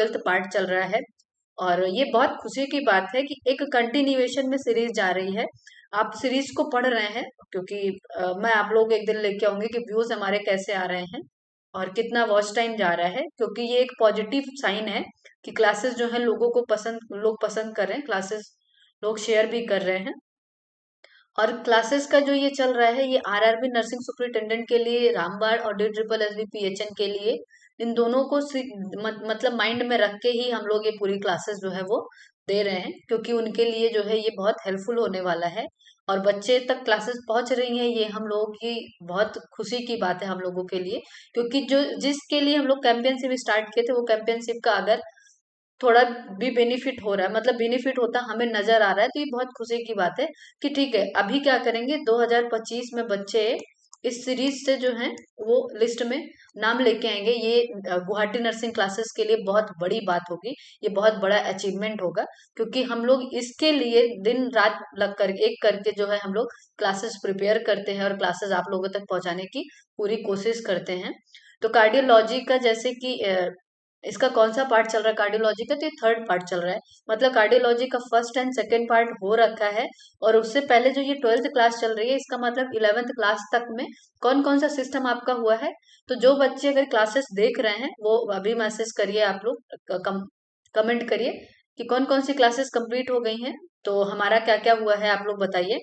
12th part चल रहा है। और ये बहुत खुशी की बात है कि एक कंटिन्यूएशन में सीरीज जा रही है। आप सीरीज को पढ़ रहे हैं क्योंकि मैं आप लोग एक दिन लेके आऊंगी कि व्यूज हमारे कैसे आ रहे हैं और कितना वॉच टाइम जा रहा है, क्योंकि ये एक पॉजिटिव साइन है कि क्लासेस जो है लोग पसंद कर रहे हैं, क्लासेस लोग शेयर भी कर रहे हैं। और क्लासेस का जो ये चल रहा है, ये आरआरबी नर्सिंग सुपरिटेंडेंट के लिए, रामबाण और D triple S B PHN के लिए, इन दोनों को मतलब माइंड में रख के ही हम लोग ये पूरी क्लासेस जो है वो दे रहे हैं, क्योंकि उनके लिए जो है ये बहुत हेल्पफुल होने वाला है। और बच्चे तक क्लासेस पहुंच रही हैं, ये हम लोगों की बहुत खुशी की बात है हम लोगों के लिए। क्योंकि जो जिसके लिए हम लोग कैंपेनशिप स्टार्ट किए थे, वो कैंपेनशिप का अगर थोड़ा भी बेनिफिट हो रहा है, मतलब बेनिफिट होता हमें नजर आ रहा है, तो ये बहुत खुशी की बात है कि ठीक है, अभी क्या करेंगे, 2025 में बच्चे इस सीरीज से जो है वो लिस्ट में नाम लेके आएंगे। ये गुवाहाटी नर्सिंग क्लासेस के लिए बहुत बड़ी बात होगी, ये बहुत बड़ा अचीवमेंट होगा, क्योंकि हम लोग इसके लिए दिन रात लग कर एक करके जो है हम लोग क्लासेस प्रिपेयर करते हैं और क्लासेस आप लोगों तक पहुंचाने की पूरी कोशिश करते हैं। तो कार्डियोलॉजी का जैसे कि इसका कौन सा पार्ट चल रहा है कार्डियोलॉजी का, तो ये थर्ड पार्ट चल रहा है। मतलब कार्डियोलॉजी का फर्स्ट एंड सेकेंड पार्ट हो रखा है। और उससे पहले जो ये 12th क्लास चल रही है, इसका मतलब 11th क्लास तक में कौन कौन सा सिस्टम आपका हुआ है। तो जो बच्चे अगर क्लासेस देख रहे हैं वो अभी मैसेज करिए, आप लोग कमेंट करिए कि कौन कौन सी क्लासेस कंप्लीट हो गई हैं, तो हमारा क्या क्या हुआ है आप लोग बताइए।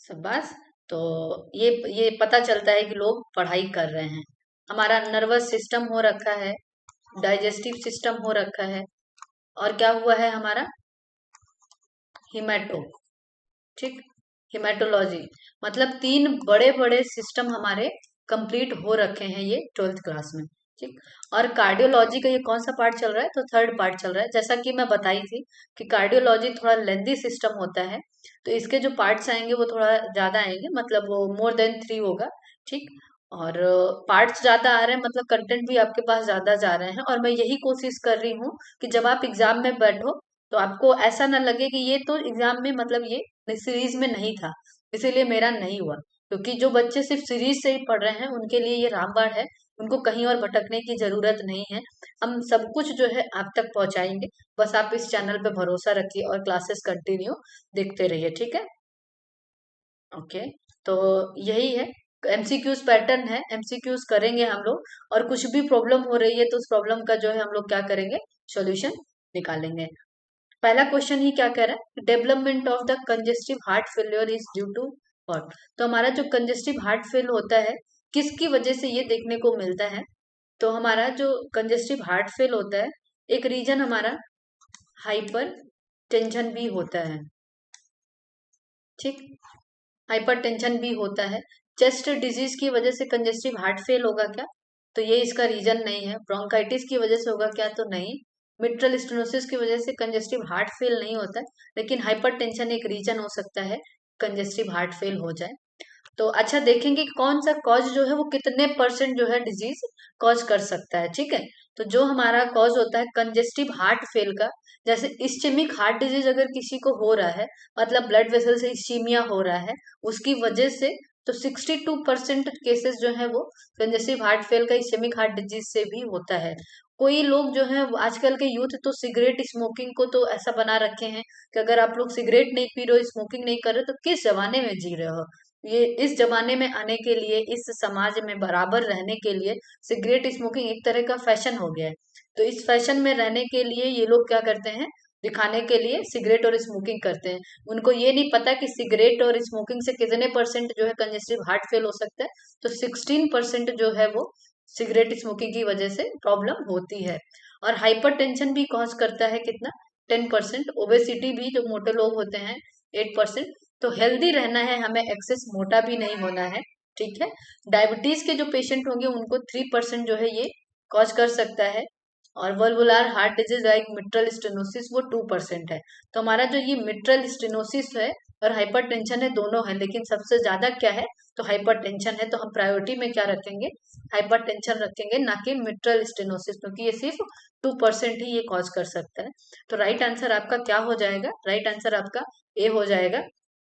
शाबाश। तो ये पता चलता है कि लोग पढ़ाई कर रहे हैं। हमारा नर्वस सिस्टम हो रखा है, डाइजेस्टिव सिस्टम हो रखा है, और क्या हुआ है हमारा, हिमेटो, ठीक, हिमेटोलॉजी। मतलब तीन बड़े बड़े सिस्टम हमारे कंप्लीट हो रखे हैं ये 12th क्लास में, ठीक। और कार्डियोलॉजी का ये कौन सा पार्ट चल रहा है, तो थर्ड पार्ट चल रहा है। जैसा कि मैं बताई थी कि कार्डियोलॉजी थोड़ा लेंदी सिस्टम होता है, तो इसके जो पार्ट्स आएंगे वो थोड़ा ज्यादा आएंगे, मतलब वो मोर देन 3 होगा, ठीक। और पार्ट्स ज्यादा आ रहे हैं, मतलब कंटेंट भी आपके पास ज्यादा जा रहे हैं। और मैं यही कोशिश कर रही हूँ कि जब आप एग्जाम में बैठो तो आपको ऐसा ना लगे कि ये तो एग्जाम में, मतलब ये सीरीज में नहीं था इसीलिए मेरा नहीं हुआ। क्योंकि जो बच्चे सिर्फ सीरीज से ही पढ़ रहे हैं उनके लिए ये रामबाण है, उनको कहीं और भटकने की जरूरत नहीं है। हम सब कुछ जो है आप तक पहुंचाएंगे, बस आप इस चैनल पे भरोसा रखिए और क्लासेस कंटिन्यू देखते रहिए, ठीक है। ओके। तो यही है, एमसीक्यूज पैटर्न है, एमसीक्यूज करेंगे हम लोग। और कुछ भी प्रॉब्लम हो रही है तो उस प्रॉब्लम का जो है हम लोग क्या करेंगे, सॉल्यूशन निकालेंगे। पहला क्वेश्चन ही क्या कह रहा है, development of the congestive heart failure is due to what. तो हमारा जो कंजेस्टिव हार्ट फेल होता है, किसकी वजह से ये देखने को मिलता है। तो हमारा जो कंजेस्टिव हार्ट फेल होता है, एक रीजन हमारा हाइपर टेंशन भी होता है, ठीक। हाइपर टेंशन भी होता है। चेस्ट डिजीज की वजह से कंजेस्टिव हार्ट फेल होगा क्या, तो ये इसका रीजन नहीं है। ब्रोंकाइटिस की वजह से होगा क्या, तो नहीं। मिट्रल स्टेनोसिस की वजह से कंजेस्टिव हार्ट फेल नहीं होता है, लेकिन हाइपर टेंशन एक रीजन हो सकता है कंजेस्टिव हार्ट फेल हो जाए। तो अच्छा देखेंगे कि कौन सा कॉज जो है वो कितने परसेंट जो है डिजीज कॉज कर सकता है, ठीक है। तो जो हमारा कॉज होता है कंजेस्टिव हार्ट फेल का, जैसे इस्चेमिक हार्ट डिजीज अगर किसी को हो रहा है, मतलब ब्लड वेसल से इस्चीमिया हो रहा है उसकी वजह से, तो 62% केसेस जो है वो कंजेस्टिव हार्ट फेल का इस्चेमिक हार्ट डिजीज से भी होता है। कोई लोग जो है आजकल के यूथ तो सिगरेट स्मोकिंग को तो ऐसा बना रखे हैं कि अगर आप लोग सिगरेट नहीं पी रहे हो, स्मोकिंग नहीं कर रहे हो, तो किस जमाने में जी रहे हो। ये इस जमाने में आने के लिए, इस समाज में बराबर रहने के लिए सिगरेट स्मोकिंग एक तरह का फैशन हो गया है। तो इस फैशन में रहने के लिए ये लोग क्या करते हैं, दिखाने के लिए सिगरेट और स्मोकिंग करते हैं। उनको ये नहीं पता कि सिगरेट और स्मोकिंग से कितने परसेंट जो है कंजेस्टिव हार्ट फेल हो सकता है। तो 16% जो है वो सिगरेट स्मोकिंग की वजह से प्रॉब्लम होती है। और हाइपर टेंशन भी कॉज करता है कितना, 10%। ओबेसिटी भी, जो मोटे लोग होते हैं, 8%। तो हेल्दी रहना है हमें, एक्सेस मोटा भी नहीं होना है, ठीक है। डायबिटीज के जो पेशेंट होंगे उनको 3% जो है ये कॉज कर सकता है। और valvular heart disease like mitral stenosis वो 2% है। तो हमारा जो ये मिट्रल स्टेनोसिस है और हाइपर टेंशन है, दोनों है, लेकिन सबसे ज्यादा क्या है, तो हाइपर टेंशन है। तो हम प्रायोरिटी में क्या रखेंगे, हाइपर टेंशन रखेंगे, ना कि मिट्रल स्टेनोसिस, क्योंकि ये सिर्फ 2% ही ये कॉज कर सकता है। तो राइट आंसर आपका क्या हो जाएगा, राइट आंसर आपका ए हो जाएगा।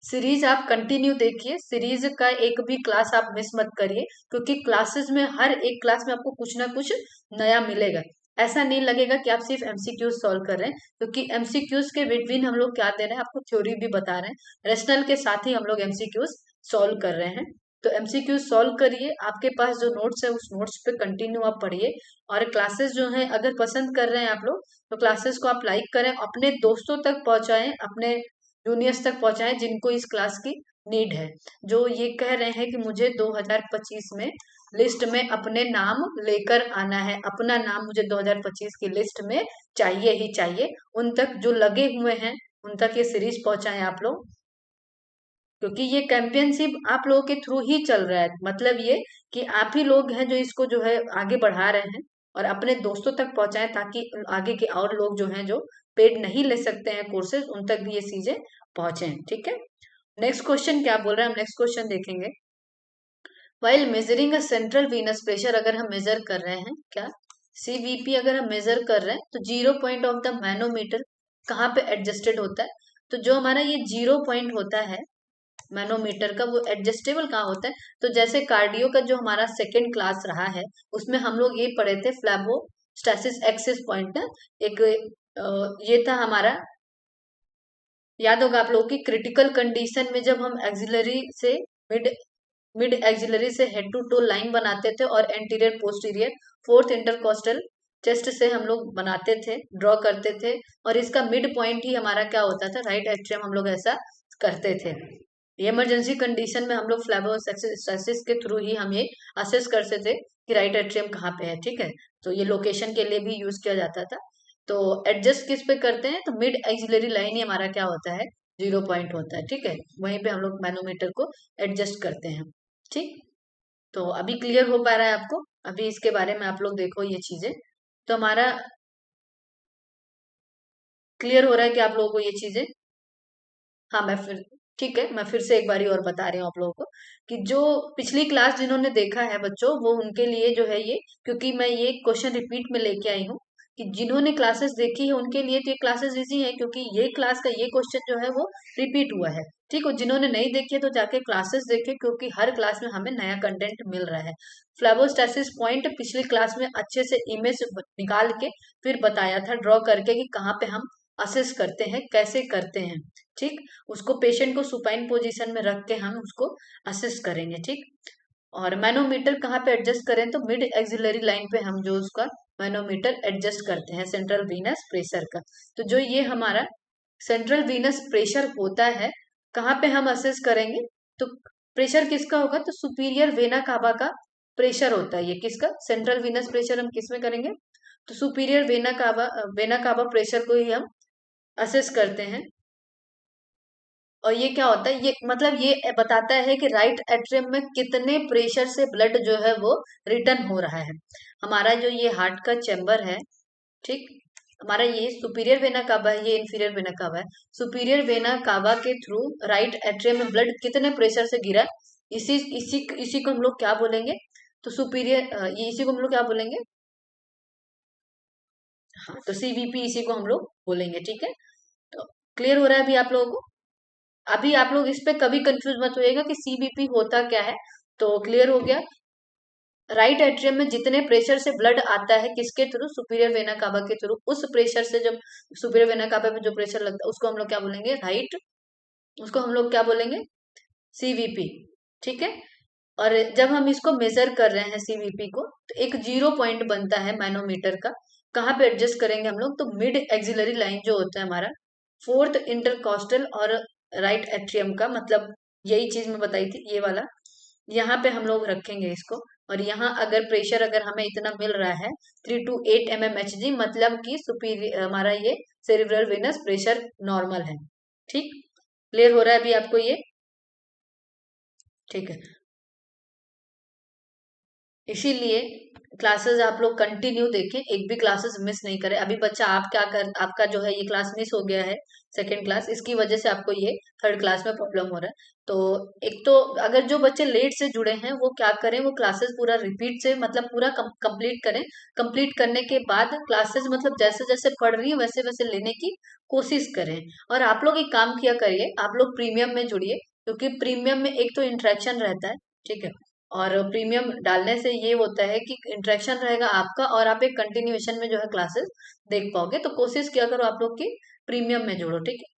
सीरीज आप कंटिन्यू देखिए, सीरीज का एक भी क्लास आप मिस मत करिए, क्योंकि क्लासेस में हर एक क्लास में आपको कुछ ना कुछ नया मिलेगा। ऐसा नहीं लगेगा कि आप सिर्फ एमसीक्यूज सॉल्व कर रहे हैं, क्योंकि एमसीक्यूज के बिटवीन हम लोग क्या दे रहे हैं, आपको थ्योरी भी बता रहे हैं, रेशनल के साथ ही हम लोग एमसीक्यूज सॉल्व कर रहे हैं। तो एमसीक्यूज सॉल्व करिए, आपके पास जो नोट्स है उस नोट्स पे कंटिन्यू आप पढ़िए। और क्लासेस जो है अगर पसंद कर रहे हैं आप लोग, तो क्लासेस को आप लाइक करें, अपने दोस्तों तक पहुंचाएं, अपने जूनियर्स तक पहुंचाएं जिनको इस क्लास की नीड है, जो ये कह रहे हैं कि मुझे 2025 में लिस्ट में अपने नाम लेकर आना है, अपना नाम मुझे 2025 की लिस्ट में चाहिए ही चाहिए। उन तक जो लगे हुए हैं उन तक ये सीरीज पहुंचाएं आप लोग, क्योंकि ये कैंपेनशिप आप लोगों के थ्रू ही चल रहा है। मतलब ये कि आप ही लोग हैं जो इसको जो है आगे बढ़ा रहे हैं, और अपने दोस्तों तक पहुंचाएं ताकि आगे के और लोग जो हैं जो पेड नहीं ले सकते हैं कोर्सेज, उन तक भी ये चीजें पहुंचे। ठीक है, नेक्स्ट क्वेश्चन क्या बोल रहे हैं, हम नेक्स्ट क्वेश्चन देखेंगे। While measuring a central Venus pressure, अगर हम मेजर कर रहे हैं क्या, सीवीपी अगर हम मेजर कर रहे हैं, तो zero point of the manometer कहाँ पे एडजस्टेड होता है। तो जो हमारा ये जीरो पॉइंट होता है मैनोमीटर का, वो एडजस्टेबल कहाँ होता है। तो जैसे कार्डियो का जो हमारा सेकेंड क्लास रहा है, उसमें हम लोग ये पढ़े थे फ्लैबो स्टैसिस एक्सिस पॉइंट, एक ये था हमारा, याद होगा आप लोगों की, क्रिटिकल कंडीशन में जब हम एक्सिलरी से मिड मिड एक्सिलरी से हेड टू टो लाइन बनाते थे, और anterior posterior fourth intercostal chest से हम लोग बनाते थे, ड्रॉ करते थे, और इसका मिड पॉइंट ही हमारा क्या होता था, राइट एट्रियम, हम लोग ऐसा करते थे। इमरजेंसी कंडीशन में हम लोग फ्लैबोस्टैसिस के थ्रू ही हम ये असेस करते थे कि राइट एट्रियम कहाँ पे है। ठीक है, तो ये लोकेशन के लिए भी यूज किया जाता था। तो एडजस्ट किस पे करते हैं, तो मिड एक्सिलरी लाइन ही हमारा क्या होता है, जीरो पॉइंट होता है। ठीक है, वहीं पे हम लोग मैनोमीटर को एडजस्ट करते हैं। ठीक, तो अभी क्लियर हो पा रहा है आपको, अभी इसके बारे में आप लोग देखो ये चीजें, तो हमारा क्लियर हो रहा है कि आप लोगों को ये चीजें। हाँ मैं फिर, ठीक है, मैं फिर से एक बारी और बता रही हूँ आप लोगों को, कि जो पिछली क्लास जिन्होंने देखा है बच्चों, वो उनके लिए जो है ये, क्योंकि मैं ये क्वेश्चन रिपीट में लेके आई हूँ, कि जिन्होंने क्लासेस देखी है उनके लिए तो ये क्लासेस इजी है, क्योंकि ये क्लास का ये क्वेश्चन जो है वो रिपीट हुआ है। ठीक है, जिन्होंने नहीं देखी है तो जाके क्लासेस देखे, क्योंकि हर क्लास में हमें नया कंटेंट मिल रहा है। फ्लैबोस्टैसिस पॉइंट पिछली क्लास में अच्छे से इमेज निकाल के फिर बताया था, ड्रॉ करके, कि कहाँ पे हम असेस करते हैं, कैसे करते हैं। ठीक, उसको पेशेंट को सुपाइन पोजीशन में रख के हम उसको असेस करेंगे। ठीक, और मैनोमीटर कहाँ पे एडजस्ट करें, तो मिड एक्सिलरी लाइन पे हम जो उसका मैनोमीटर एडजस्ट करते हैं सेंट्रल वीनस प्रेशर का। तो जो ये हमारा सेंट्रल वीनस प्रेशर होता है, कहाँ पे हम असेस करेंगे, तो प्रेशर किसका होगा, तो सुपीरियर वेना कावा का प्रेशर होता है। ये किसका, सेंट्रल वीनस प्रेशर हम किस में करेंगे, तो सुपीरियर वेना कावा प्रेशर को ही हम असेस करते हैं। और ये क्या होता है, ये मतलब ये बताता है कि राइट एट्रियम में कितने प्रेशर से ब्लड जो है वो रिटर्न हो रहा है। हमारा जो ये हार्ट का चैम्बर है, ठीक, हमारा ये सुपीरियर वेना कावा है, ये इंफीरियर वेना कावा है। सुपीरियर वेना कावा के थ्रू राइट एट्रियम में ब्लड कितने प्रेशर से गिरा, इसी इसी इसी को हम लोग क्या बोलेंगे, तो सुपीरियर, ये इसी को हम लोग क्या बोलेंगे, हाँ तो सीवीपी इसी को हम लोग बोलेंगे। ठीक है, तो क्लियर हो रहा है अभी आप लोगों को। अभी आप लोग इस पे कभी कंफ्यूज मत होइएगा कि सीबीपी होता क्या है। तो क्लियर हो गया, राइट एट्रियम में जितने प्रेशर से ब्लड आता है, किसके थ्रू, सुपीरियर वेना कावा के थ्रू, उस प्रेशर से जब सुपीरियर वेना कावा में जो प्रेशर लगता है उसको हम लोग क्या बोलेंगे, राइट, उसको हम लोग क्या बोलेंगे, सीवीपी। ठीक है, और जब हम इसको मेजर कर रहे हैं सीवीपी को, तो एक जीरो पॉइंट बनता है मैनोमीटर का, कहाँ पे एडजस्ट करेंगे हम लोग, तो मिड एक्सिलरी लाइन जो होता है हमारा, फोर्थ इंटरकॉस्टल और राइट एट्रियम का, मतलब यही चीज मैं बताई थी ये वाला, यहाँ पे हम लोग रखेंगे इसको। और यहाँ अगर प्रेशर अगर हमें इतना मिल रहा है 3 to 8 mmHg, मतलब कि सुपीरियर हमारा ये सेरिब्रल वेनस प्रेशर नॉर्मल है। ठीक, क्लियर हो रहा है अभी आपको ये। ठीक है, इसीलिए क्लासेस आप लोग कंटिन्यू देखें, एक भी क्लासेस मिस नहीं करें। अभी बच्चा आप क्या कर, आपका जो है ये क्लास मिस हो गया है, सेकेंड क्लास, इसकी वजह से आपको ये थर्ड क्लास में प्रॉब्लम हो रहा है। तो एक तो अगर जो बच्चे लेट से जुड़े हैं वो क्या करें, वो क्लासेस पूरा रिपीट से मतलब पूरा कंप्लीट करें। कंप्लीट करने के बाद क्लासेस मतलब जैसे जैसे पढ़ रही है वैसे वैसे लेने की कोशिश करें। और आप लोग एक काम किया करिए, आप लोग प्रीमियम में जुड़िए, क्योंकि प्रीमियम में एक तो इंटरेक्शन रहता है, ठीक है। और प्रीमियम डालने से ये होता है कि इंटरेक्शन रहेगा आपका और आप एक कंटिन्यूएशन में जो है क्लासेस देख पाओगे। तो कोशिश किया करो आप लोग की प्रीमियम में जोड़ो, ठीक है।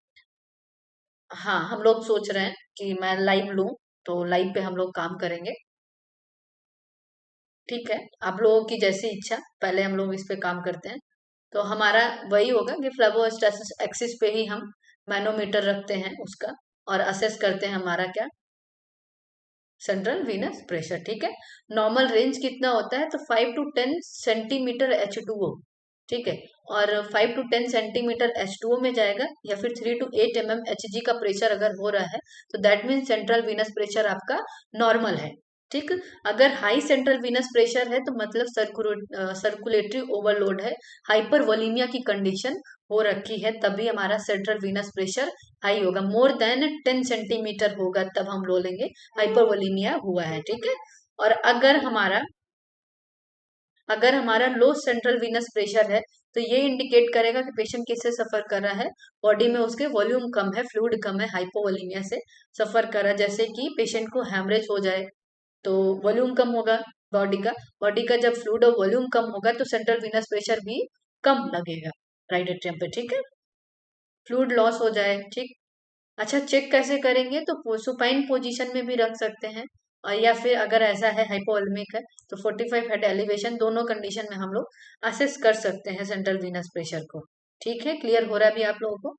हाँ, हम लोग सोच रहे हैं कि मैं लाइव लूं, तो लाइव पे हम लोग काम करेंगे, ठीक है। आप लोगों की जैसी इच्छा, पहले हम लोग इस पे काम करते हैं। तो हमारा वही होगा कि फ्लेवोस्टैसिस एक्सिस पे ही हम मैनोमीटर रखते हैं उसका, और असेस करते हैं हमारा क्या, सेंट्रल वीनस प्रेशर, ठीक है। नॉर्मल रेंज कितना होता है, तो 5 to 10 सेंटीमीटर H2O, ठीक है। और 5 to 10 सेंटीमीटर H2O में जाएगा, या फिर 3 to 8 mmHg का प्रेशर अगर हो रहा है, तो that means central Venus pressure आपका नॉर्मल है, ठीक। अगर हाई सेंट्रल वीनस प्रेशर है तो मतलब सर्कुलेटरी ओवरलोड है, हाइपरवोलीमिया की कंडीशन हो रखी है, तभी हमारा सेंट्रल वीनस प्रेशर हाई होगा। मोर देन 10 सेंटीमीटर होगा तब हम लो लेंगे हाइपरवोलीमिया हुआ है, ठीक है। और अगर हमारा लो सेंट्रल वीनस प्रेशर है, तो ये इंडिकेट करेगा कि पेशेंट किससे सफर कर रहा है, बॉडी में उसके वॉल्यूम कम है, फ्लूइड कम है, हाइपोवोलीमिया से सफर कर रहा है। जैसे कि पेशेंट को हैमरेज हो जाए तो वॉल्यूम कम होगा बॉडी का जब फ्लूइड और वॉल्यूम कम होगा तो सेंट्रल वीनस प्रेशर भी कम लगेगा राइट एट्रियम पे, ठीक है। फ्लूइड लॉस हो जाए, ठीक। अच्छा, चेक कैसे करेंगे, तो सुपाइन पोजीशन में भी रख सकते हैं, और या फिर अगर ऐसा है हाइपोवोलेमिक है, तो 45 हेड एलिवेशन, दोनों कंडीशन में हम लोग असेस कर सकते हैं सेंट्रल वीनस प्रेशर को, ठीक है। क्लियर हो रहा है अभी आप लोगों को?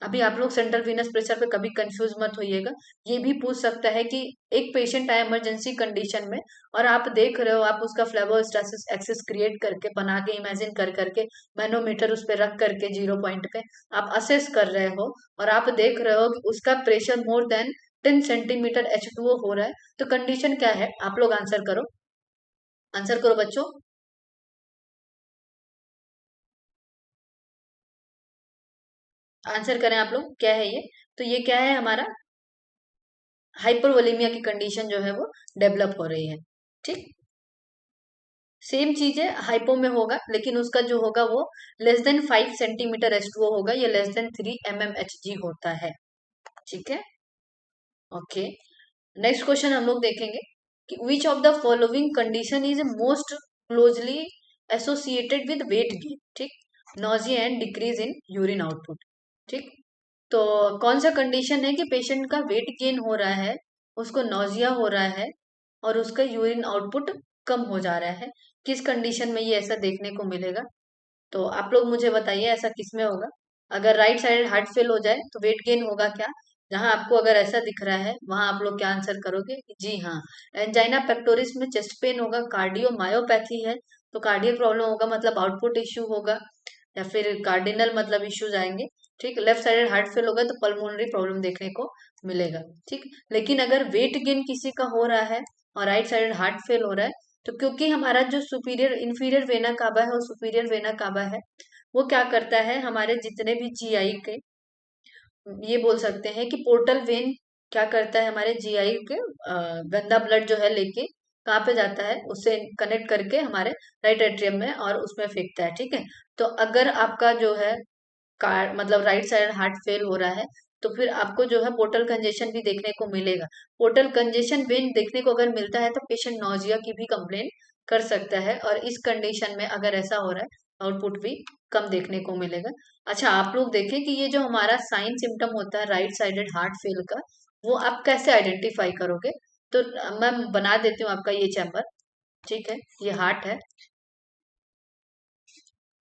अभी आप लोग सेंट्रल वीनस प्रेशर पे कभी कंफ्यूज मत होइएगा। ये भी पूछ सकता है कि एक पेशेंट आया इमरजेंसी कंडीशन में, और आप देख रहे हो, आप उसका फ्लेबोस्टैसिस एक्सिस क्रिएट करके बना के इमेजिन कर करके मैनोमीटर उस पे रख करके 0 पॉइंट पे आप असेस कर रहे हो, और आप देख रहे हो कि उसका pressure more than 10 centimetre H2O हो रहा है, तो कंडीशन क्या है, आप लोग आंसर करो, आंसर करो बच्चों। आंसर करें आप लोग, क्या है ये? तो ये क्या है हमारा, हाइपरवोलेमिया की कंडीशन जो है वो डेवलप हो रही है, ठीक। सेम चीज है, हाइपो में होगा, लेकिन उसका जो होगा वो लेस देन 5 सेंटीमीटर H2O होगा, ये लेस देन 3 mmHg होता है, ठीक है। ओके, नेक्स्ट क्वेश्चन हम लोग देखेंगे कि which of the following condition is most closely associated with weight gain, ठीक। Nausea and decrease in urine output, ठीक। तो कौन सा कंडीशन है कि पेशेंट का वेट गेन हो रहा है, उसको नौजिया हो रहा है, और उसका यूरिन आउटपुट कम हो जा रहा है, किस कंडीशन में ये ऐसा देखने को मिलेगा? तो आप लोग मुझे बताइए ऐसा किस में होगा। अगर राइट साइड हार्ट फेल हो जाए तो वेट गेन होगा क्या? जहां आपको अगर ऐसा दिख रहा है वहां आप लोग क्या आंसर करोगे? जी हाँ, एंजाइना पेक्टोरिस में चेस्ट पेन होगा, कार्डियो मायोपैथी है, तो कार्डियक प्रॉब्लम होगा, मतलब आउटपुट इश्यू होगा, या फिर कार्डिनल मतलब इश्यूज आएंगे, ठीक। लेफ्ट साइडेड हार्ट फेल होगा तो पल्मोनरी प्रॉब्लम देखने को मिलेगा, ठीक। लेकिन अगर वेट गेन किसी का हो रहा है और राइट साइडेड हार्ट फेल हो रहा है, तो क्योंकि हमारा जो सुपीरियर इंफीरियर वेना काबा है और सुपीरियर वेना काबा है, वो क्या करता है, हमारे जितने भी जीआई के, ये बोल सकते हैं कि पोर्टल वेन क्या करता है, हमारे जीआई के गंदा ब्लड जो है लेके कहाँ पे जाता है, उससे कनेक्ट करके हमारे राइट एट्रियम में और उसमें फेंकता है, ठीक है। तो अगर आपका जो है कार मतलब राइट साइड हार्ट फेल हो रहा है, तो फिर आपको जो है पोर्टल कंजेशन भी देखने को मिलेगा। पोर्टल कंजेशन वेन देखने को अगर मिलता है तो पेशेंट नौजिया की भी कंप्लेन कर सकता है, और इस कंडीशन में अगर ऐसा हो रहा है आउटपुट भी कम देखने को मिलेगा। अच्छा, आप लोग देखें कि ये जो हमारा साइन सिम्टम होता है राइट साइडेड हार्ट फेल का, वो आप कैसे आइडेंटिफाई करोगे? तो मैं बना देती हूँ आपका ये चैम्बर, ठीक है। ये हार्ट है,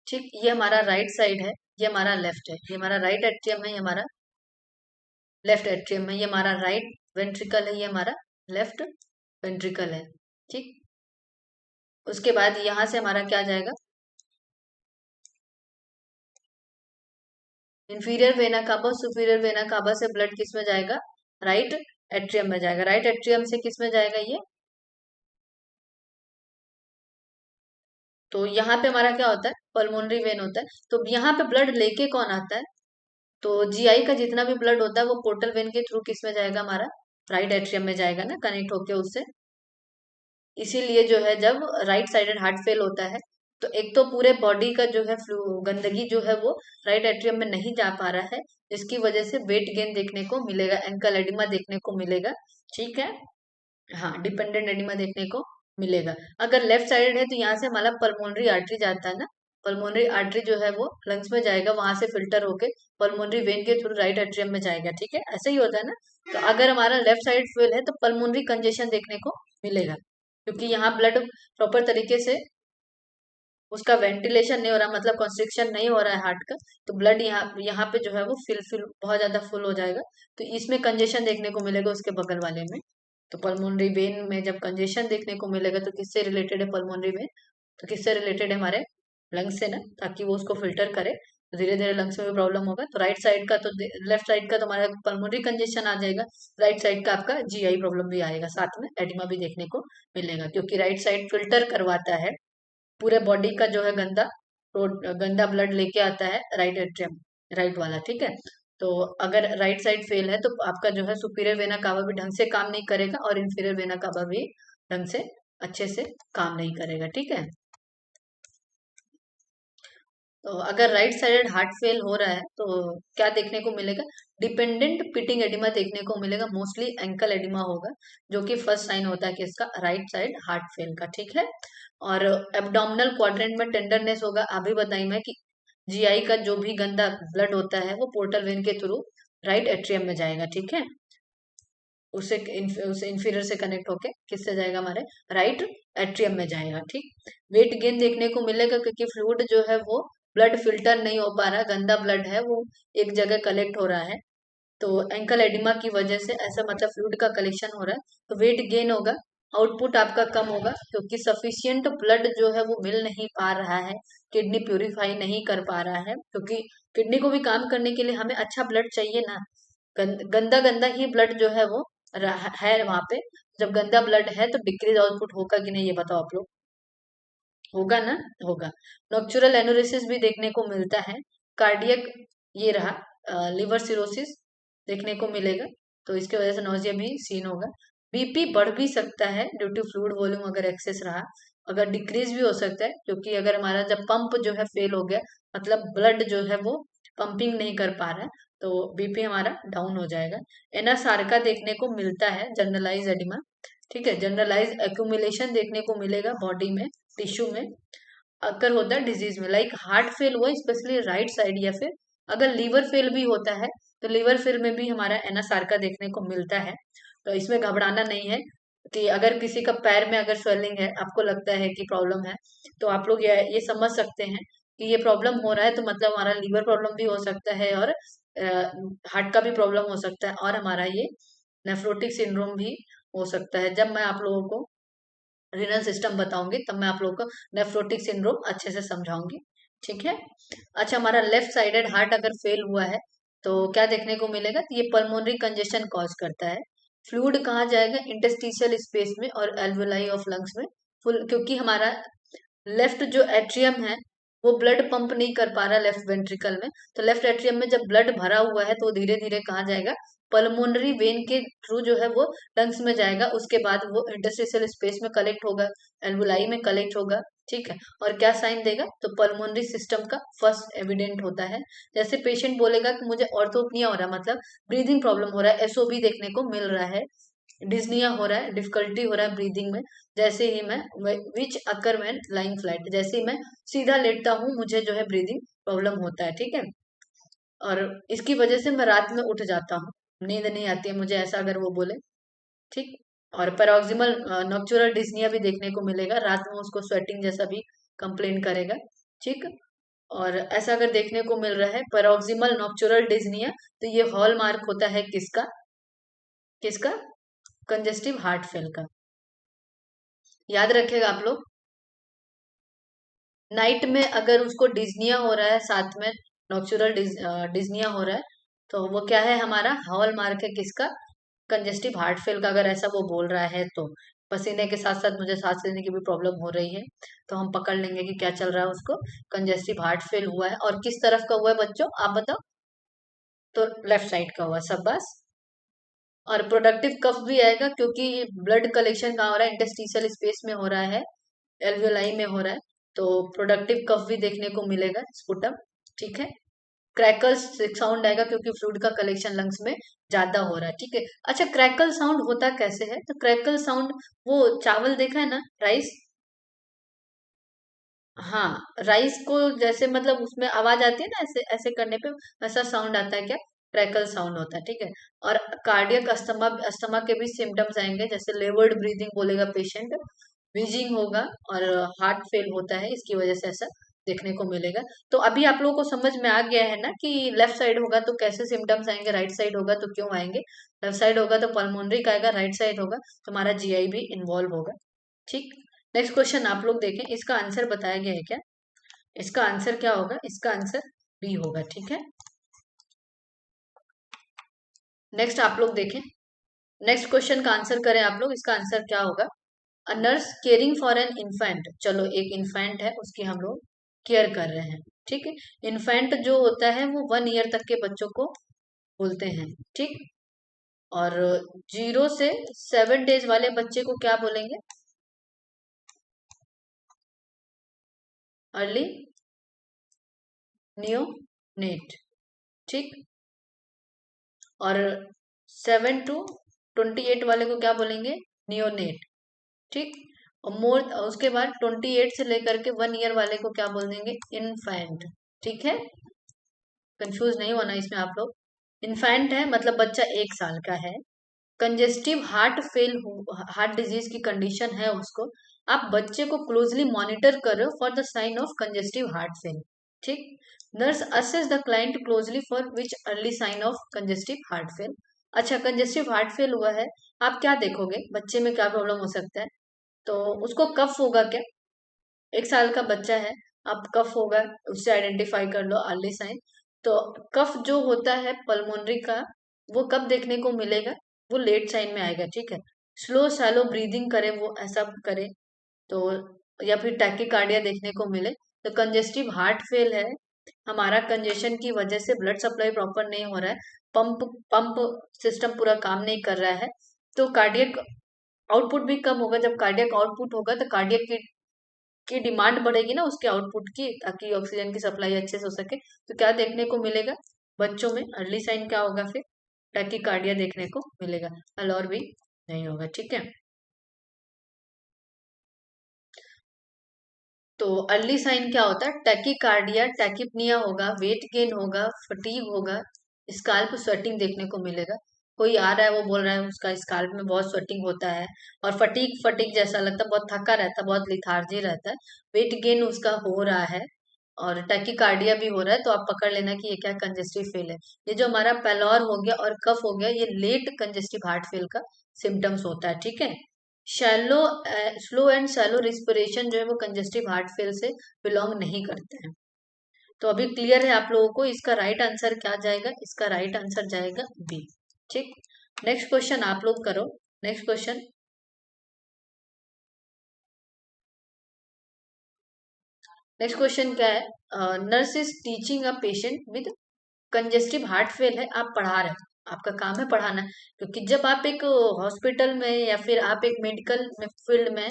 ठीक, ये हमारा राइट साइड है, ये हमारा लेफ्ट है, ये हमारा राइट एट्रियम है, ये हमारा लेफ्ट एट्रियम है, ये हमारा राइट वेंट्रिकल है, ये हमारा लेफ्ट वेंट्रिकल है, ठीक। उसके बाद यहाँ से हमारा क्या जाएगा, इंफीरियर वेना काबा, सुपीरियर वेना काबा से ब्लड किस में जाएगा, राइट एट्रियम में जाएगा, राइट एट्रियम से किस में जाएगा, ये तो यहाँ पे हमारा क्या होता है, पल्मोनरी वेन होता है। तो यहाँ पे ब्लड लेके कौन आता है, तो जीआई का जितना भी ब्लड होता है वो पोर्टल वेन के थ्रू किस में जाएगा, हमारा राइट एट्रियम में जाएगा ना, कनेक्ट होके उससे। इसीलिए जो है जब राइट साइडेड हार्ट फेल होता है, तो एक तो पूरे बॉडी का जो है फ्लू गंदगी जो है वो राइट एट्रियम में नहीं जा पा रहा है, जिसकी वजह से वेट गेन देखने को मिलेगा, एंकल एडिमा देखने को मिलेगा। ठीक है, हाँ, डिपेंडेंट एडिमा देखने को मिलेगा। अगर लेफ्ट साइड है तो यहाँ से हमारा पल्मोनरी आर्टरी जाता है ना, पल्मोनरी आर्टरी जो है वो लंग्स में जाएगा, वहां से फिल्टर होके पल्मोनरी वेन के थ्रू राइट एट्रियम में जाएगा। ठीक है, ऐसा ही होता है ना। तो अगर हमारा लेफ्ट साइड फेल है तो पल्मोनरी कंजेशन देखने को मिलेगा, क्योंकि यहाँ ब्लड प्रॉपर तरीके से उसका वेंटिलेशन नहीं हो रहा, मतलब कंस्ट्रिक्शन नहीं हो रहा है हार्ट का, तो ब्लड यहाँ यहाँ पे जो है वो फिल फिल बहुत ज्यादा फुल हो जाएगा। तो इसमें कंजेशन देखने को मिलेगा उसके बगल वाले में। तो पल्मोनरी वेन में जब कंजेशन देखने को मिलेगा तो किससे रिलेटेड है पल्मोनरी वेन, तो किससे रिलेटेड है, हमारे लंग्स से ना, ताकि वो उसको फिल्टर करे। तो धीरे धीरे लंग्स में भी प्रॉब्लम होगा, तो राइट साइड का तो लेफ्ट साइड का तो हमारा पल्मोनरी कंजेशन आ जाएगा, राइट साइड का आपका जीआई प्रॉब्लम भी आएगा, साथ में एडिमा भी देखने को मिलेगा, क्योंकि राइट साइड फिल्टर करवाता है पूरे बॉडी का जो है गंदा ब्लड लेके आता है राइट एट्रियम, राइट वाला। ठीक है, तो अगर राइट साइड फेल है तो आपका जो है सुपीरियर वेना कावा भी ढंग से काम नहीं करेगा, और इंफीरियर वेना कावा भी ढंग से अच्छे से काम नहीं करेगा। ठीक है, तो अगर राइट साइडेड हार्ट फेल हो रहा है तो क्या देखने को मिलेगा, डिपेंडेंट पिटिंग एडिमा देखने को मिलेगा, मोस्टली एंकल एडिमा होगा, जो कि फर्स्ट साइन होता है कि इसका राइट साइड हार्ट फेल का। ठीक है, और एब्डोमिनल क्वाड्रेंट में टेंडरनेस होगा। अभी बताई मैं कि जीआई का जो भी गंदा ब्लड होता है वो पोर्टल वेन के थ्रू राइट एट्रियम में जाएगा। ठीक है, उसे इंफीरियर से कनेक्ट होके किससे जाएगा, हमारे राइट एट्रियम में जाएगा। ठीक, वेट गेन देखने को मिलेगा, क्योंकि फ्लूइड जो है वो ब्लड फिल्टर नहीं हो पा रहा, गंदा ब्लड है वो एक जगह कलेक्ट हो रहा है। तो एंकल एडिमा की वजह से ऐसा, मतलब फ्लूइड का कलेक्शन हो रहा है, तो वेट गेन होगा, आउटपुट आपका कम होगा, क्योंकि सफिशियंट ब्लड जो है वो मिल नहीं पा रहा है, किडनी प्यूरिफाई नहीं कर पा रहा है, क्योंकि किडनी को भी काम करने के लिए हमें अच्छा ब्लड चाहिए ना। गंदा गंदा ही ब्लड जो है वो है वहां पे। जब गंदा ब्लड है तो डिक्रीज आउटपुट होगा कि नहीं, ये बताओ आप लोग, होगा ना, होगा। नॉक्चुरल एनोरेसिस भी देखने को मिलता है, कार्डियक, ये रहा लिवर सिरोसिस देखने को मिलेगा, तो इसकी वजह से नोजिया भी सीन होगा। बीपी बढ़ भी सकता है ड्यू टू फ्लूइड वॉल्यूम अगर एक्सेस रहा, अगर डिक्रीज भी हो सकता है, क्योंकि अगर हमारा जब पंप जो है फेल हो गया, मतलब ब्लड जो है वो पंपिंग नहीं कर पा रहा है, तो बीपी हमारा डाउन हो जाएगा। एनासार्का देखने को मिलता है, जनरलाइज एडिमा। ठीक है, जनरलाइज एक्यूमुलेशन देखने को मिलेगा बॉडी में, टिश्यू में, अगर होता है डिजीज में, लाइक हार्ट फेल हुआ स्पेशली राइट साइड, या फिर अगर लीवर फेल भी होता है तो लीवर फेल में भी हमारा एनासार्का देखने को मिलता है। तो इसमें घबराना नहीं है, कि अगर किसी का पैर में अगर स्वेलिंग है, आपको लगता है कि प्रॉब्लम है, तो आप लोग ये समझ सकते हैं कि ये प्रॉब्लम हो रहा है, तो मतलब हमारा लीवर प्रॉब्लम भी हो सकता है, और हार्ट का भी प्रॉब्लम हो सकता है, और हमारा ये नेफ्रोटिक सिंड्रोम भी हो सकता है। जब मैं आप लोगों को रीनल सिस्टम बताऊंगी तब मैं आप लोगों को नेफ्रोटिक सिंड्रोम अच्छे से समझाऊंगी। ठीक है, अच्छा, हमारा लेफ्ट साइडेड हार्ट अगर फेल हुआ है तो क्या देखने को मिलेगा, तो ये पल्मोनरी कंजेशन कॉज करता है। फ्लूइड कहाँ जाएगा, इंटरस्टिशियल स्पेस में और एल्वुलाई ऑफ लंग्स में फुल, क्योंकि हमारा लेफ्ट जो एट्रियम है वो ब्लड पंप नहीं कर पा रहा लेफ्ट वेंट्रिकल में, तो लेफ्ट एट्रियम में जब ब्लड भरा हुआ है तो धीरे धीरे कहाँ जाएगा, पल्मोनरी वेन के थ्रू जो है वो लंग्स में जाएगा, उसके बाद वो इंटरस्टिशियल स्पेस में कलेक्ट होगा, एल्वुलाई में कलेक्ट होगा। ठीक है, और क्या साइन देगा, तो पल्मोनरी सिस्टम का फर्स्ट एविडेंट होता है। जैसे पेशेंट बोलेगा कि मुझे ऑर्थोपनिया हो रहा है, मतलब ब्रीदिंग प्रॉब्लम हो रहा है, एसओबी देखने को मिल रहा है, डिस्निया हो रहा है, डिफिकल्टी हो रहा है ब्रीदिंग में, जैसे ही मैं विच अकर मैन लाइंग फ्लैट, जैसे ही मैं सीधा लेटता हूँ मुझे जो है ब्रीदिंग प्रॉब्लम होता है। ठीक है, और इसकी वजह से मैं रात में उठ जाता हूँ, नींद नहीं आती है मुझे, ऐसा अगर वो बोले। ठीक, और पैरोक्सिमल नॉक्चुरल डिस्निया भी देखने को मिलेगा, रात में उसको स्वेटिंग जैसा भी कंप्लेन करेगा। ठीक, और ऐसा अगर देखने को मिल रहा है पैरोक्सिमल नॉक्चुरल डिस्निया, तो ये हॉल मार्क होता है किसका, किसका, कंजेस्टिव हार्ट फेल का। याद रखेगा आप लोग, नाइट में अगर उसको डिज्निया हो रहा है, साथ में नॉक्चुरल डिज्निया हो रहा है, तो वो क्या है, हमारा हॉल मार्क है किसका, कंजेस्टिव हार्ट फेल का, अगर ऐसा वो बोल रहा है तो। पसीने के साथ साथ मुझे सांस लेने की भी प्रॉब्लम हो रही है, तो हम पकड़ लेंगे कि क्या चल रहा है उसको। कंजेस्टिव हार्ट फेल हुआ है, और किस तरफ का हुआ है बच्चों, आप बताओ। तो लेफ्ट साइड का हुआ, शाबाश। और प्रोडक्टिव कफ भी आएगा, क्योंकि ब्लड कलेक्शन कहाँ हो रहा है, इंटरस्टिशियल स्पेस में हो रहा है, एल्वियोलाई में हो रहा है। तो प्रोडक्टिव कफ भी देखने को मिलेगा, स्पुटम। ठीक है। क्रैकल साउंड आएगा, क्योंकि फ्लूइड का कलेक्शन लंग्स में ज्यादा हो रहा है। ठीक है। अच्छा, क्रैकल साउंड होता कैसे है, तो क्रैकल साउंड, वो चावल देखा है ना, राइस। हाँ, राइस को जैसे मतलब उसमें आवाज आती है ना, ऐसे ऐसे करने पे वैसा साउंड आता है, क्या, क्रैकल साउंड होता है। ठीक है। और कार्डियक अस्थमा, अस्थमा के भी सिम्टम्स आएंगे, जैसे लेवर्ड ब्रीदिंग बोलेगा पेशेंट, व्हीजिंग होगा, और हार्ट फेल होता है, इसकी वजह से ऐसा देखने को मिलेगा। तो अभी आप लोगों को समझ में आ गया है ना कि लेफ्ट साइड होगा तो कैसे सिम्टम्स आएंगे, राइट साइड होगा तो क्यों आएंगे। लेफ्ट साइड होगा तो पल्मोनरी का आएगा, राइट साइड होगा तो हमारा जीआई भी इन्वॉल्व होगा। ठीक। नेक्स्ट क्वेश्चन आप लोग देखें, इसका आंसर बताया गया है क्या। इसका आंसर क्या होगा, इसका आंसर बी होगा। ठीक है। नेक्स्ट आप लोग देखें, नेक्स्ट क्वेश्चन का आंसर करें आप लोग, इसका आंसर क्या होगा। A nurse caring for an infant, चलो एक इन्फेंट है उसकी हम लोग केयर कर रहे हैं। ठीक है। इन्फेंट जो होता है वो 1 ईयर तक के बच्चों को बोलते हैं। ठीक। और 0 से 7 डेज वाले बच्चे को क्या बोलेंगे, अर्ली नियोनेट। ठीक। और 7 to 28 वाले को क्या बोलेंगे, नियोनेट। ठीक। और मोर, उसके बाद 28 से लेकर के 1 ईयर वाले को क्या बोल देंगे, इन्फेंट। ठीक है। कंफ्यूज नहीं होना इसमें आप लोग। इन्फेंट है मतलब बच्चा 1 साल का है, congestive heart fail, heart disease की कंडीशन है उसको। आप बच्चे को क्लोजली मॉनिटर कर रहे हो for the sign of congestive heart fail. ठीक। Nurse assess the client closely for which early sign of congestive heart fail. अच्छा, कंजेस्टिव हार्ट फेल हुआ है, आप क्या देखोगे बच्चे में क्या प्रॉब्लम हो सकता है, तो उसको कफ होगा क्या, 1 साल का बच्चा है, आप कफ होगा उससे आइडेंटिफाई कर लो अर्ली साइन। तो कफ जो होता है पल्मोनरी का, वो कब देखने को मिलेगा, वो लेट साइन में आएगा। ठीक है। स्लो सैलो ब्रीदिंग करे, वो ऐसा करे तो, या फिर टैकीकार्डिया देखने को मिले, तो कंजेस्टिव हार्ट फेल है, हमारा कंजेशन की वजह से ब्लड सप्लाई प्रॉपर नहीं हो रहा है, पंप पंप सिस्टम पूरा काम नहीं कर रहा है, तो कार्डियक आउटपुट भी कम होगा। जब कार्डियक आउटपुट होगा तो कार्डियक की डिमांड बढ़ेगी ना उसके आउटपुट की, ताकि ऑक्सीजन की सप्लाई अच्छे से हो सके। तो क्या देखने को मिलेगा बच्चों में, अर्ली साइन क्या होगा फिर, टैकीकार्डिया देखने को मिलेगा, हल और भी नहीं होगा। ठीक है। तो अर्ली साइन क्या होता है, टैकीकार्डिया, टैकीपनिया होगा, वेट गेन होगा, फटीग होगा, स्काल्प स्वेटिंग देखने को मिलेगा। कोई आ रहा है वो बोल रहा है उसका स्काल्प में बहुत स्वेटिंग होता है, और फटीग फटीग जैसा लगता है, बहुत थका रहता है, बहुत लिथार्जी रहता है, वेट गेन उसका हो रहा है, और टैकीकार्डिया भी हो रहा है, तो आप पकड़ लेना कि ये क्या कंजेस्टिव फेल है। ये जो हमारा पेलॉर हो गया और कफ हो गया, ये लेट कंजेस्टिव हार्ट फेल का सिम्टम्स होता है। ठीक है। Shallow, slow and shallow respiration जो है वो कंजेस्टिव हार्ट फेल से बिलोंग नहीं करते हैं। तो अभी क्लियर है आप लोगों को, इसका राइट आंसर क्या जाएगा, इसका राइट आंसर जाएगा बी। ठीक। नेक्स्ट क्वेश्चन आप लोग करो, नेक्स्ट क्वेश्चन। नेक्स्ट क्वेश्चन क्या है, nurse is teaching a patient with congestive heart fail है, आप पढ़ा रहे हो, आपका काम है पढ़ाना। क्योंकि जब आप एक हॉस्पिटल में या फिर आप एक मेडिकल में फील्ड में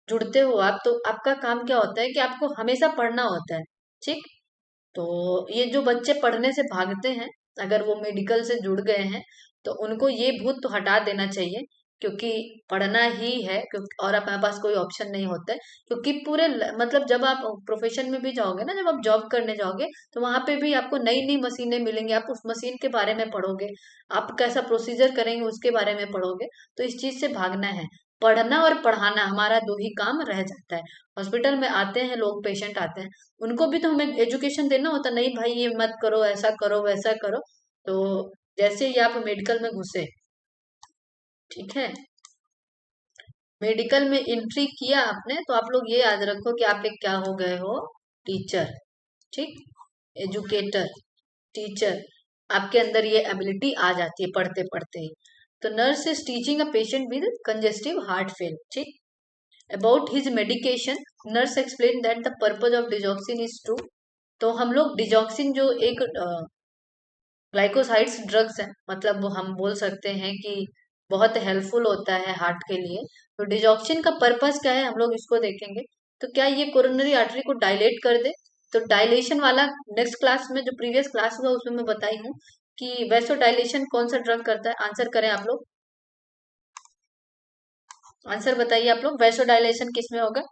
जुड़ते हो आप, तो आपका काम क्या होता है कि आपको हमेशा पढ़ना होता है। ठीक। तो ये जो बच्चे पढ़ने से भागते हैं, अगर वो मेडिकल से जुड़ गए हैं, तो उनको ये भूत तो हटा देना चाहिए, क्योंकि पढ़ना ही है, क्योंकि और अपने पास कोई ऑप्शन नहीं होता है। क्योंकि पूरे मतलब जब आप प्रोफेशन में भी जाओगे ना, जब आप जॉब करने जाओगे, तो वहां पे भी आपको नई नई मशीनें मिलेंगी, आप उस मशीन के बारे में पढ़ोगे, आप कैसा प्रोसीजर करेंगे उसके बारे में पढ़ोगे। तो इस चीज से भागना है, पढ़ना और पढ़ाना हमारा दो ही काम रह जाता है। हॉस्पिटल में आते हैं लोग, पेशेंट आते हैं, उनको भी तो हमें एजुकेशन देना होता, नहीं भाई ये मत करो, ऐसा करो वैसा करो। तो जैसे ही आप मेडिकल में घुसे, ठीक है, मेडिकल में एंट्री किया आपने, तो आप लोग ये याद रखो कि आप एक क्या हो गए हो, टीचर। ठीक। एजुकेटर, टीचर, आपके अंदर ये एबिलिटी आ जाती है पढ़ते पढ़ते ही। तो nurse is teaching a patient with congestive heart fail, ठीक। About his medication, nurse explain that the purpose of digoxin is to, तो हम लोग डिजॉक्सिन जो एक ग्लाइकोसाइड्स ड्रग्स है, मतलब वो हम बोल सकते हैं कि बहुत हेल्पफुल होता है हार्ट के लिए। तो डिजॉक्सिन का पर्पस क्या है, हम लोग इसको देखेंगे। तो क्या ये कोरोनरी आर्टरी को डायलेट कर दे, तो डायलेशन वाला नेक्स्ट क्लास में, जो प्रीवियस क्लास हुआ उसमें मैं बताई हूँ कि वैसो डायलेशन कौन सा ड्रग करता है। आंसर करें आप लोग, आंसर बताइए आप लोग, वैसो डायलेशन किस में होगा।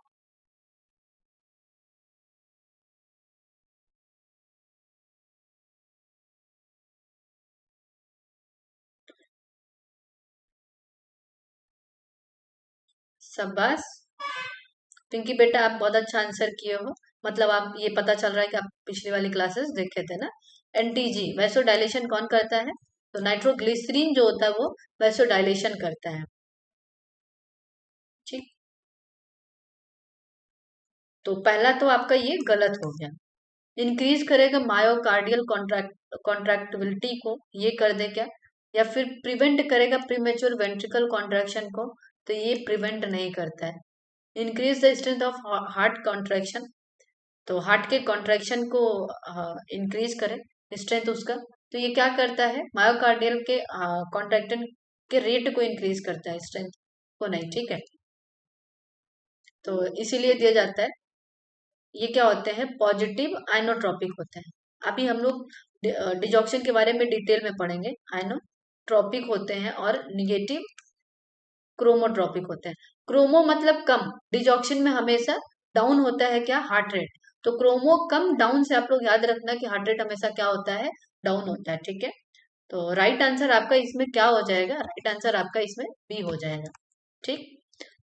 शाबाश पिंकी बेटा, आप बहुत अच्छा आंसर किए हो। मतलब आप, ये पता चल रहा है कि आप पिछली वाली क्लासेस देखे थे ना। एनटीजी वैसो डायलेशन कौन करता है, तो नाइट्रोग्लिसरीन जो होता है वो वैसो डायलेशन करता है, ठीक। तो पहला तो आपका ये गलत हो गया। इंक्रीज करेगा मायोकार्डियल कॉन्ट्रैक्टिबिलिटी को, ये कर दे क्या, या फिर प्रिवेंट करेगा प्रीमेच्योर वेंट्रिकल कॉन्ट्रैक्शन को, तो ये प्रिवेंट नहीं करता है। Increase the strength of heart contraction, तो हार्ट के कॉन्ट्रैक्शन को इंक्रीज करे, स्ट्रेंथ उसका, तो ये क्या करता है, मायोकार्डियल के कॉन्ट्रैक्शन के रेट को इंक्रीज करता है, स्ट्रेंथ को नहीं, ठीक है। तो इसीलिए दिया जाता है। ये क्या होते हैं, पॉजिटिव आइनोट्रॉपिक होते हैं। अभी हम लोग डिजॉक्सिन के बारे में डिटेल में पढ़ेंगे। आइनोट्रॉपिक होते हैं और निगेटिव क्रोमोट्रॉपिक होते हैं। क्रोमो मतलब कम, डिजॉक्सिन में हमेशा डाउन होता है क्या, हार्ट रेट। तो क्रोमो कम, डाउन से आप लोग याद रखना कि हार्ट रेट हमेशा क्या होता है, डाउन होता है, ठीक है। तो राइट आंसर आपका इसमें क्या हो जाएगा, राइट आंसर आपका इसमें बी हो जाएगा, ठीक।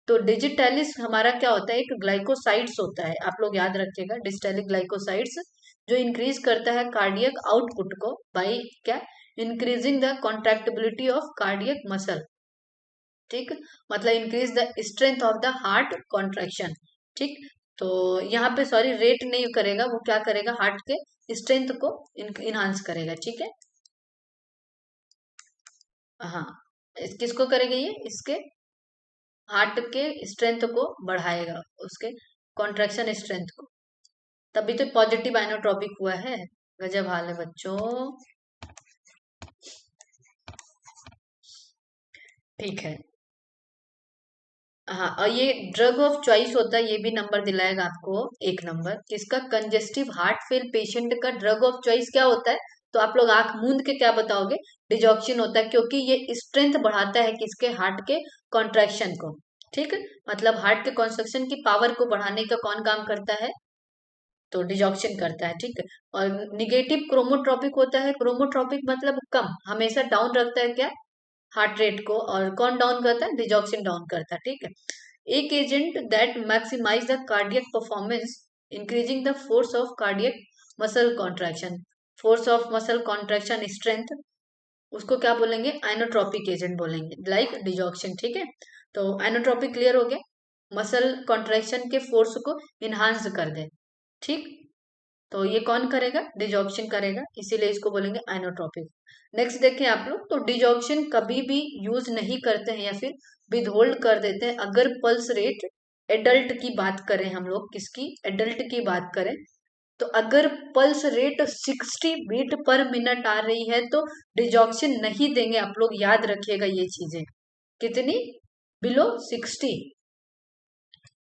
तो डिजिटैलिस हमारा क्या होता है, एक ग्लाइकोसाइड्स होता है, आप लोग याद रखिएगा, डिजिटैलिक ग्लाइकोसाइड्स, जो इंक्रीज करता है कार्डियक आउटपुट को बाय क्या, increasing the contractibility of cardiac muscle, ठीक। मतलब increase the strength of the heart contraction, ठीक। तो यहाँ पे सॉरी रेट नहीं करेगा, वो क्या करेगा, हार्ट के स्ट्रेंथ को इनहांस करेगा, ठीक है। हाँ, किसको करेगा ये, इसके हार्ट के स्ट्रेंथ को बढ़ाएगा, उसके कॉन्ट्रैक्शन स्ट्रेंथ को, तभी तो पॉजिटिव आइनोट्रॉपिक हुआ है। गजब हाल है बच्चों, ठीक है। हाँ, और ये ड्रग ऑफ चॉइस होता है, ये भी नंबर दिलाएगा आपको, एक नंबर किसका, कंजेस्टिव हार्ट फेल पेशेंट का ड्रग ऑफ चॉइस क्या होता है, तो आप लोग आंख मूंद के क्या बताओगे, डिजॉक्सिन होता है, क्योंकि ये स्ट्रेंथ बढ़ाता है किसके, हार्ट के कॉन्ट्रैक्शन को, ठीक है। मतलब हार्ट के कॉन्स्ट्रक्शन की पावर को बढ़ाने का कौन काम करता है, तो डिजॉक्सिन करता है, ठीक है। और निगेटिव क्रोमोट्रॉपिक होता है, क्रोमोट्रॉपिक मतलब कम, हमेशा डाउन रखता है क्या, हार्ट रेट को, और कौन डाउन करता है, डिजॉक्सिन डाउन करता है, ठीक है। एक agent that maximize the cardiac performance, increasing the force of cardiac muscle contraction, force of muscle contraction strength, उसको क्या बोलेंगे, आइनोट्रॉपिक एजेंट बोलेंगे, लाइक डिजॉक्सिन, ठीक है। तो आइनोट्रॉपिक क्लियर हो गया, मसल कॉन्ट्रैक्शन के फोर्स को इन्हांस कर दे, ठीक। तो ये कौन करेगा, डिजॉक्सिन करेगा, इसीलिए इसको बोलेंगे आइनोट्रॉपिक। नेक्स्ट देखें आप लोग, तो डिजॉक्सिन कभी भी यूज नहीं करते हैं या फिर विदहोल्ड कर देते हैं अगर पल्स रेट, एडल्ट की बात करें हम लोग, किसकी, एडल्ट की बात करें, तो अगर pulse rate 60 beat per minute आ रही है तो डिजॉक्सिन नहीं देंगे, आप लोग याद रखिएगा ये चीजें, कितनी, बिलो 60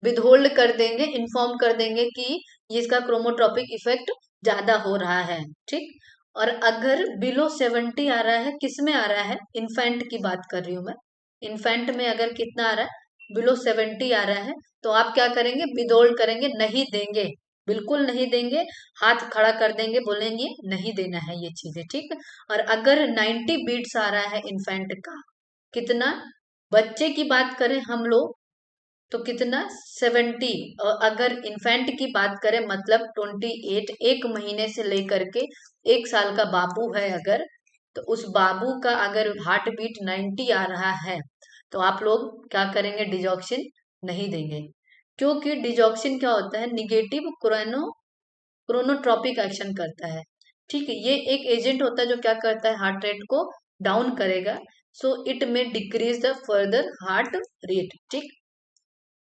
विदहोल्ड कर देंगे, इन्फॉर्म कर देंगे कि ये इसका क्रोमोट्रॉपिक इफेक्ट ज्यादा हो रहा है, ठीक। और अगर बिलो 70 आ रहा है, किस में आ रहा है, इन्फेंट की बात कर रही हूं मैं, इन्फेंट में अगर कितना आ रहा है, बिलो 70 आ रहा है, तो आप क्या करेंगे, विदहोल्ड करेंगे, नहीं देंगे, बिल्कुल नहीं देंगे, हाथ खड़ा कर देंगे, बोलेंगे नहीं देना है ये चीजें, ठीक। और अगर 90 बीट्स आ रहा है इन्फेंट का, कितना, बच्चे की बात करें हम लोग, तो कितना, 70। और अगर इन्फेंट की बात करें, मतलब 28, एक महीने से लेकर के 1 साल का बाबू है अगर, तो उस बाबू का अगर हार्ट बीट 90 आ रहा है, तो आप लोग क्या करेंगे, डिजॉक्सिन नहीं देंगे, क्योंकि डिजॉक्सिन क्या होता है, निगेटिव क्रोनोट्रॉपिक एक्शन करता है, ठीक है। ये एक एजेंट होता है जो क्या करता है, हार्ट रेट को डाउन करेगा, सो इट में decrease the further heart rate. ठीक।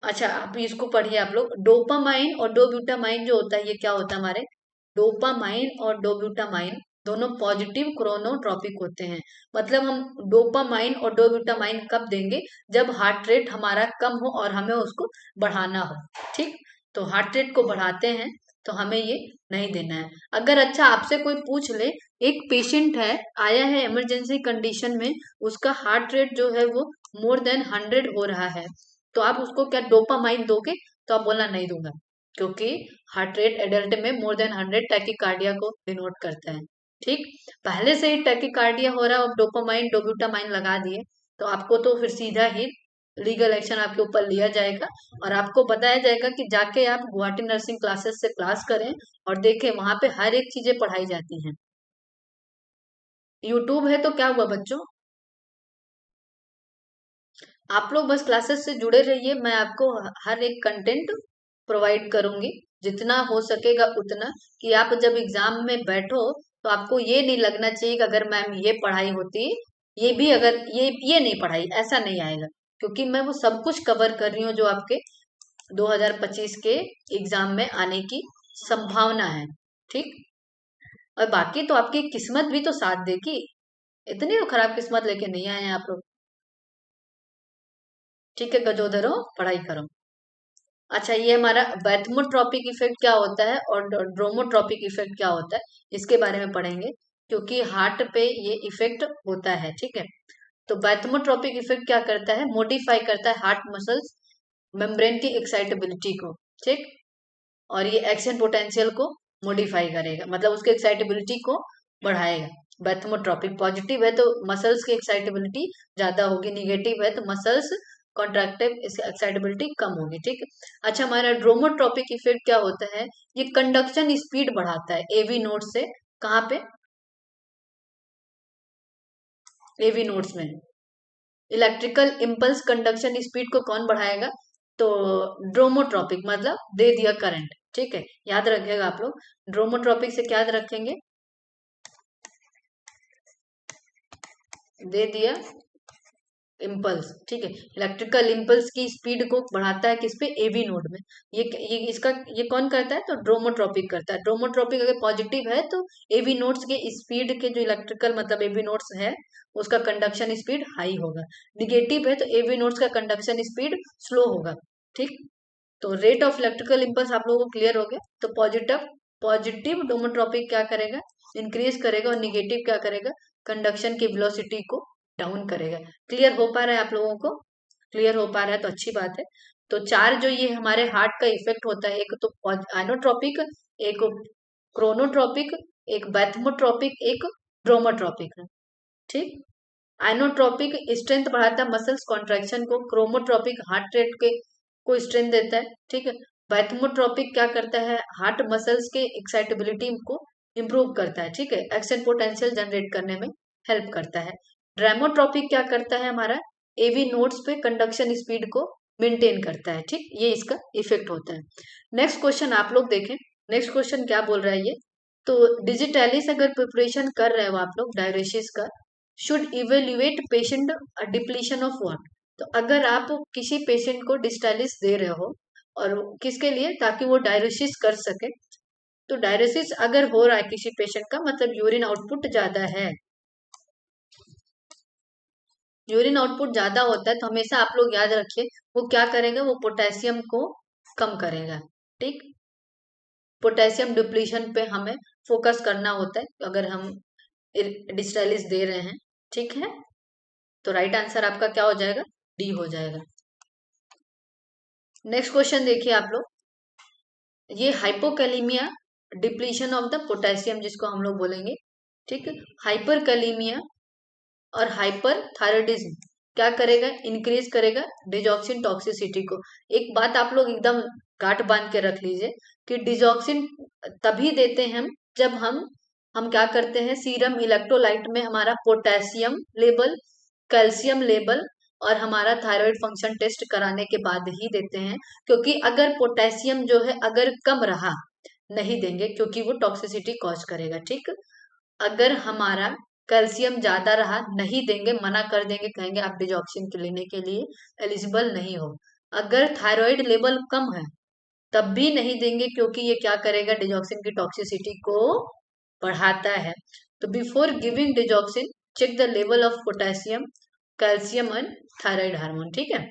अच्छा, आप इसको पढ़िए आप लोग। डोपामाइन और डोब्यूटामाइन जो होता है, ये क्या होता है हमारे, डोपामाइन और डोब्यूटामाइन दोनों पॉजिटिव क्रोनोट्रॉपिक होते हैं। मतलब हम डोपामाइन और डोब्यूटामाइन कब देंगे, जब हार्ट रेट हमारा कम हो और हमें उसको बढ़ाना हो। ठीक। तो हार्ट रेट को बढ़ाते हैं तो हमें ये नहीं देना है। अगर अच्छा आपसे कोई पूछ ले, एक पेशेंट है, आया है इमरजेंसी कंडीशन में, उसका हार्ट रेट जो है वो मोर देन 100 हो रहा है, तो आप उसको क्या डोपामाइन दोगे, तो आप बोलना नहीं दूंगा, क्योंकि हार्ट रेट एडल्ट में मोर देन 100 टैकीकार्डिया को डिनोट करता है। ठीक। पहले से ही टैकीकार्डिया हो रहा है और डोपामाइन डोब्यूटामाइन लगा दिए, तो आपको तो फिर सीधा ही लीगल एक्शन आपके ऊपर लिया जाएगा और आपको बताया जाएगा कि जाके आप गुवाहाटी नर्सिंग क्लासेस से क्लास करें और देखें, वहां पे हर एक चीजें पढ़ाई जाती हैं। यूट्यूब है तो क्या हुआ बच्चों, आप लोग बस क्लासेस से जुड़े रहिए, मैं आपको हर एक कंटेंट प्रोवाइड करूंगी, जितना हो सकेगा उतना, कि आप जब एग्जाम में बैठो तो आपको ये नहीं लगना चाहिए कि अगर मैम ये पढ़ाई होती, ये भी अगर ये नहीं पढ़ाई, ऐसा नहीं आएगा, क्योंकि मैं वो सब कुछ कवर कर रही हूँ जो आपके 2025 के एग्जाम में आने की संभावना है। ठीक। और बाकी तो आपकी किस्मत भी तो साथ देगी, इतनी तो खराब किस्मत लेके नहीं आए हैं आप लोग। ठीक है गजोदरो, पढ़ाई करो। अच्छा, ये हमारा बैथमोट्रोपिक इफेक्ट क्या होता है और ड्रोमोट्रोपिक इफेक्ट क्या होता है, इसके बारे में पढ़ेंगे, क्योंकि हार्ट पे ये इफेक्ट होता है। ठीक है। तो बैथमोट्रोपिक इफेक्ट क्या करता है, मोडिफाई करता है हार्ट मसल्स मेम्ब्रेन की एक्साइटेबिलिटी को। ठीक। और ये एक्शन पोटेंशियल को मॉडिफाई करेगा, मतलब उसके एक्साइटेबिलिटी को बढ़ाएगा। बैथमोट्रोपिक पॉजिटिव है तो मसल्स की एक्साइटेबिलिटी ज्यादा होगी, निगेटिव है तो मसल्स कॉन्ट्रैक्टिव एक्साइटेबिलिटी कम होगी। ठीक। अच्छा, हमारा ड्रोमोट्रोपिक इफेक्ट क्या होता है, ये कंडक्शन स्पीड बढ़ाता है एवी नोड से। कहाँ पे, एवी नोड्स में। इलेक्ट्रिकल इम्पल्स कंडक्शन स्पीड को कौन बढ़ाएगा, तो ड्रोमोट्रोपिक, मतलब दे दिया करंट। ठीक है, याद रखिएगा आप लोग, ड्रोमोट्रोपिक से क्या याद रखेंगे, दे दिया इम्पल्स। ठीक है, इलेक्ट्रिकल इम्पल्स की स्पीड को बढ़ाता है किस पे, एवी नोड में। ये इसका ये कौन करता है, तो ड्रोमोट्रोपिक करता है। ड्रोमोट्रोपिक अगर पॉजिटिव है तो एवी नोड्स के स्पीड के जो इलेक्ट्रिकल मतलब एवी नोड्स है उसका कंडक्शन स्पीड हाई होगा। निगेटिव है तो एवी नोड्स का कंडक्शन स्पीड स्लो होगा। ठीक। तो रेट ऑफ इलेक्ट्रिकल इम्पल्स आप लोगों को क्लियर हो गया। तो पॉजिटिव पॉजिटिव डोमोट्रोपिक क्या करेगा, इंक्रीज करेगा, और निगेटिव क्या करेगा, कंडक्शन की वेलोसिटी को डाउन करेगा। क्लियर हो पा रहा है आप लोगों को, क्लियर हो पा रहा है तो अच्छी बात है। तो चार जो ये हमारे हार्ट का इफेक्ट होता है, एक तो आइनोट्रोपिक, एक क्रोनोट्रोपिक, एक बैथमोट्रोपिक, एक ड्रोमोट्रोपिक। ठीक। आइनोट्रोपिक स्ट्रेंथ बढ़ाता है मसल्स कॉन्ट्रैक्शन को, क्रोमोट्रोपिक हार्ट रेट के को स्ट्रेंथ देता है। ठीक है। बैथमोट्रोपिक क्या करता है, हार्ट मसल्स के एक्साइटेबिलिटी को इंप्रूव करता है। ठीक है, एक्शन पोटेंशियल जनरेट करने में हेल्प करता है। ड्रामोट्रोपिक क्या करता है, हमारा एवी नोड्स पे कंडक्शन स्पीड को मेंटेन करता है। ठीक, ये इसका इफेक्ट होता है। नेक्स्ट क्वेश्चन आप लोग देखें, नेक्स्ट क्वेश्चन क्या बोल रहा है ये, तो डिजिटैलिस अगर प्रिपरेशन कर रहे हो आप लोग डायरेसिस का, should evaluate patient depletion of what. तो अगर आप किसी पेशेंट को डिजिटैलिस दे रहे हो और किसके लिए, ताकि वो डायरेसिस कर सके, तो डायरेसिस अगर हो रहा है किसी पेशेंट का, मतलब यूरिन आउटपुट ज्यादा है, यूरिन आउटपुट ज्यादा होता है, तो हमेशा आप लोग याद रखिए वो क्या करेगा, वो पोटेशियम को कम करेगा। ठीक। पोटेशियम डिप्लीशन पे हमें फोकस करना होता है अगर हम डिस्टाइलिस दे रहे हैं। ठीक है, तो राइट आंसर आपका क्या हो जाएगा, डी हो जाएगा। नेक्स्ट क्वेश्चन देखिए आप लोग, ये hypokalaemia depletion of the potassium जिसको हम लोग बोलेंगे। ठीक है, हाइपरकैलीमिया और हाइपर थायराइडिज्म क्या करेगा, इंक्रीज करेगा डिजॉक्सिन टॉक्सिसिटी को। एक बात आप लोग एकदम गांठ बांध के रख लीजिए कि डिजॉक्सिन तभी देते हैं हम जब हम क्या करते हैं, सीरम इलेक्ट्रोलाइट में हमारा पोटेशियम लेवल, कैल्शियम लेवल और हमारा थायराइड फंक्शन टेस्ट कराने के बाद ही देते हैं। क्योंकि अगर पोटेशियम जो है अगर कम रहा, नहीं देंगे क्योंकि वो टॉक्सिसिटी कॉज करेगा। ठीक। अगर हमारा कैल्शियम ज्यादा रहा, नहीं देंगे, मना कर देंगे, कहेंगे आप डिजॉक्सिन के लेने के लिए एलिजिबल नहीं हो। अगर थायराइड लेवल कम है तब भी नहीं देंगे, क्योंकि ये क्या करेगा, डिजॉक्सिन की टॉक्सिसिटी को बढ़ाता है। तो before giving digoxin check the level of potassium, calcium and thyroid hormone. ठीक है।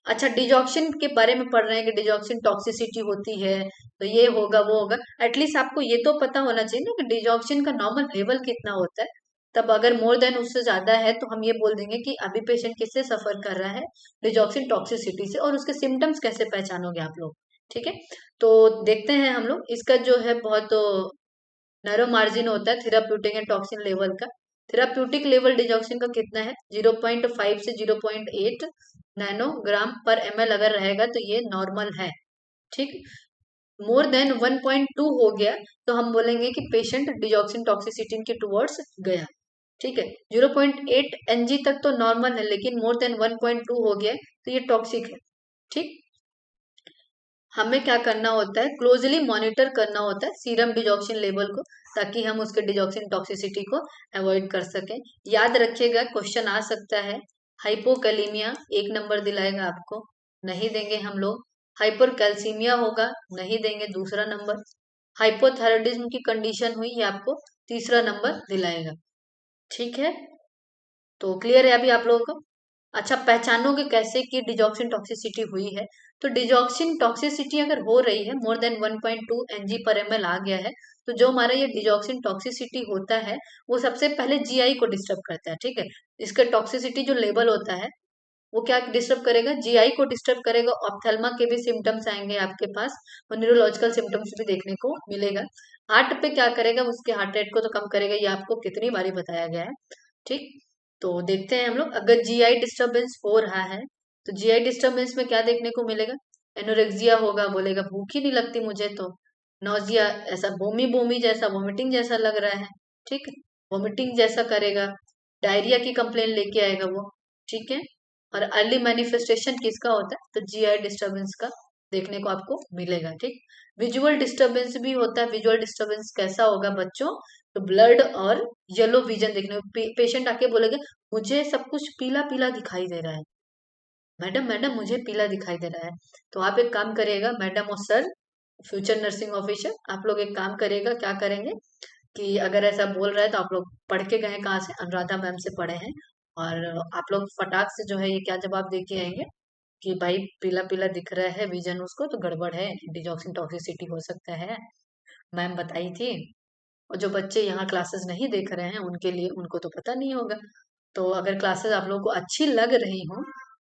अच्छा, डिजॉक्सिन के बारे में पढ़ रहे हैं कि डिजॉक्सिन टॉक्सिसिटी होती है, तो ये होगा वो होगा। एटलीस्ट आपको ये तो पता होना चाहिए ना कि डिजॉक्सिन का नॉर्मल लेवल कितना होता है। तब अगर मोर देन उससे ज्यादा है तो हम ये बोल देंगे कि अभी पेशेंट किससे सफर कर रहा है, डिजॉक्सिन टॉक्सिसिटी से। और उसके सिम्टम्स कैसे पहचानोगे आप लोग। ठीक है। तो देखते हैं हम लोग इसका जो है बहुत नैरो मार्जिन होता है थेराप्यूटिक एंड टॉक्सिन लेवल का। थेराप्यूटिक लेवल डिजॉक्सिन का कितना है, 0.5 से 0.8 नैनोग्राम पर ml अगर रहेगा तो ये नॉर्मल है। ठीक। मोर देन 1.2 हो गया तो हम बोलेंगे कि पेशेंट डिजॉक्सिन टॉक्सिसिटी के टुवर्ड्स गया। ठीक है। 0.8 Ng तक तो नॉर्मल है, लेकिन मोर देन 1.2 हो गया तो ये टॉक्सिक है। ठीक। हमें क्या करना होता है, क्लोजली मॉनिटर करना होता है सीरम डिजॉक्सिन लेवल को, ताकि हम उसके डिजॉक्सिन टॉक्सिसिटी को अवॉइड कर सकें। याद रखिएगा, क्वेश्चन आ सकता है, हाइपोकैलीमिया 1 नंबर दिलाएगा आपको, नहीं देंगे हम लोग। हाइपर कैल्सीमिया होगा, नहीं देंगे, 2 नंबर। हाइपोथायराइडिज्म की कंडीशन हुई, ये आपको 3 नंबर दिलाएगा। ठीक है। तो क्लियर है अभी आप लोगों को। अच्छा, पहचानोगे कैसे कि डिजॉक्सिन टॉक्सिसिटी हुई है। तो डिजॉक्सिन टॉक्सिसिटी अगर हो रही है, मोर देन 1.2 Ng पर ml आ गया है, तो जो हमारा ये डिजॉक्सिन टॉक्सिसिटी होता है वो सबसे पहले जीआई को डिस्टर्ब करता है। ठीक है। इसका टॉक्सिसिटी जो लेवल होता है वो क्या डिस्टर्ब करेगा, जीआई को डिस्टर्ब करेगा। ऑप्थेल्मा के भी सिम्टम्स आएंगे आपके पास, और न्यूरोलॉजिकल सिम्टम्स भी देखने को मिलेगा। हार्ट पे क्या करेगा, उसके हार्ट रेट को तो कम करेगा, ये आपको कितनी बारी बताया गया है। ठीक। तो देखते हैं हम लोग, अगर जीआई डिस्टर्बेंस हो रहा है तो जीआई डिस्टर्बेंस में क्या देखने को मिलेगा, एनोरेक्सिया होगा, बोलेगा भूख ही नहीं लगती मुझे तो। नौजिया, ऐसा बोमी बोमी जैसा, वोमिटिंग जैसा लग रहा है। ठीक। वोमिटिंग जैसा करेगा। डायरिया की कंप्लेन लेके आएगा वो। ठीक है। और अर्ली मैनिफेस्टेशन किसका होता है, तो जीआई डिस्टर्बेंस का देखने को आपको मिलेगा। ठीक। विजुअल डिस्टर्बेंस भी होता है। विजुअल डिस्टर्बेंस कैसा होगा बच्चों, तो ब्लड और येलो विजन देखने को, पेशेंट आके बोलेगा मुझे सब कुछ पीला पीला दिखाई दे रहा है, मैडम मैडम मुझे पीला दिखाई दे रहा है। तो आप एक काम करिएगा, मैडम और सर, फ्यूचर नर्सिंग ऑफिसर, आप लोग एक काम करिएगा, क्या करेंगे कि अगर ऐसा बोल रहा है तो आप लोग पढ़ के गए कहाँ से, अनुराधा मैम से पढ़े हैं, और आप लोग फटाक से जो है ये क्या जवाब दे के आएंगे कि भाई पीला पीला दिख रहा है विजन उसको, तो गड़बड़ है, डिजॉक्सिन टॉक्सिसिटी हो सकता है, मैम बताई थी। और जो बच्चे यहाँ क्लासेस नहीं देख रहे हैं उनके लिए, उनको तो पता नहीं होगा। तो अगर क्लासेस आप लोगों को अच्छी लग रही हो,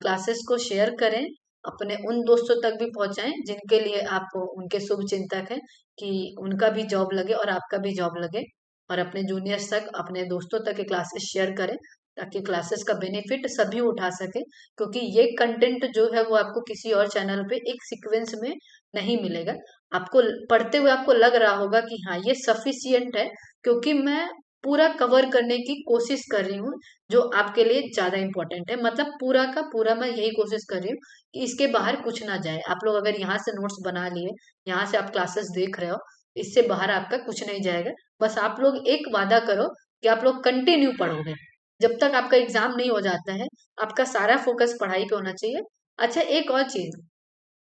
क्लासेस को शेयर करें, अपने उन दोस्तों तक भी पहुंचाएं जिनके लिए आप उनके शुभ चिंतक हैं, कि उनका भी जॉब लगे और आपका भी जॉब लगे। और अपने जूनियर्स तक, अपने दोस्तों तक ये क्लासेस शेयर करें, ताकि क्लासेस का बेनिफिट सभी उठा सके, क्योंकि ये कंटेंट जो है वो आपको किसी और चैनल पे एक सीक्वेंस में नहीं मिलेगा। आपको पढ़ते हुए आपको लग रहा होगा कि हाँ ये सफिशियंट है, क्योंकि मैं पूरा कवर करने की कोशिश कर रही हूँ, जो आपके लिए ज्यादा इंपॉर्टेंट है। मतलब पूरा का पूरा मैं यही कोशिश कर रही हूँ कि इसके बाहर कुछ ना जाए। आप लोग अगर यहाँ से नोट्स बना लिए, यहाँ से आप क्लासेस देख रहे हो, इससे बाहर आपका कुछ नहीं जाएगा। बस आप लोग एक वादा करो कि आप लोग कंटिन्यू पढ़ोगे जब तक आपका एग्जाम नहीं हो जाता है। आपका सारा फोकस पढ़ाई पे होना चाहिए। अच्छा, एक और चीज,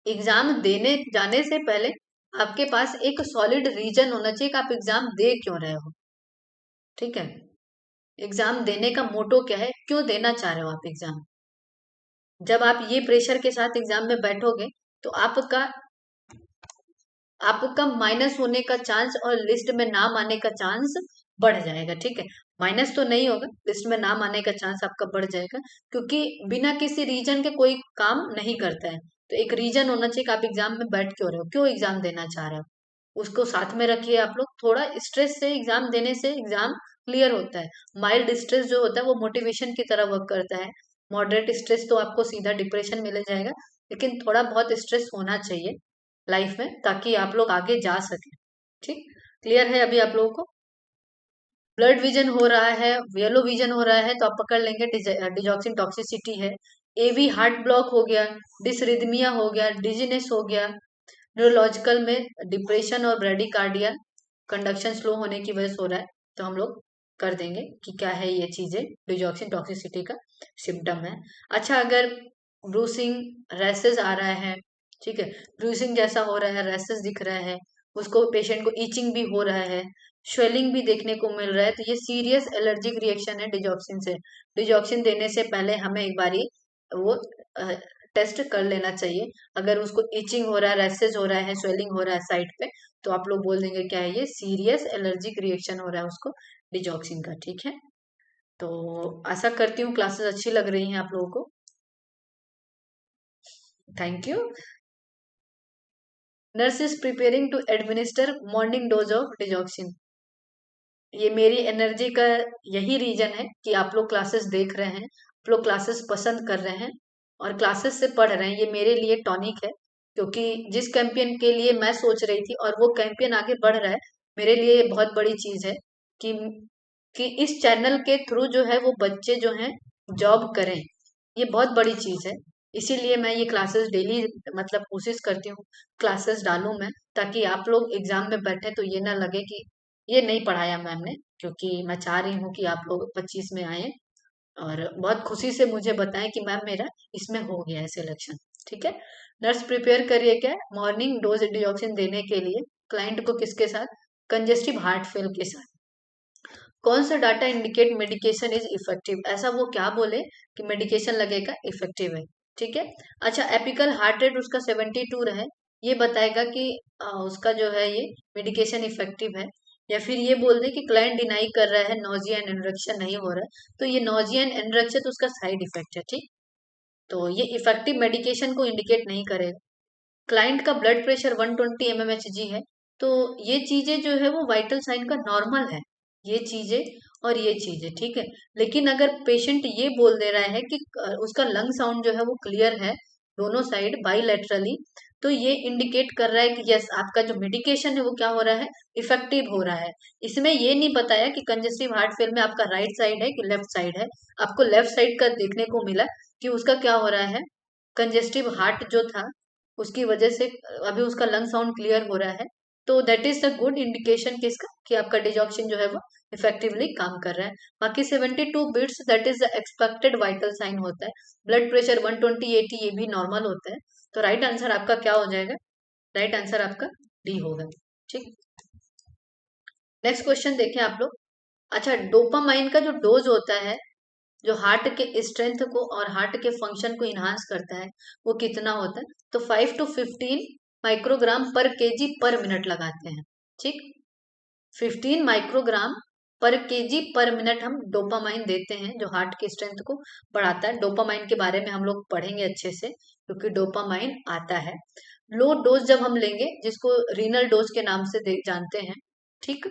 एग्जाम देने जाने से पहले आपके पास एक सॉलिड रीजन होना चाहिए कि आप एग्जाम दे क्यों रहे हो। ठीक है। एग्जाम देने का मोटो क्या है, क्यों देना चाह रहे हो आप एग्जाम। जब आप ये प्रेशर के साथ एग्जाम में बैठोगे तो आपका आपका माइनस होने का चांस और लिस्ट में नाम आने का चांस बढ़ जाएगा। ठीक है। माइनस तो नहीं होगा, लिस्ट में नाम आने का चांस आपका बढ़ जाएगा, क्योंकि बिना किसी रीजन के कोई काम नहीं करता है। तो एक रीजन होना चाहिए कि आप एग्जाम में बैठ क्यों रहे हो, क्यों एग्जाम देना चाह रहे हो, उसको साथ में रखिए। आप लोग थोड़ा स्ट्रेस से एग्जाम देने से एग्जाम क्लियर होता है। माइल्ड स्ट्रेस जो होता है वो मोटिवेशन की तरह वर्क करता है। मॉडरेट स्ट्रेस तो आपको सीधा डिप्रेशन में ले जाएगा, लेकिन थोड़ा बहुत स्ट्रेस होना चाहिए लाइफ में, ताकि आप लोग आगे जा सके। ठीक। क्लियर है अभी आप लोगों को। ब्लड विजन हो रहा है, येलो विजन हो रहा है, तो आप पकड़ लेंगे डिजॉक्सिन टॉक्सिसिटी है। एवी हार्ट ब्लॉक हो गया, डिसरिदमिया हो गया, डिजीनेस हो गया, न्यूरोलॉजिकल में डिप्रेशन और ब्रेडिकार्डिया, कंडक्शन स्लो होने की वजह से हो रहा है। तो हम लोग कर देंगे कि क्या है ये चीजें, डिजॉक्सिन टॉक्सिसिटी का सिम्टम है। अच्छा, अगर ब्रूसिंग रैसेस आ रहा है, ठीक है, ब्रूसिंग जैसा हो रहा है, रैसेस दिख रहा है, उसको पेशेंट को ईचिंग भी हो रहा है, स्वेलिंग भी देखने को मिल रहा है, तो ये सीरियस एलर्जिक रिएक्शन है डिजॉक्सिन से। डिजॉक्सिन देने से पहले हमें एक बारी वो टेस्ट कर लेना चाहिए। अगर उसको इचिंग हो रहा है, रैसेज हो रहा है, स्वेलिंग हो रहा है साइड पे, तो आप लोग बोल देंगे क्या है ये, सीरियस एलर्जिक रिएक्शन हो रहा है उसको डिजॉक्सिन का। ठीक है, तो आशा करती हूँ क्लासेस अच्छी लग रही हैं आप लोगों को। Thank you. Nurse is preparing to administer morning dose of digoxin. ये मेरी एनर्जी का यही रीजन है कि आप लोग क्लासेस देख रहे हैं, आप लोग क्लासेस पसंद कर रहे हैं और क्लासेस से पढ़ रहे हैं। ये मेरे लिए टॉनिक है, क्योंकि जिस कैंपियन के लिए मैं सोच रही थी और वो कैंपियन आगे बढ़ रहा है, मेरे लिए ये बहुत बड़ी चीज है कि इस चैनल के थ्रू जो है वो बच्चे जो हैं जॉब करें। ये बहुत बड़ी चीज है, इसीलिए मैं ये क्लासेस डेली मतलब कोशिश करती हूँ क्लासेस डालूं मैं, ताकि आप लोग एग्जाम में बैठे तो ये ना लगे कि ये नहीं पढ़ाया मैम ने। क्योंकि मैं चाह रही हूँ कि आप लोग 25 में आए और बहुत खुशी से मुझे बताएं कि मैम मेरा इसमें हो गया है सिलेक्शन। ठीक है, नर्स प्रिपेयर करिए क्या मॉर्निंग डोज डिऑक्सिन देने के लिए क्लाइंट को, किसके साथ, कंजेस्टिव हार्ट फेल के साथ। कौन सा data indicate medication is effective, ऐसा वो क्या बोले कि मेडिकेशन लगेगा इफेक्टिव है। ठीक है, अच्छा, एपिकल हार्ट रेट उसका 72 रहे, ये बताएगा कि उसका जो है ये मेडिकेशन इफेक्टिव है। या फिर ये बोल दे कि क्लाइंट डिनाई कर रहा है, नोजिया एंड एनरेक्शन नहीं हो रहा है, तो ये नोजिया एंड एनरेक्शन तो उसका साइड इफेक्ट है। ठीक, तो ये इफेक्टिव मेडिकेशन को इंडिकेट नहीं करेगा। क्लाइंट का ब्लड प्रेशर 120 mmHg है, तो ये चीजें जो है वो वाइटल साइन का नॉर्मल है, ये चीजें और ये चीजें। ठीक है, लेकिन अगर पेशेंट ये बोल दे रहा है कि उसका लंग साउंड जो है वो क्लियर है दोनों साइड बाइलेटरली, तो ये इंडिकेट कर रहा है कि यस, आपका जो मेडिकेशन है वो क्या हो रहा है, इफेक्टिव हो रहा है। इसमें ये नहीं बताया कि कंजेस्टिव हार्ट फेल में आपका राइट साइड है कि लेफ्ट साइड है। आपको लेफ्ट साइड का देखने को मिला कि उसका क्या हो रहा है, कंजेस्टिव हार्ट जो था उसकी वजह से अभी उसका लंग साउंड क्लियर हो रहा है। तो that is the good indication किसका, कि आपका डिजॉक्सिन जो है वो इफेक्टिवली काम कर रहा है। बाकी 72 beats that is the expected vital sign होता है। ब्लड प्रेशर 120/80 ये भी नॉर्मल होता है। तो राइट आंसर आपका क्या हो जाएगा, राइट आंसर आपका डी होगा। ठीक, नेक्स्ट क्वेश्चन देखें आप लोग। अच्छा, डोपामाइन का जो डोज होता है, जो हार्ट के स्ट्रेंथ को और हार्ट के फंक्शन को इन्हांस करता है, वो कितना होता है, तो 5 to 15 माइक्रोग्राम पर केजी पर मिनट लगाते हैं। ठीक, 15 माइक्रोग्राम पर केजी पर मिनट हम डोपामाइन देते हैं, जो हार्ट की स्ट्रेंथ को बढ़ाता है। डोपामाइन के बारे में हम लोग पढ़ेंगे अच्छे से, क्योंकि डोपामाइन आता है। लो डोज जब हम लेंगे, जिसको रीनल डोज के नाम से जानते हैं, ठीक,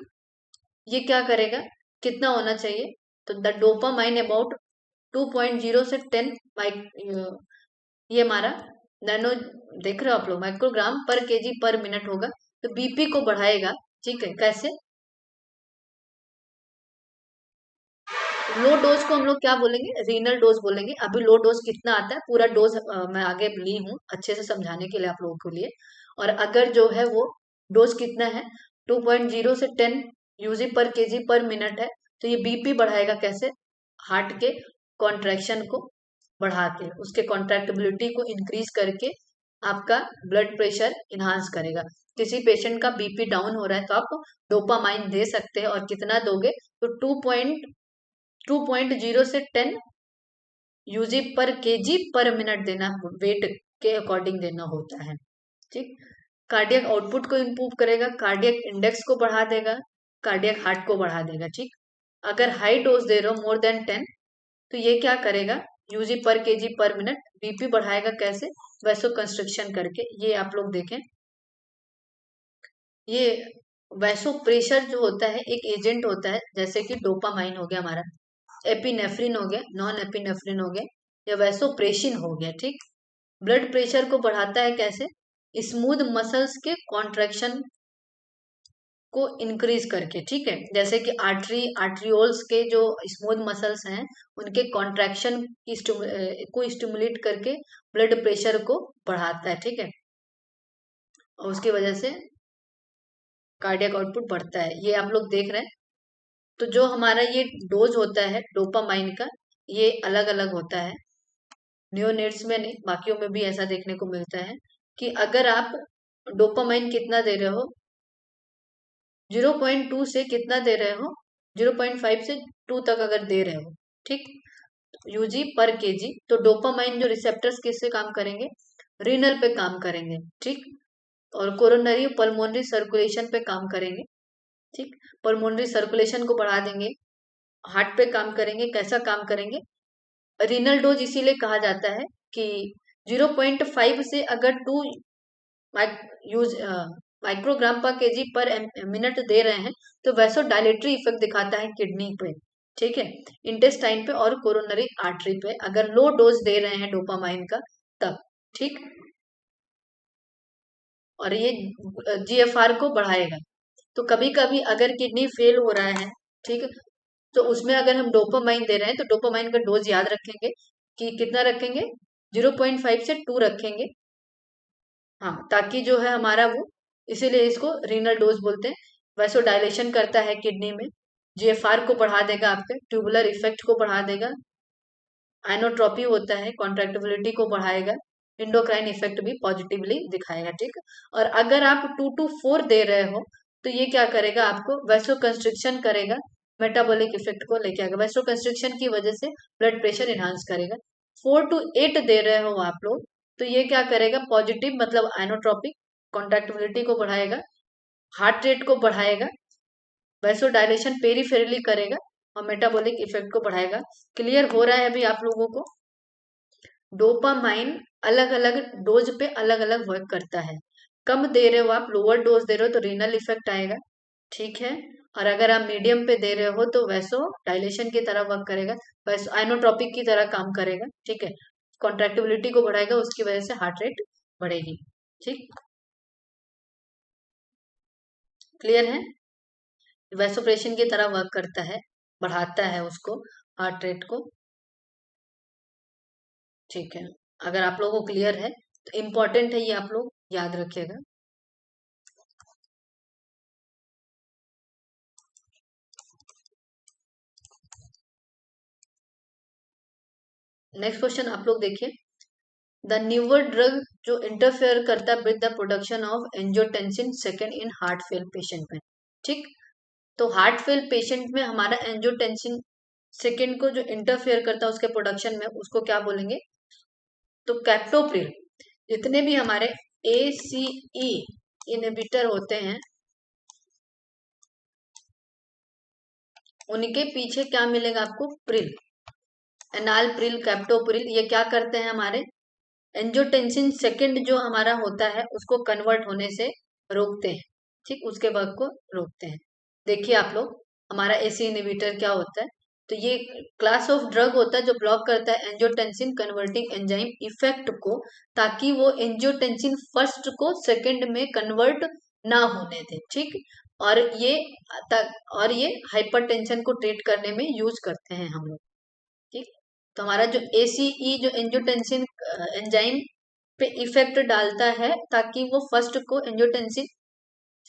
ये क्या करेगा, कितना होना चाहिए, तो द डोपामाइन अबाउट 2.0 से 10 माइक, ये हमारा नैनो, देख रहे हो आप लोग, माइक्रोग्राम पर केजी पर मिनट होगा, तो बीपी को बढ़ाएगा। ठीक है, कैसे, लो डोज को हम लोग क्या बोलेंगे, रीनल डोज बोलेंगे। अभी लो डोज कितना आता है, पूरा डोज मैं आगे ली हूँ अच्छे से समझाने के लिए आप लोगों के लिए। और अगर जो है वो डोज कितना है, 2.0 से 10 यूजी पर केजी पर मिनट है, तो ये बीपी बढ़ाएगा कैसे, हार्ट के कॉन्ट्रैक्शन को बढ़ा के, उसके कॉन्ट्रैक्टिबिलिटी को इंक्रीज करके आपका ब्लड प्रेशर इन्हांस करेगा। किसी पेशेंट का बीपी डाउन हो रहा है तो आप डोपामाइन दे सकते हैं, और कितना दोगे, तो 2.0 से 10 यूजी पर केजी पर मिनट देना, वेट के अकॉर्डिंग देना होता है। ठीक, कार्डियक आउटपुट को इम्प्रूव करेगा, कार्डियक इंडेक्स को बढ़ा देगा, कार्डियक हार्ट को बढ़ा देगा। ठीक, अगर हाई डोज दे रहे हो मोर देन 10, तो ये क्या करेगा, यूजी पर केजी पर मिनट, बीपी बढ़ाएगा कैसे, वैसो कंस्ट्रक्शन करके। ये आप लोग देखें, ये वैसो प्रेशर जो होता है एक एजेंट होता है, जैसे कि डोपामाइन हो गया हमारा, एपिनेफ्रिन हो गया, नॉन एपिनेफ्रिन हो गया, या वैसोप्रेशिन हो गया। ठीक, ब्लड प्रेशर को बढ़ाता है कैसे, स्मूथ मसल्स के कॉन्ट्रैक्शन को इंक्रीज करके। ठीक है, जैसे कि आर्ट्रियोल्स के जो स्मूथ मसल्स हैं, उनके कॉन्ट्रैक्शन की को स्टिमुलेट करके ब्लड प्रेशर को बढ़ाता है। ठीक है, और उसकी वजह से कार्डियक आउटपुट बढ़ता है। ये आप लोग देख रहे हैं, तो जो हमारा ये डोज होता है डोपामाइन का, ये अलग अलग होता है। नियोनेट्स में नहीं, बाकियों में भी ऐसा देखने को मिलता है कि अगर आप डोपामाइन कितना दे रहे हो, 0.2 से कितना दे रहे हो, 0.5 से 2 तक अगर दे रहे हो, ठीक, यूजी पर केजी, तो डोपामाइन जो रिसेप्टर्स किससे काम करेंगे, रीनल पे काम करेंगे, ठीक, और कोरोनरी पल्मोनरी सर्कुलेशन पे काम करेंगे, ठीक, पल्मोनरी सर्कुलेशन को बढ़ा देंगे, हार्ट पे काम करेंगे। कैसा काम करेंगे, रीनल डोज इसीलिए कहा जाता है कि 0.5 से अगर 2 यूज माइक्रोग्राम पर केजी पर मिनट दे रहे हैं, तो वैसो डायलेटरी इफेक्ट दिखाता है किडनी पे, ठीक है, इंटेस्टाइन पे और कोरोनरी आर्टरी पे, अगर लो डोज दे रहे हैं डोपामाइन का तब, ठीक, और ये जीएफआर को बढ़ाएगा। तो कभी कभी अगर किडनी फेल हो रहा है, ठीक, तो उसमें अगर हम डोपामाइन दे रहे हैं तो डोपामाइन का डोज याद रखेंगे कि कितना रखेंगे, 0.5 से 2 रखेंगे। हाँ, ताकि जो है हमारा वो, इसीलिए इसको रीनल डोज बोलते हैं। वैसो डायलेशन करता है किडनी में, जीएफआर को बढ़ा देगा, आपके ट्यूबुलर इफेक्ट को बढ़ा देगा, आइनोट्रोपी होता है, कॉन्ट्रैक्टिबिलिटी को बढ़ाएगा, इंडोक्राइन इफेक्ट भी पॉजिटिवली दिखाएगा, ठीक। और अगर आप 2 to 4 दे रहे हो, तो ये क्या करेगा, आपको वैसो कंस्ट्रिक्शन करेगा, मेटाबॉलिक इफेक्ट को लेके आएगा, वैसो कंस्ट्रिक्शन की वजह से ब्लड प्रेशर इनहांस करेगा। 4 to 8 दे रहे हो आप लोग, तो ये क्या करेगा, पॉजिटिव मतलब आइनोट्रोपिक, कॉन्ट्रैक्टिबिलिटी को बढ़ाएगा, हार्ट रेट को बढ़ाएगा, वैसो डायलेशन पेरीफेरली करेगा, और मेटाबॉलिक इफेक्ट को बढ़ाएगा। क्लियर हो रहा है अभी आप लोगों को, डोपामाइन अलग अलग डोज पे अलग अलग वर्क करता है। कम दे रहे हो आप, लोअर डोज दे रहे हो तो रीनल इफेक्ट आएगा, ठीक है, और अगर आप मीडियम पे दे रहे हो तो वैसो डायलेशन की तरह वर्क करेगा, वैसो आइनोट्रोपिक की तरह काम करेगा, ठीक है, कॉन्ट्रैक्टिबिलिटी को बढ़ाएगा, उसकी वजह से हार्ट रेट बढ़ेगी, ठीक, क्लियर है, वैसोप्रेशन की तरह वर्क करता है, बढ़ाता है उसको, हार्ट रेट को, ठीक है। अगर आप लोगों को क्लियर है तो इम्पोर्टेंट है, ये आप लोग याद रखिएगा। नेक्स्ट क्वेश्चन आप लोग देखिए, द न्यूवर ड्रग जो इंटरफेयर करता है with the production of angiotensin second in heart fail patient में, ठीक, तो हार्ट फेल पेशेंट में हमारा एंजियोटेंसिन सेकेंड को जो इंटरफेयर करता है उसके प्रोडक्शन में, उसको क्या बोलेंगे, तो कैप्टोप्रिल। जितने भी हमारे ACE इनहिबिटर होते हैं, उनके पीछे क्या मिलेगा आपको, प्रिल, एनाल प्रिल, कैप्टोप्रिल, ये क्या करते हैं, हमारे एंजियोटेंसिन सेकेंड जो हमारा होता है उसको कन्वर्ट होने से रोकते हैं, ठीक, उसके वर्क को रोकते हैं। देखिए आप लोग, हमारा एसी इनहिबिटर क्या होता है, तो ये क्लास ऑफ ड्रग होता है जो ब्लॉक करता है एंजियोटेंसिन कन्वर्टिंग एंजाइम इफेक्ट को, ताकि वो एंजियोटेंसिन फर्स्ट को सेकेंड में कन्वर्ट ना होने दे, ठीक, और ये और ये हाइपरटेंशन को ट्रीट करने में यूज करते हैं हम लोग, ठीक। तो हमारा जो ACE जो एंजियोटेंसिन एंजाइम पे इफेक्ट डालता है, ताकि वो फर्स्ट को एंजियोटेंसिन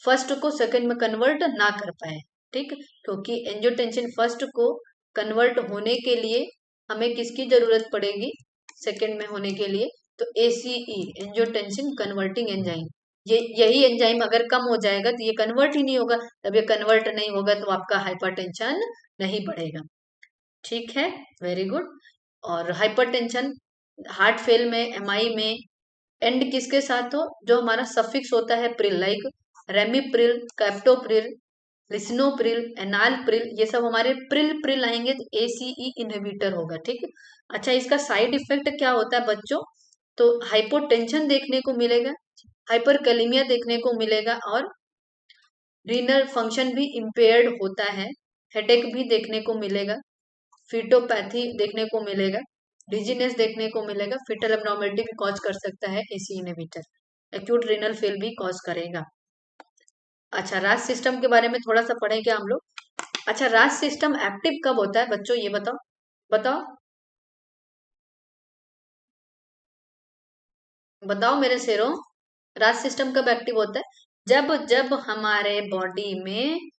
फर्स्ट को सेकंड में कन्वर्ट ना कर पाए, ठीक, क्योंकि एंजियोटेंसिन फर्स्ट को कन्वर्ट होने के लिए हमें किसकी जरूरत पड़ेगी, सेकंड में होने के लिए, तो ACE एंजियोटेंसिन कन्वर्टिंग एंजाइम, ये यही एंजाइम अगर कम हो जाएगा तो ये कन्वर्ट ही नहीं होगा, जब ये कन्वर्ट नहीं होगा तो आपका हाइपरटेंशन नहीं बढ़ेगा, ठीक है, वेरी गुड। और हाइपरटेंशन हार्ट फेल में, MI में एंड किसके साथ हो, जो हमारा सफिक्स होता है pril, like ramipril, captopril, lisinopril, enalapril, ये सब हमारे प्रिल प्रिल आएंगे तो ACE इनहिबिटर होगा, ठीक। अच्छा, इसका साइड इफेक्ट क्या होता है बच्चों, तो हाइपोटेंशन देखने को मिलेगा, हाइपरकैलेमिया देखने को मिलेगा, और रीनल फंक्शन भी इम्पेयर्ड होता है, हेडेक भी देखने को मिलेगा, फीटोपैथी देखने को मिलेगा, डिजीनेस देखने को मिलेगा, फीटल एब्नॉर्मेलिटी भी कॉज कर सकता है AC inhibitor, acute renal fail भी कॉज करेगा। अच्छा, रास सिस्टम के बारे में थोड़ा सा पढ़ें क्या हम लोग। अच्छा, रास सिस्टम एक्टिव कब होता है बच्चों, ये बताओ, बताओ, बताओ मेरे शेरों, रास सिस्टम कब एक्टिव होता है, जब जब हमारे बॉडी में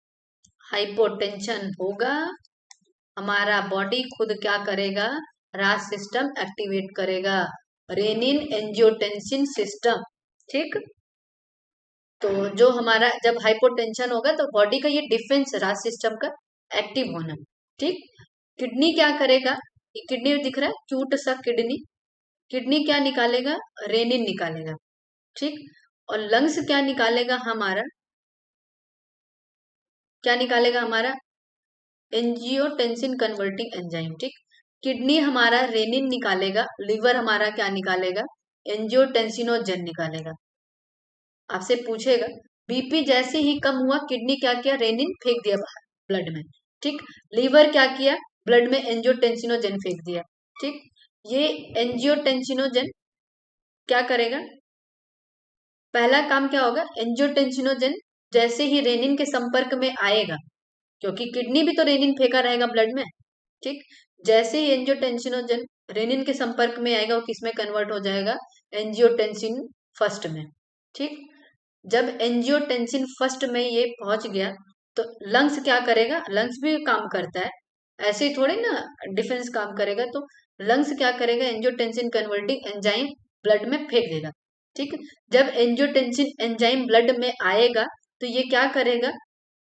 हाइपोटेंशन होगा, हमारा बॉडी खुद क्या करेगा, रास सिस्टम एक्टिवेट करेगा, रेनिन एंजियोटेंसिन सिस्टम। ठीक, तो जो हमारा जब हाइपोटेंशन होगा तो बॉडी का ये डिफेंस रास सिस्टम का एक्टिव होना। ठीक, किडनी क्या करेगा, किडनी दिख रहा है क्यूट सा किडनी, किडनी क्या निकालेगा, रेनिन निकालेगा। ठीक, और लंग्स क्या निकालेगा हमारा, क्या निकालेगा हमारा, एंजियोटेंसिन कन्वर्टिंग एंजाइम। ठीक, किडनी हमारा रेनिन निकालेगा, लिवर हमारा क्या निकालेगा, एंजियोटेंसिनोजन निकालेगा। आपसे पूछेगा बीपी जैसे ही कम हुआ, किडनी क्या किया, रेनिन फेंक दिया बाहर ब्लड में। ठीक, लीवर क्या किया, ब्लड में एंजियोटेंसिनोजन फेंक दिया। ठीक, ये एंजियोटेंसिनोजन क्या करेगा, पहला काम क्या होगा, एंजियोटेंसिनोजन जैसे ही रेनिन के संपर्क में आएगा, क्योंकि किडनी भी तो रेनिन फेंका रहेगा ब्लड में। ठीक, जैसे ही एंजियोटेंसिनोजन रेनिन के संपर्क में आएगा, वो किस में कन्वर्ट हो जाएगा, एंजियोटेंसिन फर्स्ट में। ठीक, जब एंजियोटेंसिन फर्स्ट में ये पहुंच गया तो लंग्स क्या करेगा, लंग्स भी काम करता है, ऐसे ही थोड़े ना डिफेंस काम करेगा, तो लंग्स क्या करेगा, एंजियोटेंसिन कन्वर्टिंग एंजाइम ब्लड में फेंक देगा। ठीक, जब एंजियोटेंसिन एंजाइम ब्लड में आएगा तो ये क्या करेगा,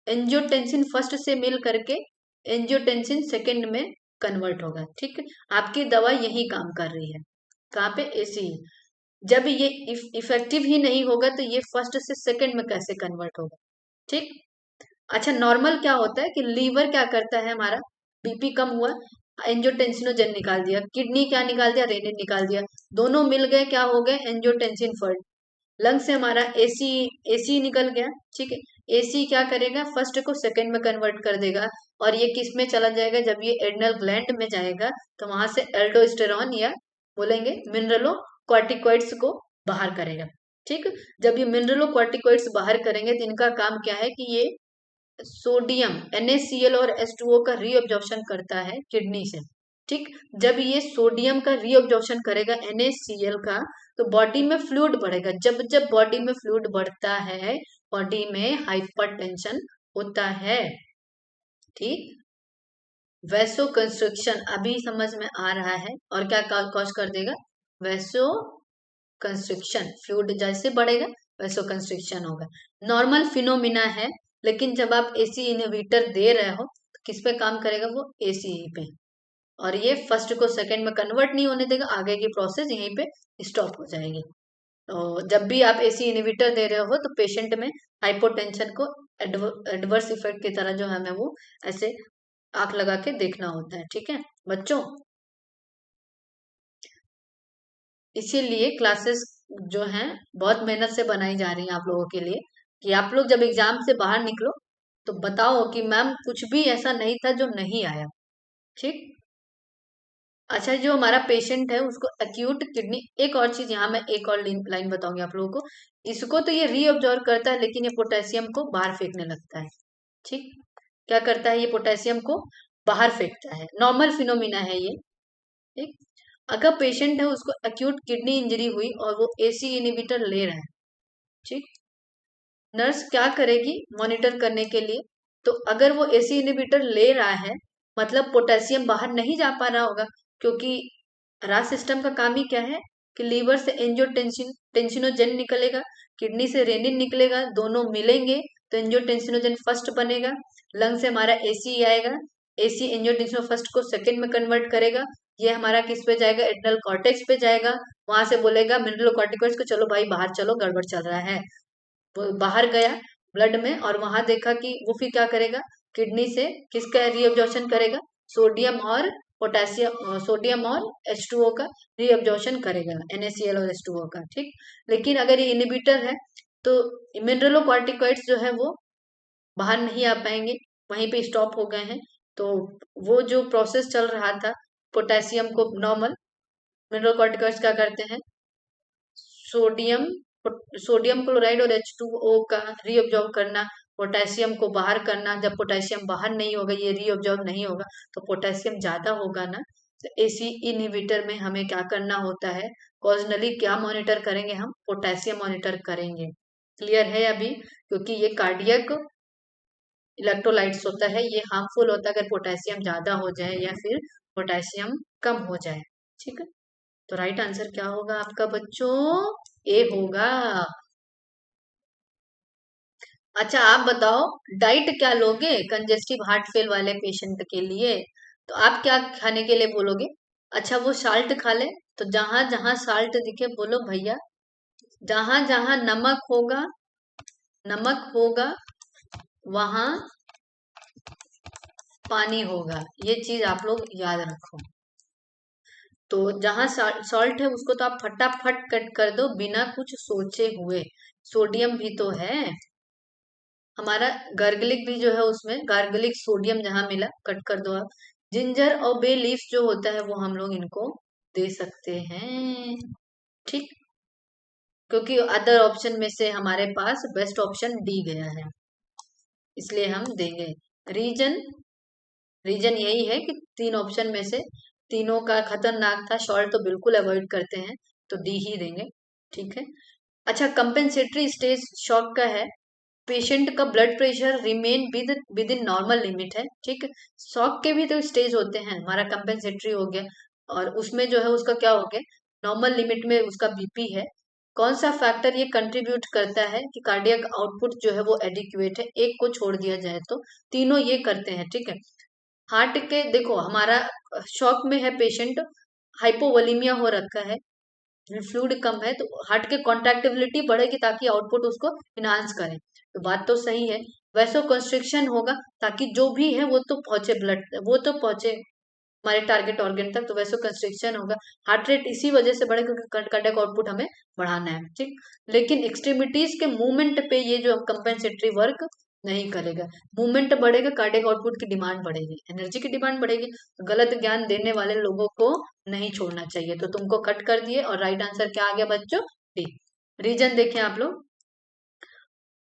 एंजियोटेंसिन फर्स्ट से मिल करके एंजियोटेंसिन सेकंड में कन्वर्ट होगा। ठीक, आपकी दवा यही काम कर रही है, कहाँ पे, एसी। जब ये इफेक्टिव ही नहीं होगा तो ये फर्स्ट से सेकंड में कैसे कन्वर्ट होगा। ठीक, अच्छा नॉर्मल क्या होता है कि लीवर क्या करता है हमारा, बीपी कम हुआ, एंजियोटेंसिनोजन निकाल दिया, किडनी क्या निकाल दिया, रेनिन निकाल दिया, दोनों मिल गए क्या हो गए, एंजियोटेंसिन फर्स्ट। लंग से हमारा एसी, एसी निकल गया। ठीक है, एसी क्या करेगा, फर्स्ट को सेकंड में कन्वर्ट कर देगा, और ये किस में चला जाएगा, जब ये एड्रिनल ग्लैंड में जाएगा तो वहां से एल्डोस्टेरॉन या बोलेंगे मिनरलो कॉर्टिकॉइड्स को बाहर करेगा। ठीक, जब ये मिनरलो कॉर्टिकॉइड्स बाहर करेंगे तो इनका काम क्या है कि ये सोडियम NaCl और H2O का रीअब्जॉर्प्शन करता है किडनी से। ठीक, जब ये सोडियम का रीअब्जॉर्प्शन करेगा NaCl का, तो बॉडी में फ्लूइड बढ़ेगा, जब जब बॉडी में फ्लूइड बढ़ता है, बॉडी में हाइपरटेंशन होता है। ठीक, वैसो कंस्ट्रिक्शन अभी समझ में आ रहा है, और क्या कॉज कर देगा, वैसो कंस्ट्रिक्शन, फ्लूइड जैसे बढ़ेगा वैसो कंस्ट्रिक्शन होगा। नॉर्मल फिनोमिना है, लेकिन जब आप एसी इनहिबिटर दे रहे हो तो किस पे काम करेगा, वो एसी पे, और ये फर्स्ट को सेकंड में कन्वर्ट नहीं होने देगा, आगे की प्रोसेस यहीं पे स्टॉप हो जाएगी। तो जब भी आप एसी इनहिबिटर दे रहे हो तो पेशेंट में हाइपोटेंशन को एडवर्स इफेक्ट की तरह जो हमें वो ऐसे आंख लगा के देखना होता है। ठीक है बच्चों, इसीलिए क्लासेस जो हैं बहुत मेहनत से बनाई जा रही हैं आप लोगों के लिए, कि आप लोग जब एग्जाम से बाहर निकलो तो बताओ कि मैम कुछ भी ऐसा नहीं था जो नहीं आया। ठीक, अच्छा जो हमारा पेशेंट है उसको एक्यूट किडनी, एक और चीज यहाँ मैं एक और लाइन बताऊंगी आप लोगों को, इसको तो ये रीअब्जॉर्व करता है लेकिन ये पोटेशियम को बाहर फेंकने लगता है। ठीक, क्या करता है, ये पोटेशियम को बाहर फेंकता है, नॉर्मल फिनोमिना है ये। ठीक, अगर पेशेंट है उसको एक्यूट किडनी इंजरी हुई और वो एसी इनहिबिटर ले रहा है, ठीक, नर्स क्या करेगी मॉनिटर करने के लिए, तो अगर वो एसी इनहिबिटर ले रहा है मतलब पोटेशियम बाहर नहीं जा पा रहा होगा, क्योंकि रास सिस्टम का काम ही क्या है कि लीवर से एंजियोटेंसिन टेंसिनोजन निकलेगा, किडनी से रेनिन निकलेगा, दोनों मिलेंगे तो एंजियोटेंसिनोजन फर्स्ट बनेगा, लंग से हमारा एसी आएगा, एसी एंजियोटेंसिनो फर्स्ट को सेकंड में कन्वर्ट करेगा, ये हमारा किस पे जाएगा, एड्रिनल कॉर्टेक्स पे जाएगा, वहां से बोलेगा मिनरल कॉर्टिकॉइड्स को चलो भाई बाहर चलो गड़बड़ चल रहा है, वो बाहर गया ब्लड में, और वहां देखा कि वो फिर क्या करेगा, किडनी से किसका रीअब्जॉर्प्शन करेगा, सोडियम और पोटेशियम, सोडियम और H2O का रीअब्जॉर्प्शन करेगा, NaCl और H2O का। ठीक, लेकिन अगर ये इनहिबिटर है तो मिनरलोकॉर्टिकॉइड्स जो है वो बाहर नहीं आ पाएंगे, वहीं पे स्टॉप हो गए हैं। तो वो जो प्रोसेस चल रहा था, पोटेशियम को नॉर्मल मिनरलोकॉर्टिकॉइड्स क्या करते हैं, सोडियम सोडियम क्लोराइड और H2O का रीअब्जॉर्ब करना, पोटेशियम को बाहर करना, जब पोटेशियम बाहर नहीं होगा, ये रीअब्जॉर्ब नहीं होगा, तो पोटेशियम ज्यादा होगा ना, तो एसी इनहिबिटर में हमें क्या करना होता है, कॉजनली क्या मॉनिटर करेंगे, हम पोटेशियम मॉनिटर करेंगे। क्लियर है अभी, क्योंकि ये कार्डियक इलेक्ट्रोलाइट्स होता है, ये हार्मफुल होता है अगर पोटेशियम ज्यादा हो जाए या फिर पोटेशियम कम हो जाए। ठीक है, तो राइट आंसर क्या होगा आपका बच्चों? ए होगा। अच्छा आप बताओ, डाइट क्या लोगे कंजेस्टिव हार्ट फेल वाले पेशेंट के लिए? तो आप क्या खाने के लिए बोलोगे? अच्छा वो साल्ट खा ले, तो जहां जहां साल्ट दिखे बोलो भैया, जहां जहां नमक होगा वहां पानी होगा, ये चीज आप लोग याद रखो। तो जहां सॉल्ट है उसको तो आप फटाफट कट कर दो बिना कुछ सोचे हुए। सोडियम भी तो है हमारा, गार्गलिक भी जो है उसमें गार्गलिक सोडियम जहां मिला कट कर दो आप। जिंजर और बे लीफ जो होता है वो हम लोग इनको दे सकते हैं। ठीक, क्योंकि अदर ऑप्शन में से हमारे पास बेस्ट ऑप्शन डी गया है, इसलिए हम देंगे। रीजन रीजन यही है कि तीन ऑप्शन में से तीनों का खतरनाक था, शॉर्ट तो बिल्कुल अवॉइड करते हैं, तो डी ही देंगे। ठीक है। अच्छा कंपेंसेटरी स्टेज शॉक का है, पेशेंट का blood pressure remain with in normal limit है। ठीक, शॉक के भी तो स्टेज होते हैं, हमारा कंपेंसेटरी हो गया और उसमें जो है उसका क्या हो गया, नॉर्मल लिमिट में उसका बीपी है। कौन सा फैक्टर ये कंट्रीब्यूट करता है कि कार्डियक आउटपुट जो है वो एडिक्वेट है, एक को छोड़ दिया जाए तो तीनों ये करते हैं। ठीक है, हार्ट के देखो हमारा शॉक में है पेशेंट, हाइपोवोलीमिया हो रखा है, फ्लूइड कम है, तो हार्ट के कॉन्ट्रैक्टिबिलिटी बढ़ेगी ताकि आउटपुट उसको इनहांस करे। तो बात तो सही है, वैसो कंस्ट्रिक्शन होगा ताकि जो भी है वो तो पहुंचे, ब्लड वो तो पहुंचे हमारे टारगेट ऑर्गन तक, तो वैसो कंस्ट्रिक्शन होगा। हार्ट रेट इसी वजह से बढ़े क्योंकि कार्डियक आउटपुट हमें बढ़ाना है। ठीक, लेकिन एक्सट्रीमिटीज के मूवमेंट पे ये जो कंपेंसेटरी वर्क नहीं करेगा। मूवमेंट बढ़ेगा, कार्डियक आउटपुट की डिमांड बढ़ेगी, एनर्जी की डिमांड बढ़ेगी, तो गलत ज्ञान देने वाले लोगों को नहीं छोड़ना चाहिए। तो तुमको कट कर दिए और राइट आंसर क्या आ गया बच्चों? डी। रीजन देखें आप लोग,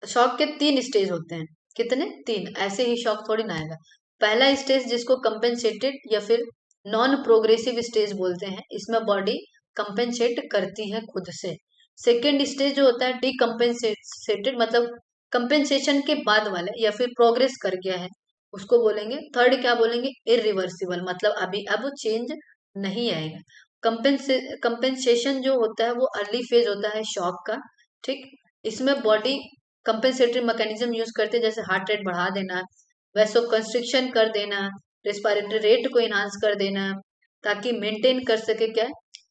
शॉक के तीन स्टेज होते हैं, कितने? तीन, ऐसे ही शॉक थोड़ी ना आएगा। पहला स्टेज जिसको कंपेंसेटेड या फिर नॉन प्रोग्रेसिव स्टेज बोलते हैं, इसमें बॉडी कंपेंसेट करती है खुद से। सेकेंड स्टेज जो होता है डिकम्पेंसेटेड, मतलब कंपेंसेशन के बाद वाले या फिर प्रोग्रेस कर गया है, उसको बोलेंगे। थर्ड क्या बोलेंगे? इरिवर्सिबल, मतलब अभी अब चेंज नहीं आएगा। कंपेंसेशन जो होता है वो अर्ली फेज होता है शॉक का। ठीक, इसमें बॉडी कंपेंसेटरी मैकेनिज्म यूज करते हैं, जैसे हार्ट रेट बढ़ा देना, वैसो कंस्ट्रिक्शन कर देना, रेस्पिरेटरी रेट को इनहांस कर देना, ताकि मेंटेन कर सके क्या,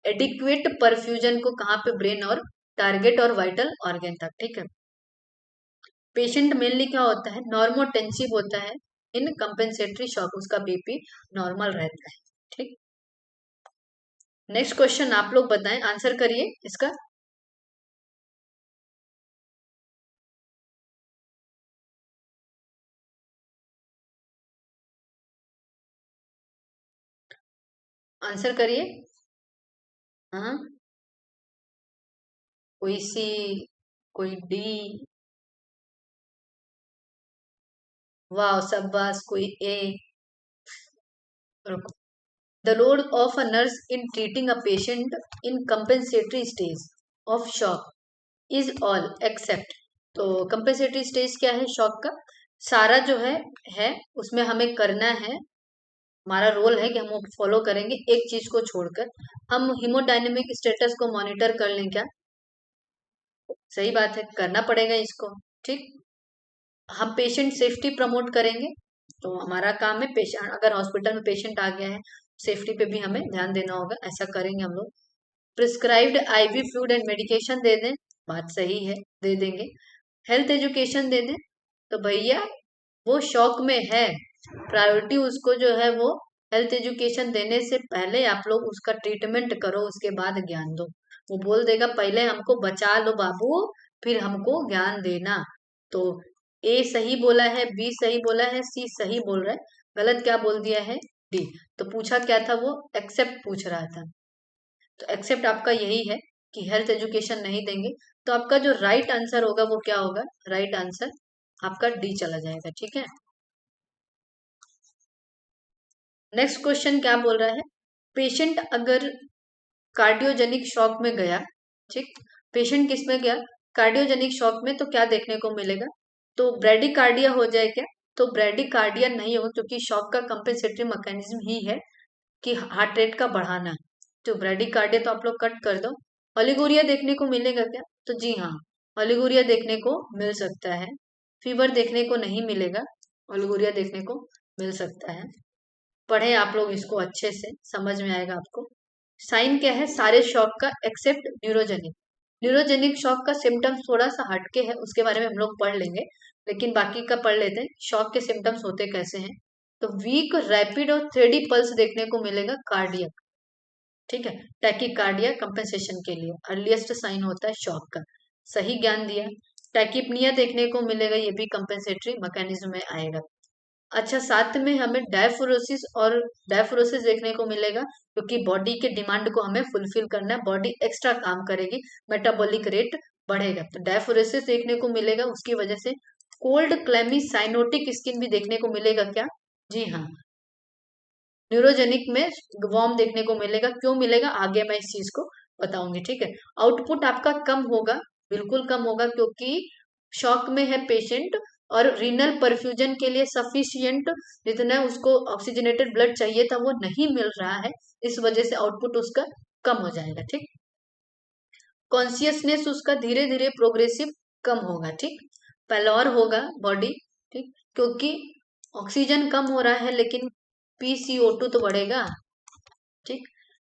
एडिक्वेट परफ्यूजन को कहाँ पे, ब्रेन और टारगेट और वाइटल ऑर्गन तक। ठीक है, पेशेंट मेनली क्या होता है, नॉर्मोटेंसिव होता है इन कंपेंसेटरी शॉक, उसका बीपी नॉर्मल रहता है। ठीक, नेक्स्ट क्वेश्चन आप लोग बताएं, आंसर करिए इसका। आंसर करिए। हाँ, कोई सी, कोई डी, वाह शाबाश, कोई A. The role of a nurse in treating a patient in compensatory stage of shock is all except. तो कंपेंसेटरी स्टेज क्या है शॉक का? सारा जो है उसमें हमें करना है, हमारा रोल है कि हम वो फॉलो करेंगे, एक चीज को छोड़कर। हम हिमोडायनेमिक स्टेटस को मॉनिटर कर लें क्या? सही बात है, करना पड़ेगा इसको। ठीक, हम पेशेंट सेफ्टी प्रमोट करेंगे, तो हमारा काम है पेशेंट, अगर हॉस्पिटल में पेशेंट आ गया है सेफ्टी पे भी हमें ध्यान देना होगा, ऐसा करेंगे हम लोग। Prescribed IV fluid and medication दे दें, बात सही है, दे देंगे। हेल्थ एजुकेशन दे दें, तो भैया वो शौक में है, प्रायोरिटी उसको जो है वो हेल्थ एजुकेशन देने से पहले आप लोग उसका ट्रीटमेंट करो, उसके बाद ज्ञान दो। वो बोल देगा पहले हमको बचा लो बाबू, फिर हमको ज्ञान देना। तो ए सही बोला है, बी सही बोला है, सी सही बोल रहा है, गलत क्या बोल दिया है? डी। तो पूछा क्या था वो? एक्सेप्ट पूछ रहा था, तो एक्सेप्ट आपका यही है कि हेल्थ एजुकेशन नहीं देंगे। तो आपका जो राइट आंसर होगा वो क्या होगा? राइट आंसर आपका डी चला जाएगा। ठीक है, नेक्स्ट क्वेश्चन क्या बोल रहा है, पेशेंट अगर कार्डियोजेनिक शॉक में गया, ठीक, पेशेंट किस में गया? कार्डियोजेनिक शॉक में, तो क्या देखने को मिलेगा? तो ब्रेडिकार्डिया हो जाए क्या? तो ब्रेडिकार्डिया नहीं होगा, क्योंकि शॉक का कंपेंसेटरी मैकेनिज्म ही है कि हार्ट रेट का बढ़ाना। तो ब्रेडिकार्डिया तो आप लोग कट कर दो। ओलिगोरिया देखने को मिलेगा क्या? तो जी हाँ, ओलिगोरिया देखने को मिल सकता है। फीवर देखने को नहीं मिलेगा, ओलिगोरिया देखने को मिल सकता है। पढ़े आप लोग इसको अच्छे से, समझ में आएगा आपको। साइन क्या है सारे शॉक का एक्सेप्ट न्यूरोजेनिक? न्यूरोजेनिक शॉक का सिम्टम्स थोड़ा सा हटके है, उसके बारे में हम लोग पढ़ लेंगे, लेकिन बाकी का पढ़ लेते हैं। शॉक के सिम्टम्स होते कैसे हैं? तो वीक, रैपिड और थ्रेडी पल्स देखने को मिलेगा कार्डियक, ठीक है, टैकीकार्डिया कंपेंसेशन के लिए अर्लीस्ट साइन होता है शॉक का। सही ज्ञान दिया। टैकीपनिया देखने को मिलेगा, ये भी कंपेंसेटरी मैकेनिज्म में आएगा। अच्छा, साथ में हमें डायफ्लोरोसिस और डायफ्लोरोसिस देखने को मिलेगा, क्योंकि बॉडी के डिमांड को हमें फुलफिल करना है, बॉडी एक्स्ट्रा काम करेगी, मेटाबॉलिक रेट बढ़ेगा, तो डायफ्लोरोसिस देखने को मिलेगा उसकी वजह से। कोल्ड क्लेमी साइनोटिक स्किन भी देखने को मिलेगा क्या? जी हाँ, न्यूरोजेनिक में वार्म देखने को मिलेगा। क्यों मिलेगा आगे मैं इस चीज को बताऊंगी, ठीक है। आउटपुट आपका कम होगा, बिल्कुल कम होगा, क्योंकि शॉक में है पेशेंट और रीनल परफ्यूजन के लिए सफिशियंट जितना उसको ऑक्सीजनेटेड ब्लड चाहिए था वो नहीं मिल रहा है, इस वजह से आउटपुट उसका कम हो जाएगा, ठीक। कॉन्सियसनेस उसका धीरे धीरे प्रोग्रेसिव कम होगा, ठीक। पैलोर होगा बॉडी, ठीक, क्योंकि ऑक्सीजन कम हो रहा है लेकिन पीसीओ2 तो बढ़ेगा, ठीक।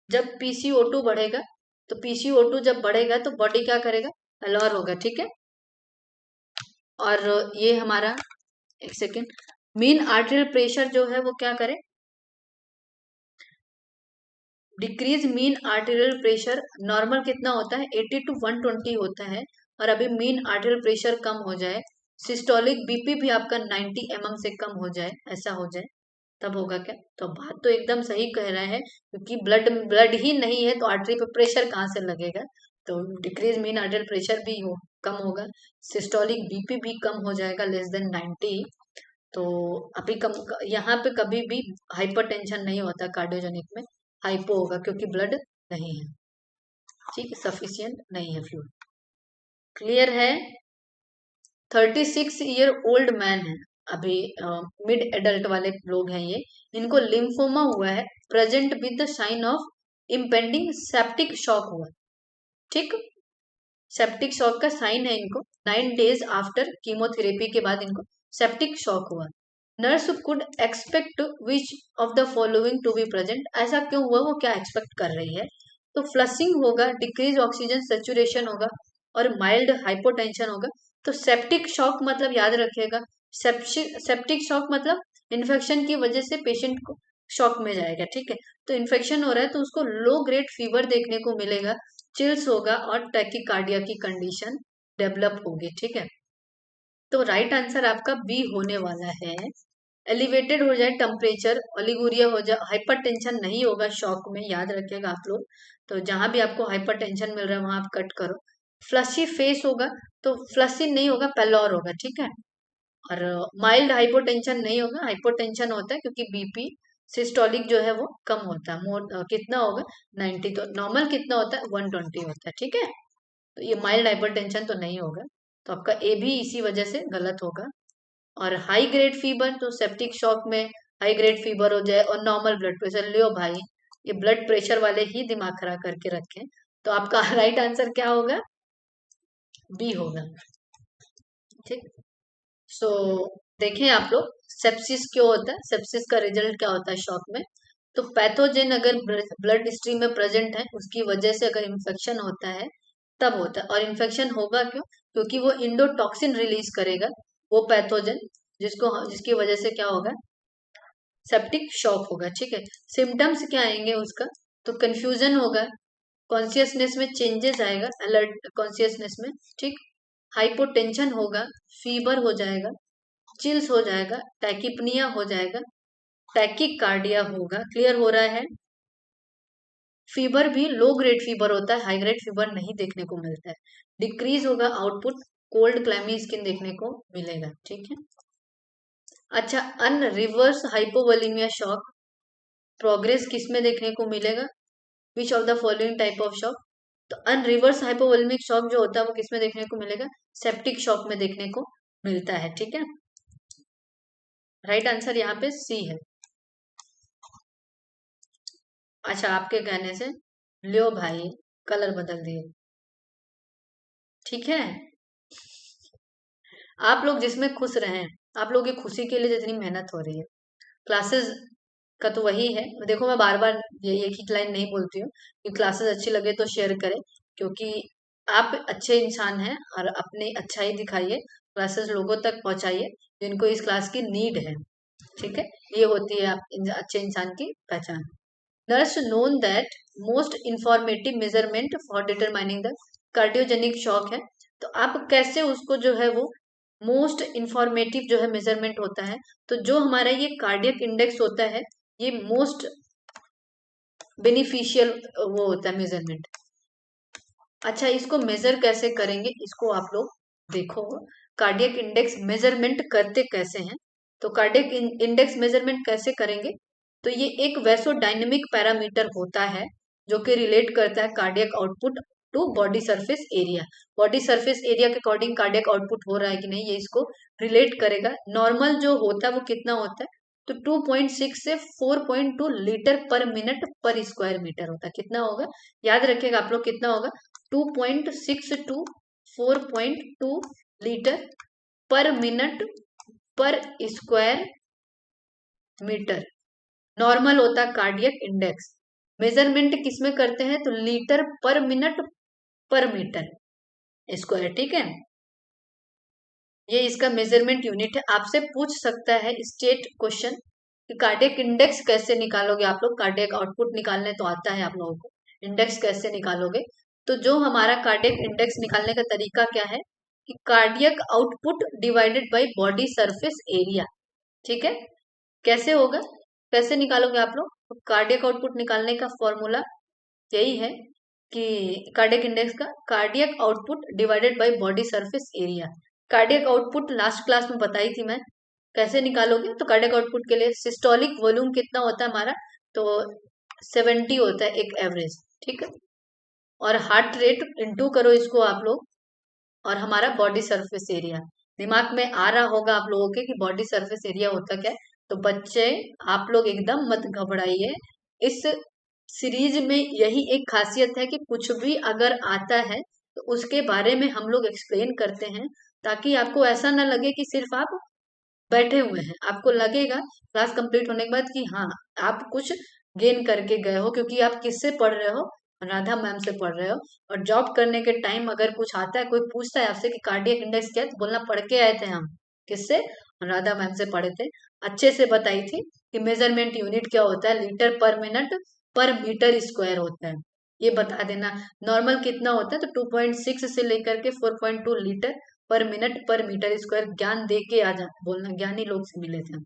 जब पीसीओ2 बढ़ेगा, तो पीसीओ2 जब बढ़ेगा तो बॉडी क्या करेगा? पैलोर होगा, ठीक है। और ये हमारा, एक सेकेंड, मीन आर्टेरियल प्रेशर जो है वो क्या करे? Decrease mean arterial pressure. Normal कितना होता है? 80 to 120 होता है, और अभी मीन आर्टेरियल प्रेशर कम हो जाए, सिस्टोलिक बीपी भी आपका 90 mm से कम हो जाए, ऐसा हो जाए, तब होगा क्या? तो बात तो एकदम सही कह रहा है, क्योंकि ब्लड ब्लड ही नहीं है तो आर्टरी पे प्रेशर कहाँ से लगेगा? तो डिक्रीज मीन आर्टेरियल प्रेशर भी हो कम होगा, सिस्टोलिक बीपी भी कम हो जाएगा, लेस देन 90। तो अभी कम, यहाँ पे कभी भी हाइपरटेंशन नहीं होता कार्डियोजेनिक में, हाइपो होगा क्योंकि ब्लड नहीं है, ठीक, सफिशियंट नहीं है फ्लूइड। क्लियर है? 36 ईयर ओल्ड मैन है, अभी मिड एडल्ट वाले लोग हैं ये, इनको लिम्फोमा हुआ है, present with the sign of impending septic shock हुआ, ठीक। सेप्टिक शॉक का साइन है इनको, 9 days आफ्टर कीमोथेरेपी के बाद इनको सेप्टिक शॉक हुआ। Nurse could expect which of the following to be present? ऐसा क्यों हुआ, वो क्या एक्सपेक्ट कर रही है? तो फ्लशिंग होगा, डिक्रीज ऑक्सीजन सेचुरेशन होगा, और माइल्ड हाइपोटेंशन होगा। तो सेप्टिक शॉक मतलब याद रखिएगा, सेप्टिक शॉक मतलब इन्फेक्शन की वजह से पेशेंट को शॉक में जाएगा, ठीक है। तो इन्फेक्शन हो रहा है तो उसको लो ग्रेड फीवर देखने को मिलेगा, चिल्स होगा, और टैकीकार्डिया की कंडीशन डेवलप होगी, ठीक है। तो राइट आंसर आपका बी होने वाला है। एलिवेटेड हो जाए टेम्परेचर, ओलिगोरिया हो जाए, हाइपरटेंशन नहीं होगा शॉक में, याद रखिएगा आप लोग। तो जहां भी आपको हाइपरटेंशन मिल रहा है वहां आप कट करो। फ्लशी फेस होगा, तो फ्लशी नहीं होगा, पेलोर होगा, ठीक है। और माइल्ड हाइपोटेंशन नहीं होगा, हाइपोटेंशन होता है क्योंकि बीपी सिस्टोलिक जो है वो कम होता है, मोर कितना होगा? 90। तो नॉर्मल कितना होता है? 120 होता है, ठीक है। तो ये माइल्ड हाइपरटेंशन तो नहीं होगा, तो आपका ए भी इसी वजह से गलत होगा। और हाई ग्रेड फीवर, तो सेप्टिक शॉक में हाई ग्रेड फीवर हो जाए और नॉर्मल ब्लड प्रेशर, लियो भाई, ये ब्लड प्रेशर वाले ही दिमाग खराब करके रखें। तो आपका राइट आंसर क्या होगा? बी होगा, ठीक। सो देखें आप लोग, सेप्सिस क्यों होता है, सेप्सिस का रिजल्ट क्या होता है शॉक में? तो पैथोजेन अगर ब्लड स्ट्रीम में प्रेजेंट है उसकी वजह से अगर इन्फेक्शन होता है तब होता है। और इन्फेक्शन होगा क्यों? क्योंकि वो इंडोटॉक्सिन रिलीज करेगा, वो पैथोजन, जिसकी वजह से क्या होगा? सेप्टिक शॉक होगा, ठीक है। सिम्टम्स क्या आएंगे उसका? तो कंफ्यूजन होगा, कॉन्सियसनेस में चेंजेस आएगा, अलर्ट कॉन्सियसनेस में, ठीक। हाइपोटेंशन होगा, फीवर हो जाएगा, चिल्स हो जाएगा, टैकिपनिया हो जाएगा, टैकिकार्डिया होगा। क्लियर हो रहा है? फीवर भी लो ग्रेड फीवर होता है, हाई ग्रेड फीवर नहीं देखने को मिलता है। डिक्रीज होगा आउटपुट, कोल्ड क्लैमी स्किन देखने को मिलेगा, ठीक है। अच्छा, अनरिवर्स हाइपोवोलेमिया शॉक प्रोग्रेस किस में देखने को मिलेगा? विच of the following type of shock? तो अनरिवर्स हाइपोवोलेमिक शॉक जो होता है वो किस में देखने को मिलेगा? सेप्टिक शॉक में देखने को मिलता है, ठीक है। राइट आंसर यहाँ पे सी है। अच्छा, आपके कहने से लियो भाई कलर बदल दिए, ठीक है। आप लोग जिसमें खुश रहें, आप लोग की खुशी के लिए जितनी मेहनत हो रही है क्लासेस का, तो वही है। देखो मैं बार बार ये एक ही लाइन नहीं बोलती हूँ कि क्लासेस अच्छी लगे तो शेयर करें, क्योंकि आप अच्छे इंसान हैं और अपनी अच्छाई दिखाइए, क्लासेस लोगों तक पहुंचाइए जिनको इस क्लास की नीड है, ठीक है। ये होती है आप अच्छे इंसान की पहचान। Nurse known that most informative measurement for determining the cardiogenic shock है। तो आप कैसे उसको जो है वो मोस्ट इंफॉर्मेटिव जो है मेजरमेंट होता है, तो जो हमारा ये कार्डियक इंडेक्स होता है, ये मोस्ट बेनिफिशियल वो होता है मेजरमेंट। अच्छा, इसको मेजर कैसे करेंगे, इसको आप लोग देखो, कार्डियक इंडेक्स मेजरमेंट करते कैसे हैं। तो कार्डियक इंडेक्स मेजरमेंट कैसे करेंगे, तो ये एक वैसोडायनेमिक पैरामीटर होता है जो कि रिलेट करता है cardiac output to body surface area. Body surface area के अकॉर्डिंग कार्डियक आउटपुट हो रहा है कि नहीं, ये इसको रिलेट करेगा। नॉर्मल जो होता है वो कितना होता है, तो 2.6 से 4.2 लीटर पर मिनट पर स्क्वायर मीटर होता है। कितना होगा, याद रखिएगा आप लोग, कितना होगा, 2.6 टू 4.2 लीटर पर मिनट पर स्क्वायर मीटर नॉर्मल होता है कार्डियक इंडेक्स। मेजरमेंट किसमें करते हैं, तो लीटर पर मिनट पर मीटर स्क्वायर, ठीक है। ये इसका मेजरमेंट यूनिट है। आपसे पूछ सकता है स्टेट क्वेश्चन कि कार्डियक इंडेक्स कैसे निकालोगे आप लोग, कार्डियक आउटपुट निकालने तो आता है आप लोगों को, इंडेक्स कैसे निकालोगे। तो जो हमारा कार्डियक इंडेक्स निकालने का तरीका क्या है कि cardiac output divided by body surface area, ठीक है। कैसे होगा, कैसे निकालोगे आप लोग, तो कार्डियक आउटपुट निकालने का फॉर्मूला यही है कि कार्डियक इंडेक्स का cardiac output divided by body surface area. Cardiac output last class में बताई थी मैं, कैसे निकालोगे, तो कार्डियक आउटपुट के लिए सिस्टोलिक वॉल्यूम कितना होता है हमारा, तो 70 होता है एक एवरेज, ठीक है। और हार्ट रेट इंटू करो इसको आप लोग, और हमारा बॉडी सरफेस एरिया। दिमाग में आ रहा होगा आप लोगों के कि बॉडी सरफेस एरिया होता क्या है। तो बच्चे, आप लोग एकदम मत घबराइए, इस सीरीज में यही एक खासियत है कि कुछ भी अगर आता है तो उसके बारे में हम लोग एक्सप्लेन करते हैं, ताकि आपको ऐसा ना लगे कि सिर्फ आप बैठे हुए हैं, आपको लगेगा क्लास कंप्लीट होने के बाद कि हाँ, आप कुछ गेन करके गए हो, क्योंकि आप किससे पढ़ रहे हो, राधा मैम से पढ़ रहे हो। और जॉब करने के टाइम अगर कुछ आता है, कोई पूछता है आपसे कि कार्डियक इंडेक्स क्या है, तो बोलना पढ़ के आए थे हम, किससे, राधा मैम से पढ़े थे, अच्छे से बताई थी कि मेजरमेंट यूनिट क्या होता है, लीटर पर मिनट पर मीटर स्क्वायर होता है, ये बता देना। नॉर्मल कितना होता है, तो 2.6 से लेकर के 4.2 लीटर पर मिनट पर मीटर स्क्वायर, ज्ञान दे के आ जा बोलना, ज्ञानी लोग से मिले थे हम,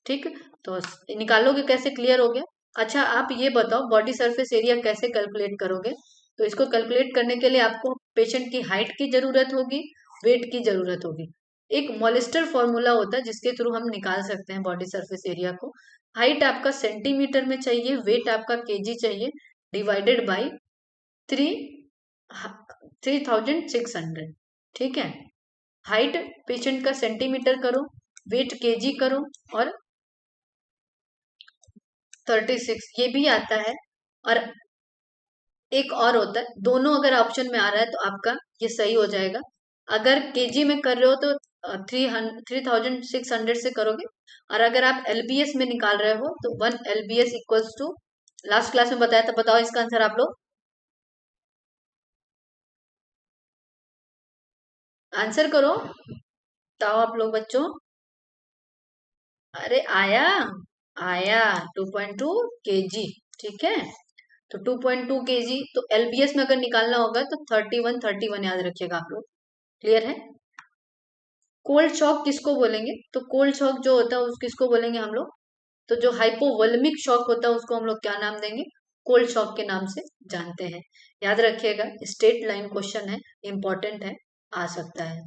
ठीक। तो निकालोगे कैसे, क्लियर हो गया। अच्छा, आप ये बताओ बॉडी सरफेस एरिया कैसे कैलकुलेट करोगे। तो इसको कैलकुलेट करने के लिए आपको पेशेंट की हाइट की जरूरत होगी, वेट की जरूरत होगी। एक मॉलिस्टर फॉर्मूला होता है जिसके थ्रू हम निकाल सकते हैं बॉडी सरफेस एरिया को। हाइट आपका सेंटीमीटर में चाहिए, वेट आपका केजी चाहिए, डिवाइडेड बाई 3600, ठीक है। हाइट पेशेंट का सेंटीमीटर करो, वेट केजी करो, और 36 ये भी आता है। और एक और होता है, दोनों अगर ऑप्शन में आ रहा है तो आपका ये सही हो जाएगा। अगर केजी में कर रहे हो तो 3600 से करोगे, और अगर आप एलबीएस में निकाल रहे हो तो 1 LBS equals to, last class में बताया था, बताओ इसका आंसर आप लोग, आंसर करो, बताओ आप लोग बच्चों। अरे आया, आया 2.2 kg, ठीक है। तो 2.2 kg, तो एलबीएस में अगर निकालना होगा तो 31 याद रखिएगा आप लोग, क्लियर है। कोल्ड शॉक किसको बोलेंगे, तो कोल्ड शॉक जो होता है उस किसको बोलेंगे हम लोग, तो जो हाइपोवोलेमिक शॉक होता है उसको हम लोग क्या नाम देंगे, कोल्ड शॉक के नाम से जानते हैं। याद रखिएगा, स्टेट लाइन क्वेश्चन है, इंपॉर्टेंट है, आ सकता है।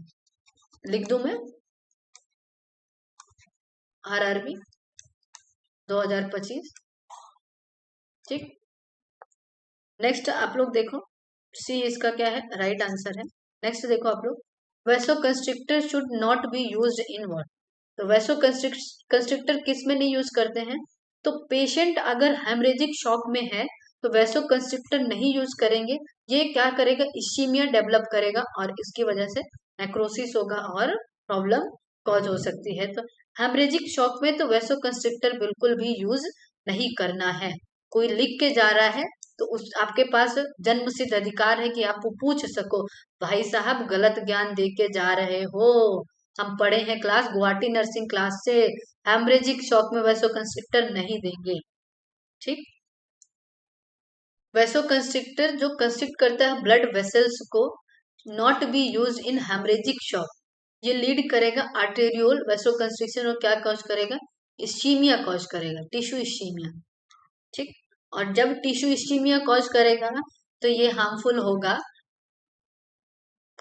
लिख दूं मैं, RRB 2025, ठीक। नेक्स्ट आप लोग देखो, सी इसका क्या है, राइट आंसर है। नेक्स्ट देखो आप लोग, vasoconstrictor should not be used in what, तो वैसो कंस्ट्रिक्टर किस में नहीं यूज करते हैं? तो पेशेंट अगर हेमरेजिक शॉक में है तो वैसो कंस्ट्रिक्टर नहीं यूज करेंगे। ये क्या करेगा? इश्चीमिया डेवलप करेगा और इसकी वजह से नेक्रोसिस होगा और प्रॉब्लम कॉज हो सकती है। तो हेमरेजिक शॉक में तो वैसो कंस्ट्रिक्टर बिल्कुल भी यूज नहीं करना है। कोई लिख के जा रहा है तो उस आपके पास जन्म सिद्ध अधिकार है कि आप वो पूछ सको, भाई साहब गलत ज्ञान दे के जा रहे हो, हम पढ़े हैं क्लास गुवाहाटी नर्सिंग क्लास से, हेमरेजिक शॉक में वैसो कंस्ट्रिक्टर नहीं देंगे। ठीक। वैसो कंस्ट्रिक्टर जो कंस्ट्रिक्ट करता है ब्लड वेसल्स को, not be use in haemorrhagic shock. ये लीड करेगा आर्टेरियोल वैसो कंस्ट्रिक्शन और क्या कॉज करेगा? इस्चीमिया कॉज करेगा, टिश्यू इस्चीमिया। ठीक। और जब टिश्यू इस्चीमिया कॉज करेगा तो ये हार्मफुल होगा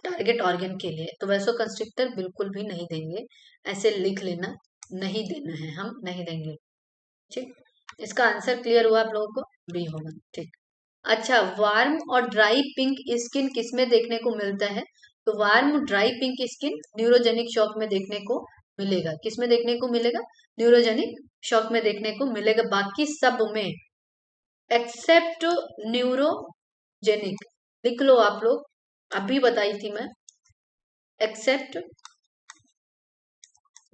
टारगेट ऑर्गन के लिए। तो वैसो कंस्ट्रिक्टर बिल्कुल भी नहीं देंगे, ऐसे लिख लेना, नहीं देना है, हम नहीं देंगे। ठीक। इसका आंसर क्लियर हुआ आप लोगों को? बी होगा। ठीक। अच्छा, वार्म और ड्राई पिंक स्किन किसमें देखने को मिलता है? तो warm dry pink skin neurogenic shock में देखने को मिलेगा। किसमें देखने को मिलेगा? न्यूरोजेनिक शॉक में देखने को मिलेगा, बाकी सब में एक्सेप्ट न्यूरोजेनिक। लिख लो आप लोग, अभी बताई थी मैं, एक्सेप्ट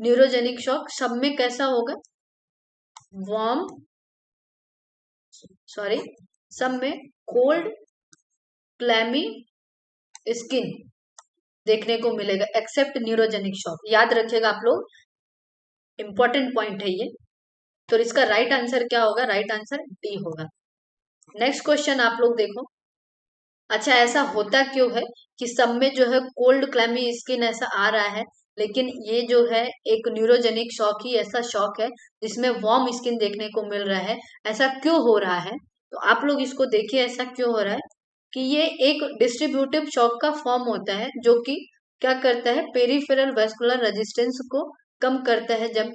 न्यूरोजेनिक शॉक सब में कैसा होगा? वार्म, सॉरी, सब में कोल्ड क्लैमी स्किन देखने को मिलेगा एक्सेप्ट न्यूरोजेनिक शॉक। याद रखिएगा आप लोग, इंपॉर्टेंट पॉइंट है ये। तो इसका राइट आंसर क्या होगा? राइट आंसर डी होगा। नेक्स्ट क्वेश्चन आप लोग देखो। अच्छा, ऐसा होता क्यों है कि सब में जो है कोल्ड क्लैमी स्किन ऐसा आ रहा है, लेकिन ये जो है एक न्यूरोजेनिक शॉक ही ऐसा शॉक है जिसमें वार्म स्किन देखने को मिल रहा है? ऐसा क्यों हो रहा है? तो आप लोग इसको देखिए, ऐसा क्यों हो रहा है कि ये एक डिस्ट्रीब्यूटिव शॉक का फॉर्म होता है जो कि क्या करता है? पेरिफेरल वेस्कुलर रेजिस्टेंस को कम करता है। जब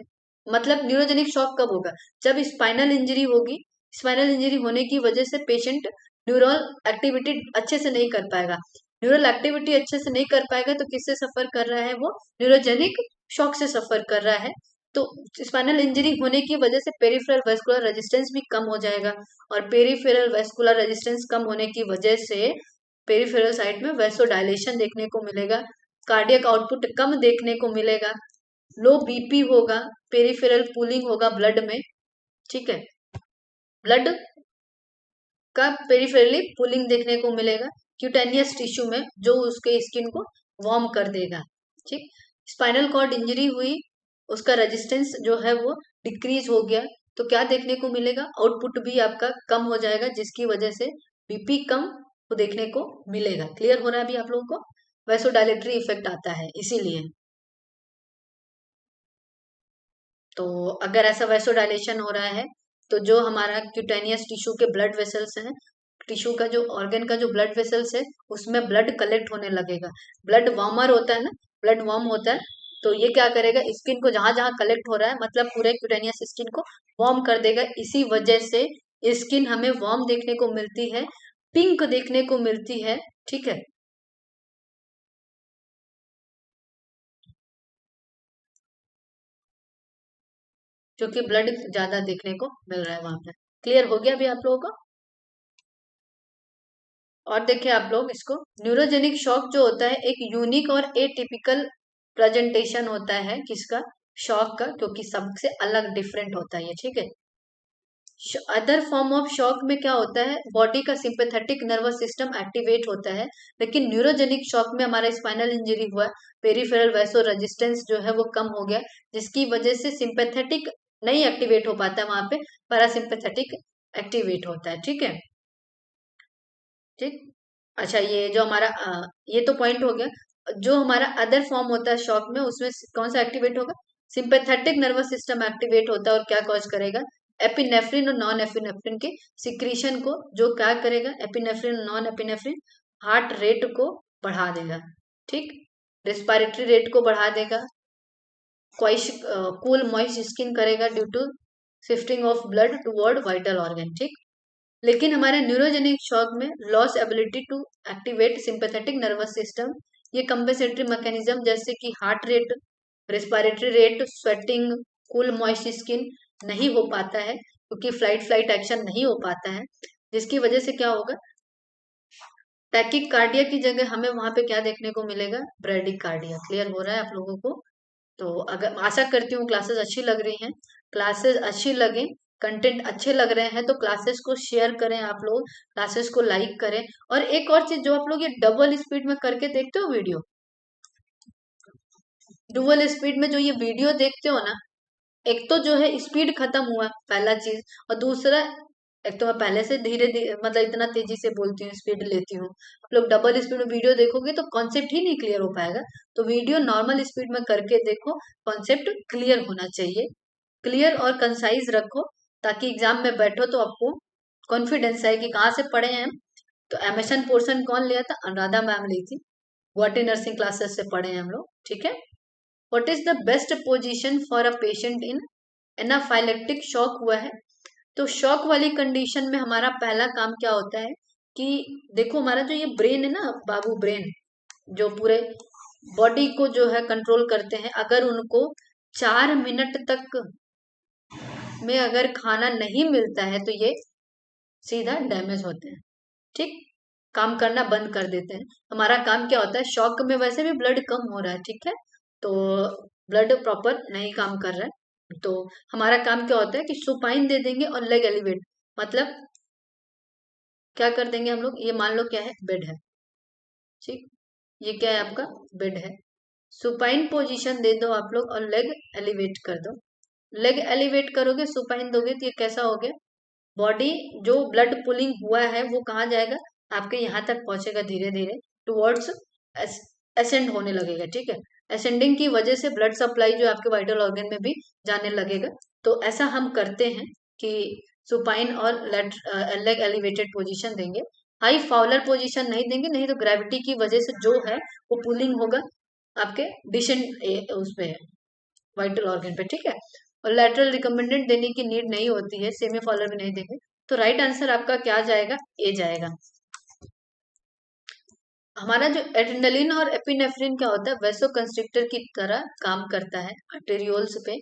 मतलब न्यूरोजेनिक शॉक कब होगा? जब स्पाइनल इंजरी होगी। स्पाइनल इंजरी होने की वजह से पेशेंट न्यूरल एक्टिविटी अच्छे से नहीं कर पाएगा। न्यूरल एक्टिविटी अच्छे से नहीं कर पाएगा तो किससे सफर कर रहा है? वो न्यूरोजेनिक शॉक से सफर कर रहा है। तो स्पाइनल इंजरी होने की वजह से पेरिफेरल वेस्कुलर रेजिस्टेंस भी कम हो जाएगा, और पेरिफेरल वेस्कुलर रेजिस्टेंस कम होने की वजह से पेरिफेरल साइड में वेसोडायलेशन देखने को मिलेगा, कार्डियक आउटपुट कम देखने को मिलेगा, लो बीपी होगा, पेरिफेरल पूलिंग होगा ब्लड में। ठीक है, ब्लड का पेरिफेरली पुलिंग देखने को मिलेगा क्यूटेनियस टिश्यू में, जो उसके स्किन को वार्म कर देगा। ठीक। स्पाइनल कॉर्ड इंजरी हुई, उसका रेजिस्टेंस जो है वो डिक्रीज हो गया, तो क्या देखने को मिलेगा? आउटपुट भी आपका कम हो जाएगा, जिसकी वजह से बीपी कम को देखने को मिलेगा। क्लियर हो रहा है अभी आप लोगों को? वैसोडायलेटरी इफेक्ट आता है इसीलिए। तो अगर ऐसा वैसोडायलेशन हो रहा है तो जो हमारा क्यूटेनियस टिश्यू के ब्लड वेसल्स हैं, टिश्यू का जो ऑर्गन का जो ब्लड वेसल्स है, उसमें ब्लड कलेक्ट होने लगेगा। ब्लड वार्मर होता है ना, ब्लड वार्म होता है, तो ये क्या करेगा? स्किन को जहां जहां कलेक्ट हो रहा है, मतलब पूरे क्यूटेनियस स्किन को वार्म कर देगा। इसी वजह से स्किन हमें वार्म देखने को मिलती है, पिंक देखने को मिलती है। ठीक है, क्योंकि ब्लड ज्यादा देखने को मिल रहा है वहां पे। क्लियर हो गया अभी आप लोगों को? और देखिए आप लोग इसको, न्यूरोजेनिक शॉक जो होता है एक यूनिक और एटिपिकल प्रेजेंटेशन होता है किसका? शॉक का, क्योंकि सबसे अलग डिफरेंट होता है ये। ठीक है। अदर फॉर्म ऑफ शॉक में क्या होता है? बॉडी का सिंपैथेटिक नर्वस सिस्टम एक्टिवेट होता है, लेकिन न्यूरोजेनिक शॉक में हमारा स्पाइनल इंजरी हुआ, पेरिफेरल वैसो रेजिस्टेंस जो है वो कम हो गया, जिसकी वजह से सिंपैथेटिक नहीं एक्टिवेट हो पाता है, वहां पे पैरासिम्पैथेटिक एक्टिवेट होता है। ठीक है। ठीक। अच्छा, ये जो हमारा ये तो पॉइंट हो गया। जो हमारा अदर फॉर्म होता है शॉक में, उसमें कौन सा एक्टिवेट होगा? सिंपैथेटिक नर्वस सिस्टम एक्टिवेट होता है, और क्या कॉज करेगा? एपिनेफ्रिन और नॉन एपिनेफ्रिन के सिक्रीशन को, जो क्या करेगा? एपिनेफ्रिन और नॉन एपिनेफ्रिन हार्ट रेट को बढ़ा देगा। ठीक। रेस्पिरेटरी रेट को बढ़ा देगा, क्वाइश कूल मॉइस्ट स्किन करेगा due to shifting of blood toward vital organ. ठीक। लेकिन हमारे न्यूरोजेनिक शॉक में loss ability to activate sympathetic nervous system, ये कंपेंसेटरी मैकेनिज्म जैसे कि heart rate respiratory rate, sweating, cool moist skin नहीं हो पाता है, क्योंकि फ्लाइट फ्लाइट एक्शन नहीं हो पाता है, जिसकी वजह से क्या होगा, टैकिकार्डिया की जगह हमें वहां पे क्या देखने को मिलेगा, ब्रेडिकार्डिया। क्लियर हो रहा है आप लोगों को? तो अगर आशा करती हूँ क्लासेस अच्छी लग रही हैं, क्लासेस अच्छी लगे, कंटेंट अच्छे लग रहे हैं तो क्लासेस को शेयर करें, आप लोग क्लासेस को लाइक करें। और एक और चीज, जो आप लोग ये डबल स्पीड में करके देखते हो वीडियो, डुअल स्पीड में जो ये वीडियो देखते हो ना, एक तो जो है स्पीड खत्म हुआ पहला चीज, और दूसरा, एक तो मैं पहले से धीरे धीरे मतलब इतना तेजी से बोलती हूँ, स्पीड लेती हूँ, आप लोग डबल स्पीड में वीडियो देखोगे तो कॉन्सेप्ट ही नहीं क्लियर हो पाएगा। तो वीडियो नॉर्मल स्पीड में करके देखो, कॉन्सेप्ट क्लियर होना चाहिए, क्लियर और कंसाइज रखो, ताकि एग्जाम में बैठो तो आपको कॉन्फिडेंस है कि कहाँ से पढ़े हैं हम। तो एमएसएन पोर्शन कौन लिया था, अनुराधा मैम ली थी, गुवाहाटी नर्सिंग क्लासेस से पढ़े हैं हम लोग, ठीक है। What is the best position for a patient in anaphylactic shock हुआ है, तो शॉक वाली कंडीशन में हमारा पहला काम क्या होता है कि देखो, हमारा जो ये ब्रेन है ना बाबू, ब्रेन जो पूरे बॉडी को जो है कंट्रोल करते हैं, अगर उनको 4 मिनट तक में अगर खाना नहीं मिलता है तो ये सीधा डैमेज होते हैं, ठीक, काम करना बंद कर देते हैं। हमारा काम क्या होता है, शॉक में वैसे भी ब्लड कम हो रहा है, ठीक है, तो ब्लड प्रॉपर नहीं काम कर रहा है, तो हमारा काम क्या होता है कि सुपाइन दे देंगे और लेग एलिवेट, मतलब क्या कर देंगे हम लोग, ये मान लो क्या है, बेड है, ठीक, ये क्या है आपका, बेड है, सुपाइन पोजीशन दे दो आप लोग और लेग एलिवेट कर दो। लेग एलिवेट करोगे, सुपाइन दोगे तो ये कैसा हो गया, बॉडी जो ब्लड पुलिंग हुआ है वो कहाँ जाएगा, आपके यहाँ तक पहुंचेगा धीरे धीरे, टुवर्ड्स असेंड होने लगेगा, ठीक है, असेंडिंग की वजह से ब्लड सप्लाई जो आपके वाइटल ऑर्गन में भी जाने लगेगा। तो ऐसा हम करते हैं कि सुपाइन और लेग एलिवेटेड पोजीशन देंगे, हाई फाउलर पोजीशन नहीं देंगे, नहीं तो ग्रेविटी की वजह से जो है वो पुलिंग होगा आपके डिशन उस पे, वाइटल ऑर्गन पे, ठीक है, और लेटरल रिकमेंडेड देने की नीड नहीं होती है, सेमी फॉलोअर भी नहीं देंगे। तो राइट आंसर आपका क्या जाएगा, ए जाएगा। हमारा जो एड्रेनलिन और एपिनेफ्रिन क्या होता है, वेसो कंस्ट्रिक्टर की तरह काम करता है आर्टेरियोल्स पे,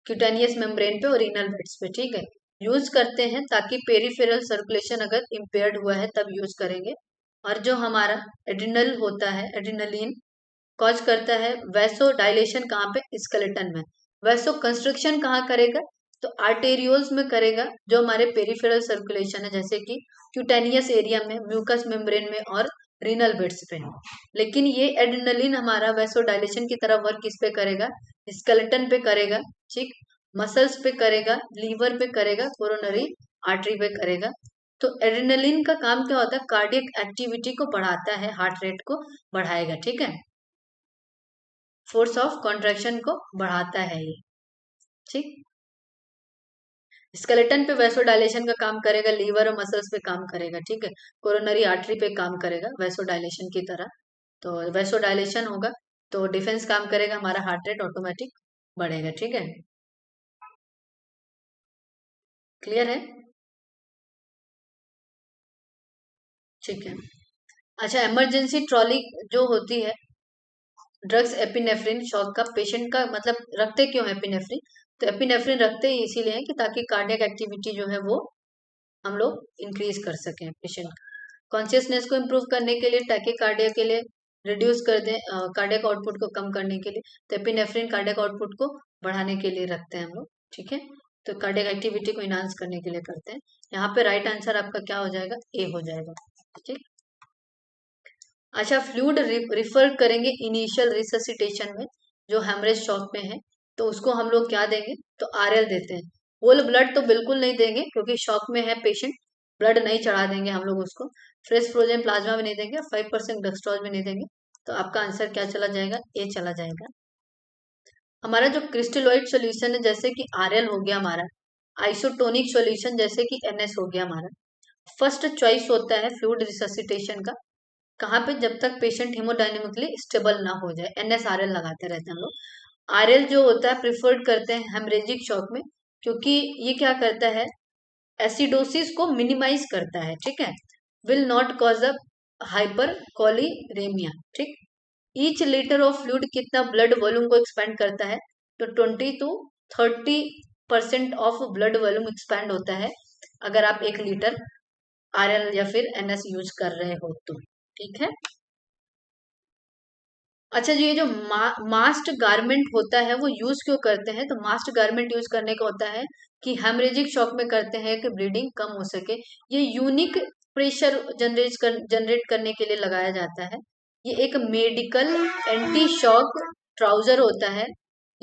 क्यूटेनियस मेम्ब्रेन पे और रीनल बेड्स पे, ठीक है, यूज करते हैं ताकि पेरिफेरल सर्कुलेशन अगर इम्पेयर्ड हुआ है तब यूज करेंगे। और जो हमारा एड्रिनल होता है, एड्रिनलिन कॉज करता है वैसो डायलेशन, कहाँ पे, स्केलेटन में, वैसो कंस्ट्रक्शन कहाँ करेगा, तो आर्टेरियोल्स में करेगा, जो हमारे पेरिफेरल सर्कुलेशन है, जैसे कि क्यूटेनियस एरिया में, म्यूकस मेम्ब्रेन में और रीनल बेड्स पे। लेकिन ये एड्रेनलिन हमारा वैसो डायलेशन की तरह वर्क किस पे करेगा, स्केलेटन पे करेगा, ठीक, मसल्स पे करेगा, लीवर पे करेगा, कोरोनरी आर्टरी पे करेगा। तो एड्रेनलिन का काम क्या होता है, कार्डियक एक्टिविटी को बढ़ाता है, हार्ट रेट को बढ़ाएगा, ठीक है, फोर्स ऑफ कॉन्ट्रैक्शन को बढ़ाता है ये, ठीक, स्केलेटन पे वैसोडाइलेशन का काम करेगा, लीवर और मसल्स पे काम करेगा, ठीक है, कोरोनरी आर्टरी पे काम करेगा वैसोडाइलेशन की तरह। तो वैसोडाइलेशन होगा तो डिफेंस काम करेगा, हमारा हार्ट रेट ऑटोमेटिक बढ़ेगा, ठीक है, क्लियर है, ठीक है। अच्छा, इमरजेंसी ट्रॉली जो होती है, ड्रग्स एपिनेफ्रिन शॉक का पेशेंट का मतलब रखते क्यों है एपिनेफ्रिन, तो एपिनेफ्रिन रखते ही इसीलिए है कि ताकि कार्डियक एक्टिविटी जो है वो हम लोग इंक्रीज कर सकें पेशेंट का, कॉन्शियसनेस को इम्प्रूव करने के लिए, टैकीकार्डिया के लिए, रिड्यूस कर दें कार्डियक आउटपुट को कम करने के लिए, तो एपिनेफ्रिन कार्डियक आउटपुट को बढ़ाने के लिए रखते हैं हम लोग, ठीक है, तो कार्डियक एक्टिविटी को इनहांस करने के लिए करते हैं। यहाँ पे राइट आंसर आपका क्या हो जाएगा, ए हो जाएगा, ठीक। अच्छा, फ्लूइड रिफर करेंगे इनिशियल रिससिटेशन में, जो हेमरेज शॉक में है, तो उसको हम लोग क्या देंगे, तो आरएल देते हैं। होल ब्लड तो बिल्कुल नहीं देंगे क्योंकि शॉक में है पेशेंट, ब्लड नहीं चढ़ा देंगे हम लोग उसको, फ्रेश फ्रोजन प्लाज्मा भी नहीं देंगे, 5% डेक्सट्रोज भी नहीं देंगे। तो आपका आंसर क्या चला जाएगा, ए चला जाएगा। हमारा जो क्रिस्टलोइड सोल्यूशन है, जैसे कि आरएल हो गया हमारा, आइसोटोनिक सोल्यूशन जैसे कि एनएस हो गया हमारा, फर्स्ट चॉइस होता है फ्लूइड रिससिटेशन का, कहाँ पे, जब तक पेशेंट हिमोडायनेमिकली स्टेबल ना हो जाए, एनएसआरएल लगाते रहते हैं हम लोग। आरएल जो होता है प्रिफर्ड करते हैं हेमरेजिक शॉक में, क्योंकि ये क्या करता है, एसिडोसिस को मिनिमाइज करता है, ठीक है, will not cause a hyperkalemia, ठीक, ईच लीटर ऑफ फ्लूइड कितना ब्लड वॉल्यूम को एक्सपेंड करता है, तो 20 to 30% of blood volume expand होता है अगर आप 1 लीटर RL या फिर NS यूज कर रहे हो तो। ठीक है। अच्छा जी, ये जो मास्ट गारमेंट होता है वो यूज क्यों करते हैं, तो मास्ट गारमेंट यूज करने का होता है कि हेमरेजिक शॉक में करते हैं कि ब्लीडिंग कम हो सके। ये यूनिक प्रेशर जनरेट करने के लिए लगाया जाता है। ये एक मेडिकल एंटी शॉक ट्राउजर होता है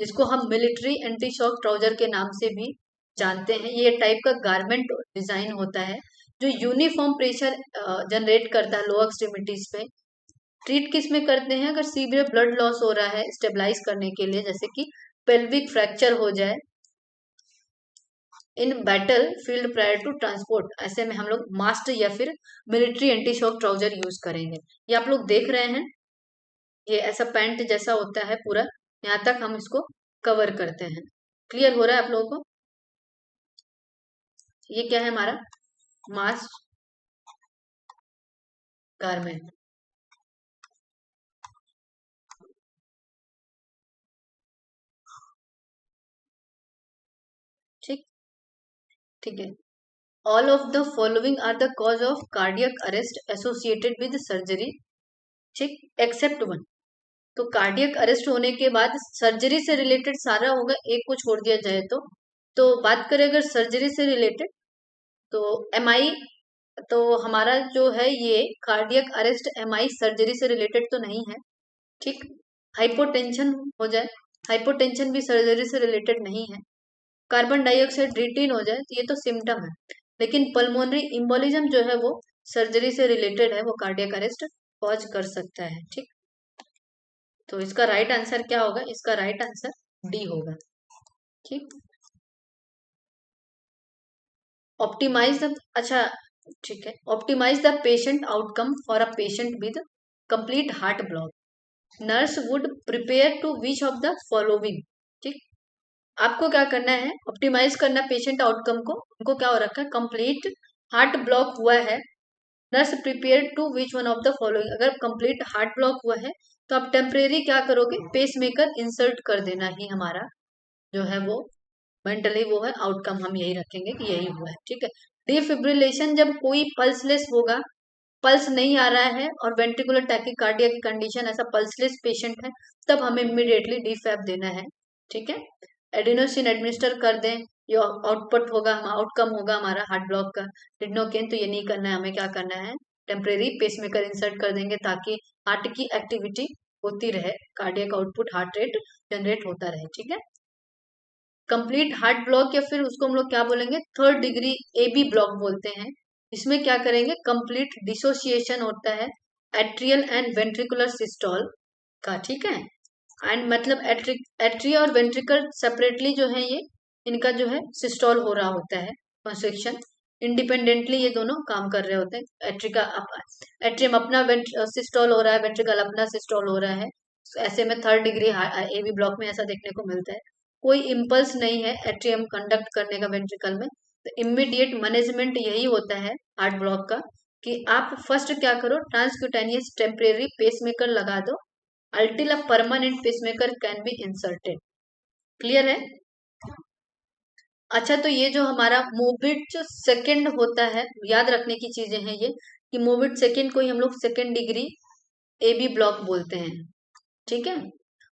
जिसको हम मिलिट्री एंटी शॉक ट्राउजर के नाम से भी जानते हैं। ये टाइप का गारमेंट डिजाइन होता है जो यूनिफॉर्म प्रेशर जनरेट करता है लो एक्सट्रीमिटीज पे। ट्रीट किस में करते हैं, अगर सीवियर ब्लड लॉस हो रहा है स्टेबलाइज करने के लिए, जैसे कि पेल्विक फ्रैक्चर हो जाए in battlefield prior to transport, ऐसे में हम लोग मास्ट या फिर military anti shock trouser use करेंगे। ये आप लोग देख रहे हैं, ये ऐसा पैंट जैसा होता है पूरा, यहाँ तक हम इसको कवर करते हैं। क्लियर हो रहा है आप लोगों को? ये क्या है हमारा मास्ट गारमेंट। ठीक, ठीक है। All of the following are the cause of cardiac arrest associated with surgery, ठीक, एक्सेप्ट वन। तो कार्डियक अरेस्ट होने के बाद सर्जरी से रिलेटेड सारा होगा, एक को छोड़ दिया जाए तो बात करें अगर सर्जरी से रिलेटेड, तो एमआई, तो हमारा जो है ये कार्डियक अरेस्ट एमआई सर्जरी से रिलेटेड तो नहीं है। ठीक, हाइपोटेंशन हो जाए, हाइपोटेंशन भी सर्जरी से रिलेटेड नहीं है। कार्बन डाइऑक्साइड रिटीन हो जाए तो ये तो सिम्टम है, लेकिन पल्मोनरी इम्बोलिज्म जो है वो सर्जरी से रिलेटेड है, वो कार्डियक अरेस्ट कॉज कर सकता है। ठीक, तो इसका राइट आंसर क्या होगा, इसका राइट आंसर डी होगा। ठीक, ऑप्टिमाइज द, अच्छा ठीक है, optimize the patient outcome for a patient with complete heart block, nurse would prepare to which of the following. ठीक, आपको क्या करना है, ऑप्टिमाइज करना पेशेंट आउटकम को। उनको क्या हो रखा है, कंप्लीट हार्ट ब्लॉक हुआ है, nurse prepare to which one of the following. अगर कंप्लीट हार्ट ब्लॉक हुआ है तो आप टेम्परेरी क्या करोगे, पेस मेकर इंसर्ट कर देना ही हमारा जो है वो मेंटली वो है आउटकम, हम यही रखेंगे कि यही हुआ है। ठीक है। डिफिब्रिलेशन, जब कोई पल्सलेस होगा, पल्स नहीं आ रहा है और वेंट्रिकुलर टैकीकार्डिया की कंडीशन, ऐसा पल्सलेस पेशेंट है, तब हमें इमीडिएटली डीफैब देना है। ठीक है। एडिनोसिन एडमिनिस्टर कर दें, ये आउटपुट होगा, आउटकम होगा हमारा हार्ट ब्लॉक का। लिडनोकेन तो ये नहीं करना है, हमें क्या करना है, टेम्परेरी पेसमेकर इंसर्ट कर देंगे ताकि हार्ट की एक्टिविटी होती रहे, cardiac output heart rate generate होता रहे। ठीक है। कंप्लीट हार्ट ब्लॉक या फिर उसको हम लोग क्या बोलेंगे, 3rd डिग्री AB ब्लॉक बोलते हैं। इसमें क्या करेंगे, कंप्लीट डिसोसिएशन होता है एट्रियल एंड वेंट्रिकुलर सिस्टोल का। ठीक है। एंड मतलब एट्रिया और वेंट्रिकल सेपरेटली जो है ये, इनका जो है सिस्टोल हो रहा होता है, कंस्ट्रिक्शन इंडिपेंडेंटली ये दोनों काम कर रहे होते हैं। एट्रियम अपना सिस्टोल हो रहा है, वेंट्रिकल अपना सिस्टोल हो रहा है। ऐसे में 3rd डिग्री AB ब्लॉक में ऐसा देखने को मिलता है। कोई इम्पल्स नहीं है एट्रियम कंडक्ट करने का वेंट्रिकल में, तो इमीडिएट मैनेजमेंट यही होता है हार्ट ब्लॉक का कि आप फर्स्ट क्या करो, ट्रांसक्यूटेनियस टेम्परेरी पेसमेकर लगा दो, अल्टिल a permanent pacemaker can be inserted. Clear है? अच्छा, तो ये जो हमारा मोबिट सेकंड होता है, याद रखने की चीजें हैं ये कि मोबिट सेकंड को ही हम लोग 2nd डिग्री AB ब्लॉक बोलते हैं। ठीक है।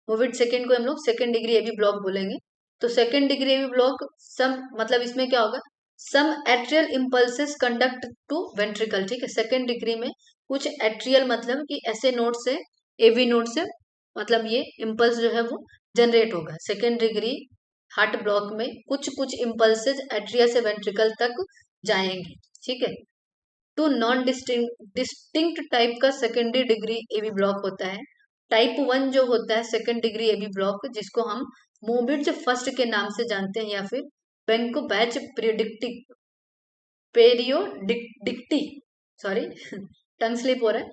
मोबिट सेकंड को हम लोग 2nd डिग्री AB ब्लॉक बोलेंगे। तो 2nd डिग्री AB ब्लॉक सम, मतलब इसमें क्या होगा, some atrial impulses conduct to ventricle. ठीक है। 2nd डिग्री में कुछ एट्रियल मतलब कि ऐसे नोड से, AB नोड से, मतलब ये इम्पल्स जो है वो जनरेट होगा। 2nd डिग्री हार्ट ब्लॉक में कुछ कुछ इम्पल्सेस एट्रिया से वेंट्रिकल तक जाएंगे। ठीक है। टू नॉन डिस्टिंक्ट टाइप का 2nd डिग्री AB ब्लॉक होता है। टाइप 1 जो होता है 2nd डिग्री AB ब्लॉक, जिसको हम मोबिट्ज फर्स्ट के नाम से जानते हैं या फिर बेंको बैच पेरियोडिक्टी, सॉरी टंग स्लिप हो रहा है,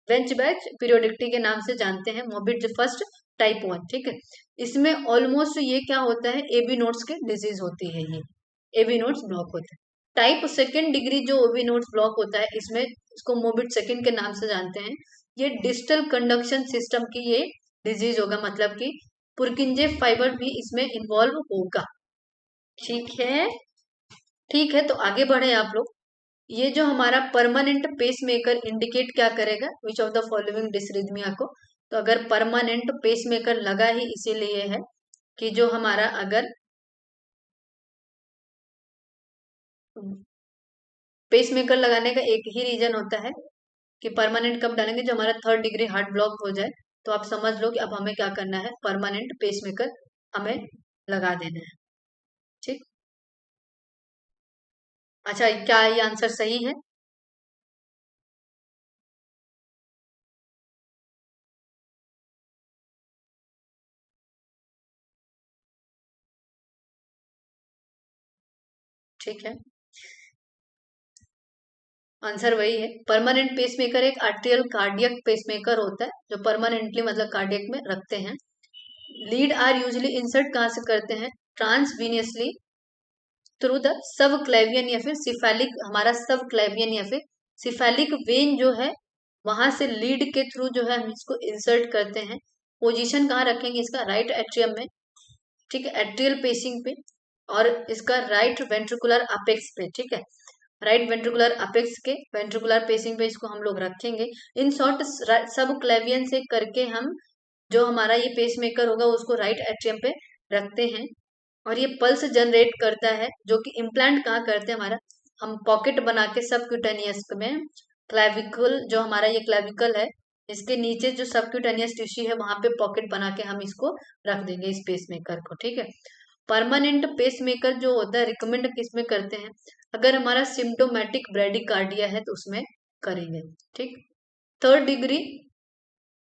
बेंच बैच पीरियोडिक्टी के नाम से जानते हैं, मोबिट्ज फर्स्ट टाइप 1। ठीक है। इसमें ऑलमोस्ट ये क्या होता है, AB नोड्स के डिजीज होती है, ये AB नोड्स ब्लॉक होता है। टाइप 2nd डिग्री जो AB नोड्स ब्लॉक होता है, इसमें इसको मोबिट सेकंड के नाम से जानते हैं, ये डिस्टल कंडक्शन सिस्टम की ये डिजीज होगा, मतलब कि पुरकिंजे फाइबर भी इसमें इन्वॉल्व होगा। ठीक है, ठीक है, तो आगे बढ़े आप लोग। ये जो हमारा परमानेंट पेसमेकर इंडिकेट क्या करेगा, विच ऑफ द फॉलोइंग डिसरिथमिया को। तो अगर परमानेंट पेसमेकर लगा ही इसीलिए है कि जो हमारा अगर पेसमेकर लगाने का एक ही रीजन होता है कि परमानेंट कब डालेंगे, जो हमारा 3rd डिग्री हार्ट ब्लॉक हो जाए, तो आप समझ लो कि अब हमें क्या करना है, परमानेंट पेसमेकर हमें लगा देना है। ठीक, अच्छा, क्या ये आंसर सही है? ठीक है, आंसर वही है। परमानेंट पेसमेकर एक आर्ट्रियल कार्डियक पेसमेकर होता है जो परमानेंटली मतलब कार्डियक में रखते हैं। लीड आर यूजली इंसर्ट कहाँ से करते हैं, ट्रांसवीनियसली थ्रू द सब क्लेवियन या फिर सिफेलिक, हमारा सब क्लेवियन या फिर सिफेलिक वेन जो है वहां से लीड के थ्रू जो है हम इसको इंसर्ट करते हैं। पोजीशन कहाँ रखेंगे इसका, राइट एट्रियम में। ठीक है, एट्रियल पेसिंग पे, और इसका राइट वेंट्रिकुलर अपेक्स पे। ठीक है, राइट वेंट्रिकुलर अपेक्स के वेंट्रिकुलर पेसिंग पे इसको हम लोग रखेंगे। इन शॉर्ट सब क्लेवियन से करके हम जो हमारा ये पेसमेकर होगा उसको राइट एट्रियम पे रखते हैं, और ये पल्स जनरेट करता है, जो कि इम्प्लांट कहाँ करते हैं हमारा, हम पॉकेट बना के सबक्यूटेनियस में, क्लेविकल जो हमारा ये क्लेविकल है इसके नीचे जो सबक्यूटेनियस टिश्यू है वहां पे पॉकेट बना के हम इसको रख देंगे इस पेसमेकर को। ठीक है, परमानेंट पेसमेकर जो होता है रिकमेंड किस में करते हैं, अगर हमारा सिम्टोमेटिक ब्रेडिकार्डिया है तो उसमें करेंगे। ठीक, 3rd डिग्री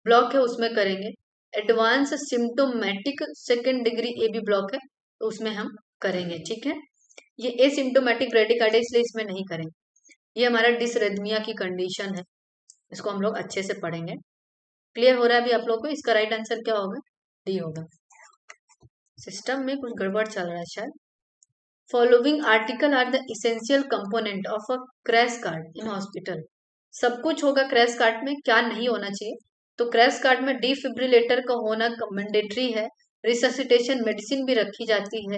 ब्लॉक है उसमें करेंगे। Advance symptomatic 2nd degree A B block है तो उसमें हम करेंगे। ठीक है, ये एसिम्टोमेटिक ब्रेडिकार्डिया इसलिए इसमें नहीं करेंगे। ये हमारा डिसरिथमिया की कंडीशन है, इसको हम लोग अच्छे से पढ़ेंगे। क्लियर हो रहा है अभी आप लोग को? इसका राइट आंसर क्या होगा, डी होगा। सिस्टम में कुछ गड़बड़ चल रहा है शायद। Following article are the essential component of a crash card in hospital. सब कुछ होगा क्रैश कार्ड में, क्या नहीं होना चाहिए, तो क्रैश कार्ड में डिफिब्रिलेटर का होना मैंडेटरी है। रिससिटेशन मेडिसिन भी रखी जाती है।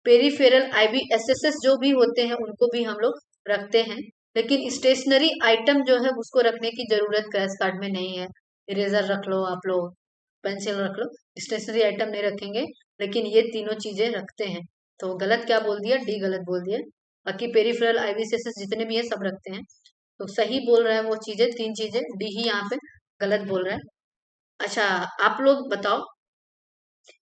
पेरीफेरल आईबीएसएसएस जो भी होते हैं उनको भी हम लोग रखते हैं, लेकिन स्टेशनरी आइटम जो है उसको रखने की जरूरत क्रैश कार्ड में नहीं है। इरेजर रख लो आप लोग, पेंसिल रख लो, स्टेशनरी आइटम नहीं रखेंगे, लेकिन ये तीनों चीजें रखते हैं। तो गलत क्या बोल दिया, डी गलत बोल दिया। बाकी पेरिफेरल आईबीएसएस जितने भी है सब रखते हैं, तो सही बोल रहा है वो चीजें, 3 चीजें, डी ही यहाँ पे गलत बोल रहा है। अच्छा, आप लोग बताओ,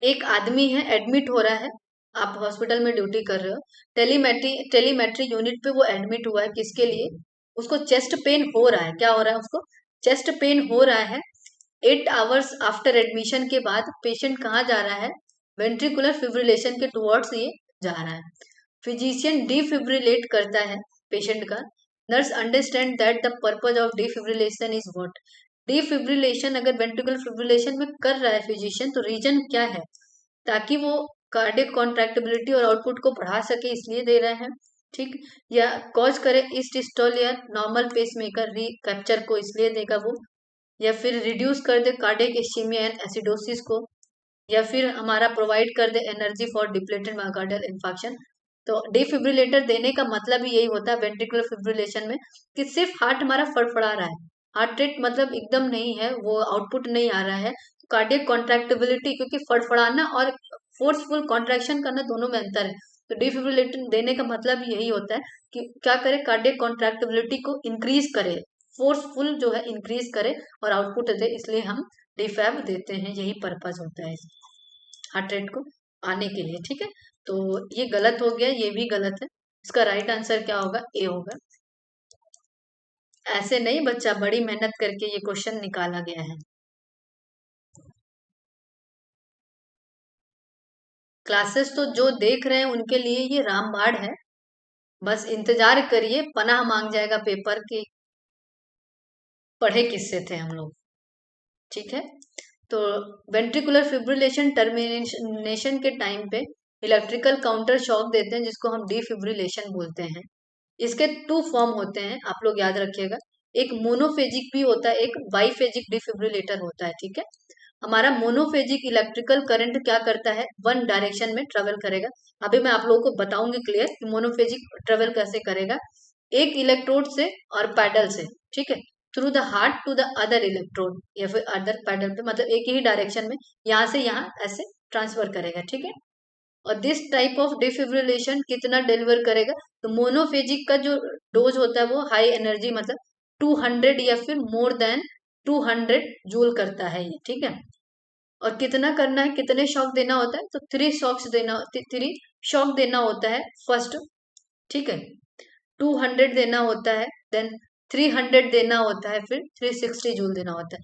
एक आदमी है एडमिट हो रहा है, आप हॉस्पिटल में ड्यूटी कर रहे हो, टेलीमेट्री यूनिट पे वो एडमिट हुआ है, किसके लिए, उसको चेस्ट पेन हो रहा है, क्या हो रहा है उसको, चेस्ट पेन हो रहा है। 8 आवर्स आफ्टर एडमिशन के बाद पेशेंट कहाँ जा रहा है, वेंट्रिकुलर फिब्रिलेशन के टुवर्ड्स ये जा रहा है। फिजिशियन डिफिब्रिलेट करता है पेशेंट का। Nurse understand that the purpose of defibrillation is what. Defibrillation अगर वेंट्रिकुलर फिब्रिलेशन में कर रहा है फिजिशियन तो रीजन क्या है, ताकि वो कार्डियक कॉन्ट्रैक्टिबिलिटी और आउटपुट को बढ़ा सके इसलिए दे रहा है। ठीक, या कॉज करे ईस्ट स्टॉल या नॉर्मल पेस मेकर रिकैप्चर को इसलिए देगा वो, या फिर रिड्यूस कर दे कार्डियक इस्चीमिया एंड एसिडोसिस को, या फिर हमारा प्रोवाइड कर दे energy for depleted myocardial infarction. तो डिफिब्रिलेटर देने का मतलब ही यही होता है वेंट्रिकुलर फिब्रिलेशन में, कि सिर्फ हार्ट हमारा फड़फड़ा रहा है, हार्ट रेट मतलब एकदम नहीं है, वो आउटपुट नहीं आ रहा है। कार्डियक कॉन्ट्रैक्टिबिलिटी, क्योंकि फड़फड़ाना और फोर्सफुल कॉन्ट्रैक्शन करना दोनों में अंतर है, तो डिफिब्रिलेटर देने का मतलब यही होता है कि क्या करे, कार्डियक कॉन्ट्रैक्टिबिलिटी को इंक्रीज करे, फोर्सफुल जो है इंक्रीज करे और आउटपुट दे, इसलिए हम डिफैब देते हैं, यही पर्पज होता है हार्ट रेट को आने के लिए। ठीक है, तो ये गलत हो गया, ये भी गलत है। इसका राइट आंसर क्या होगा, ए होगा। ऐसे नहीं बच्चा, बड़ी मेहनत करके ये क्वेश्चन निकाला गया है। क्लासेस तो जो देख रहे हैं उनके लिए ये रामबाण है, बस इंतजार करिए, पनाह मांग जाएगा पेपर की पढ़े किससे थे हम लोग। ठीक है, तो वेंट्रिकुलर फिब्रिलेशन टर्मिनेशन के टाइम पे इलेक्ट्रिकल काउंटर शॉक देते हैं जिसको हम डिफिब्रिलेशन बोलते हैं। इसके 2 फॉर्म होते हैं, आप लोग याद रखिएगा। एक मोनोफेजिक भी होता है, एक बाईफेजिक डिफिब्रिलेटर होता है, ठीक है। हमारा मोनोफेजिक इलेक्ट्रिकल करंट क्या करता है, वन डायरेक्शन में ट्रेवल करेगा। अभी मैं आप लोगों को बताऊंगी क्लियर कि मोनोफेजिक ट्रेवल कैसे करेगा, एक इलेक्ट्रोड से और पैडल से, ठीक है, through the heart to the other electrode या फिर अदर पैडल पे, मतलब एक ही डायरेक्शन में यहाँ से यहाँ ऐसे ट्रांसफर करेगा, ठीक है। और दिस टाइप ऑफ डिफिब्रिलेशन कितना डिलीवर करेगा, तो मोनोफेजिक का जो डोज होता है वो हाई एनर्जी, मतलब 200 या फिर मोर देन 200 जूल करता है ये, ठीक है। और कितना करना है, कितने शॉक देना होता है, तो 3 शॉक देना होता है फर्स्ट, ठीक है। 200 देना होता है, देन 300 देना होता है, फिर 360 जूल देना होता है।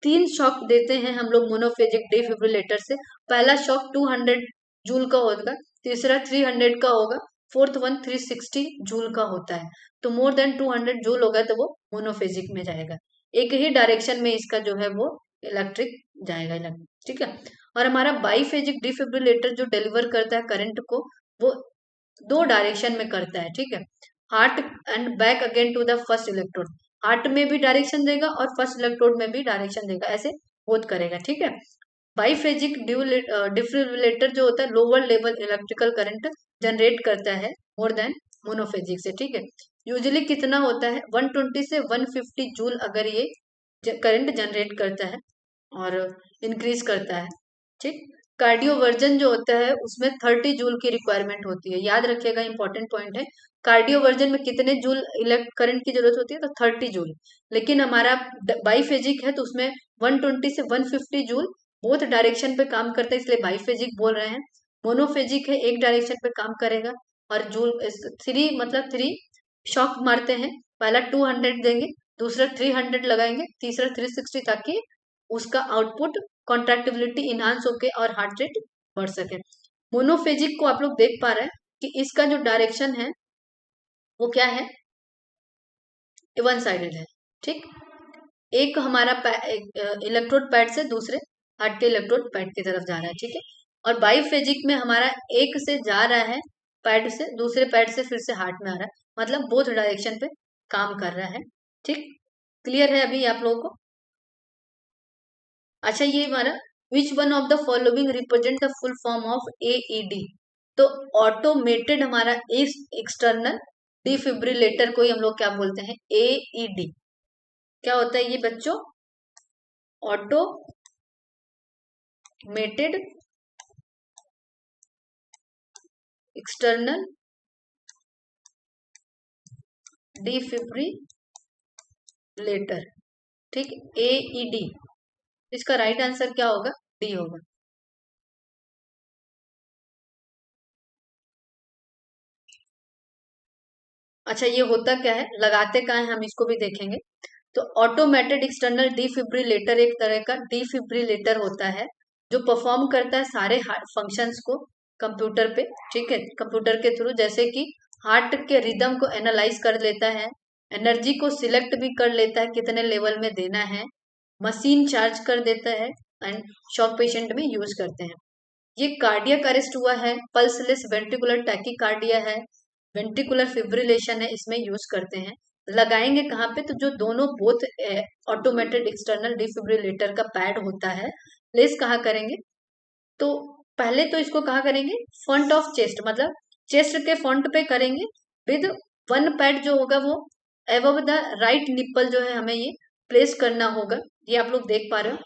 3 शॉक देते हैं हम लोग मोनोफेजिक डिफिब्रिलेटर से। पहला शॉक 200 जूल का होगा, तीसरा 300 का होगा, फोर्थ वन 360 जूल का होता है। तो मोर देन 200 जूल होगा तो वो मोनोफेजिक में जाएगा, एक ही डायरेक्शन में इसका जो है वो इलेक्ट्रिक जाएगा, इलेक्ट्रिक, ठीक है। और हमारा बाईफेजिक डिफिब्रिलेटर जो डिलीवर करता है करंट को, वो 2 डायरेक्शन में करता है, ठीक है। Heart and back again to the first electrode, heart में भी डायरेक्शन देगा और फर्स्ट इलेक्ट्रोड में भी डायरेक्शन देगा, ऐसे बोथ करेगा, ठीक है। बाईफेजिक डिफिब्रिलेटर जो होता है lower level electrical current generate करता है मोर देन मोनोफेजिक से, ठीक है। यूजुअली कितना होता है, 120 से 150 जूल अगर ये करंट जनरेट करता है और इंक्रीज करता है, ठीक। कार्डियोवर्जन जो होता है उसमें 30 जूल की रिक्वायरमेंट होती है, याद रखिएगा, इंपॉर्टेंट पॉइंट है। कार्डियोवर्जन में कितने जूल इलेक्ट करंट की जरूरत होती है, तो 30 जूल। लेकिन हमारा बाईफेजिक है तो उसमें 120 से 150 जूल बोथ डायरेक्शन पे काम करता है, इसलिए बाईफेजिक बोल रहे हैं। मोनोफेजिक है, एक डायरेक्शन पे काम करेगा। और जूल 3 शॉक मारते हैं, पहला 200 देंगे, दूसरा 300 लगाएंगे, तीसरा 360, ताकि उसका आउटपुट कॉन्ट्रैक्टिबिलिटी इनहांस होके और हार्ट रेट बढ़ सके। मोनोफेजिक को आप लोग देख पा रहे हैं कि इसका जो डायरेक्शन है वो क्या है, वन साइडेड है, ठीक। एक हमारा इलेक्ट्रोड पैड से दूसरे हार्ट के इलेक्ट्रोड पैड की तरफ जा रहा है, ठीक है। और बाईफेजिक में हमारा एक से जा रहा है पैड से, दूसरे पैड से फिर से हार्ट में आ रहा है, मतलब बोथ डायरेक्शन पे काम कर रहा है, ठीक। क्लियर है अभी आप लोगों को। अच्छा, ये हमारा विच one of the following represent the full form of AED, तो ऑटोमेटेड हमारा इस एक्सटर्नल डिफिब्रिलेटर को ही हम लोग क्या बोलते हैं, एईडी। क्या होता है ये बच्चों, ऑटोमेटेड एक्सटर्नल डिफिब्रिलेटर, ठीक, एईडी। इसका राइट आंसर क्या होगा, डी होगा। अच्छा, ये होता क्या है, लगाते कहाँ है, हम इसको भी देखेंगे। तो ऑटोमेटेड एक्सटर्नल डिफिब्रिलेटर एक तरह का डिफिब्रिलेटर होता है जो परफॉर्म करता है सारे फंक्शंस को कंप्यूटर पे, ठीक है, कंप्यूटर के थ्रू, जैसे कि हार्ट के रिदम को एनालाइज कर लेता है, एनर्जी को सिलेक्ट भी कर लेता है कितने लेवल में देना है, मशीन चार्ज कर देता है, एंड शॉक पेशेंट में यूज करते हैं। ये कार्डियक अरेस्ट हुआ है, पल्सलेस वेंट्रिकुलर टैकीकार्डिया है, वेंट्रिकुलर फिब्रिलेशन है, इसमें यूज करते हैं। लगाएंगे कहाँ पे, तो जो दोनों बोथ ऑटोमेटेड एक्सटर्नल डिफिब्रिलेटर का पैड होता है, प्लेस कहाँ करेंगे, तो पहले तो इसको कहाँ करेंगे, फ्रंट ऑफ चेस्ट, मतलब चेस्ट के फ्रंट पे करेंगे, विद वन पैड जो होगा वो एबव द राइट निप्पल जो है हमें ये प्लेस करना होगा। ये आप लोग देख पा रहे हो,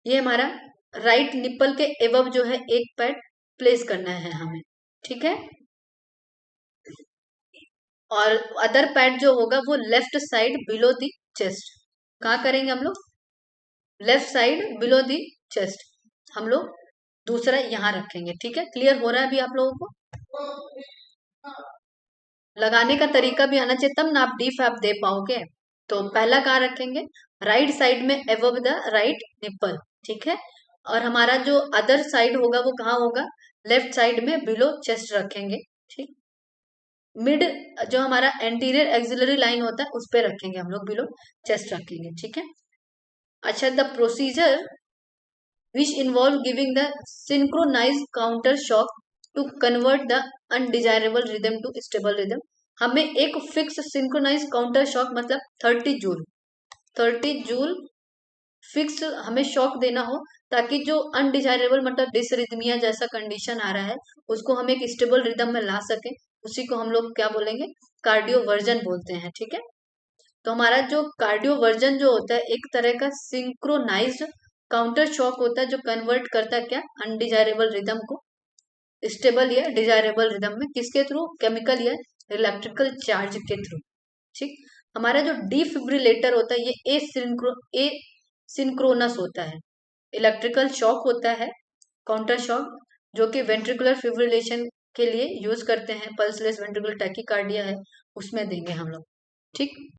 ये हमारा राइट निप्पल के एबव जो है एक पैड प्लेस करना है हमें, ठीक है। और अदर पैड जो होगा वो left side below the chest, कहाँ करेंगे हम लोग, left side below the chest, हम लोग दूसरा यहाँ रखेंगे, ठीक है। क्लियर हो रहा है अभी आप लोगों को, लगाने का तरीका भी आना चाहिए तब ना आप डी फैप दे पाओगे। तो पहला कहाँ रखेंगे, राइट साइड में एबव द राइट निप्पल, ठीक है। और हमारा जो अदर साइड होगा वो कहाँ होगा, लेफ्ट साइड में बिलो चेस्ट रखेंगे, ठीक। मिड जो हमारा एंटीरियर एक्सिलरी लाइन होता है उस पे रखेंगे हम लोग, बिलो चेस्ट रखेंगे, ठीक है। अच्छा, the procedure which involve giving the synchronized counter shock to convert the undesirable rhythm to stable rhythm, हमें एक फिक्स सिंक्रोनाइज काउंटर शॉक मतलब 30 जूल फिक्स हमें शॉक देना हो, ताकि जो अनडिजायरेबल मतलब डिसरिथमिया जैसा कंडीशन आ रहा है उसको हम एक स्टेबल रिदम में ला सके। उसी को हम लोग क्या बोलेंगे, कार्डियोवर्जन बोलते हैं। ठीक है, तो हमारा जो कार्डियोवर्जन जो होता है एक तरह का सिंक्रोनाइज्ड काउंटर शॉक होता है, जो कन्वर्ट करता है क्या, अनडिजायरेबल रिदम को स्टेबल या डिजायरेबल रिदम में, किसके थ्रू, केमिकल या इलेक्ट्रिकल चार्ज के थ्रू। ठीक, हमारा जो डिफिब्रिलेटर होता है ये ए सिंक्रोनस होता है। इलेक्ट्रिकल शॉक होता है, काउंटर शॉक, जो कि वेंट्रिकुलर फिब्रिलेशन के लिए यूज करते हैं, पल्सलेस वेंट्रिकुलर टैकीकार्डिया है उसमें देंगे हम लोग। ठीक,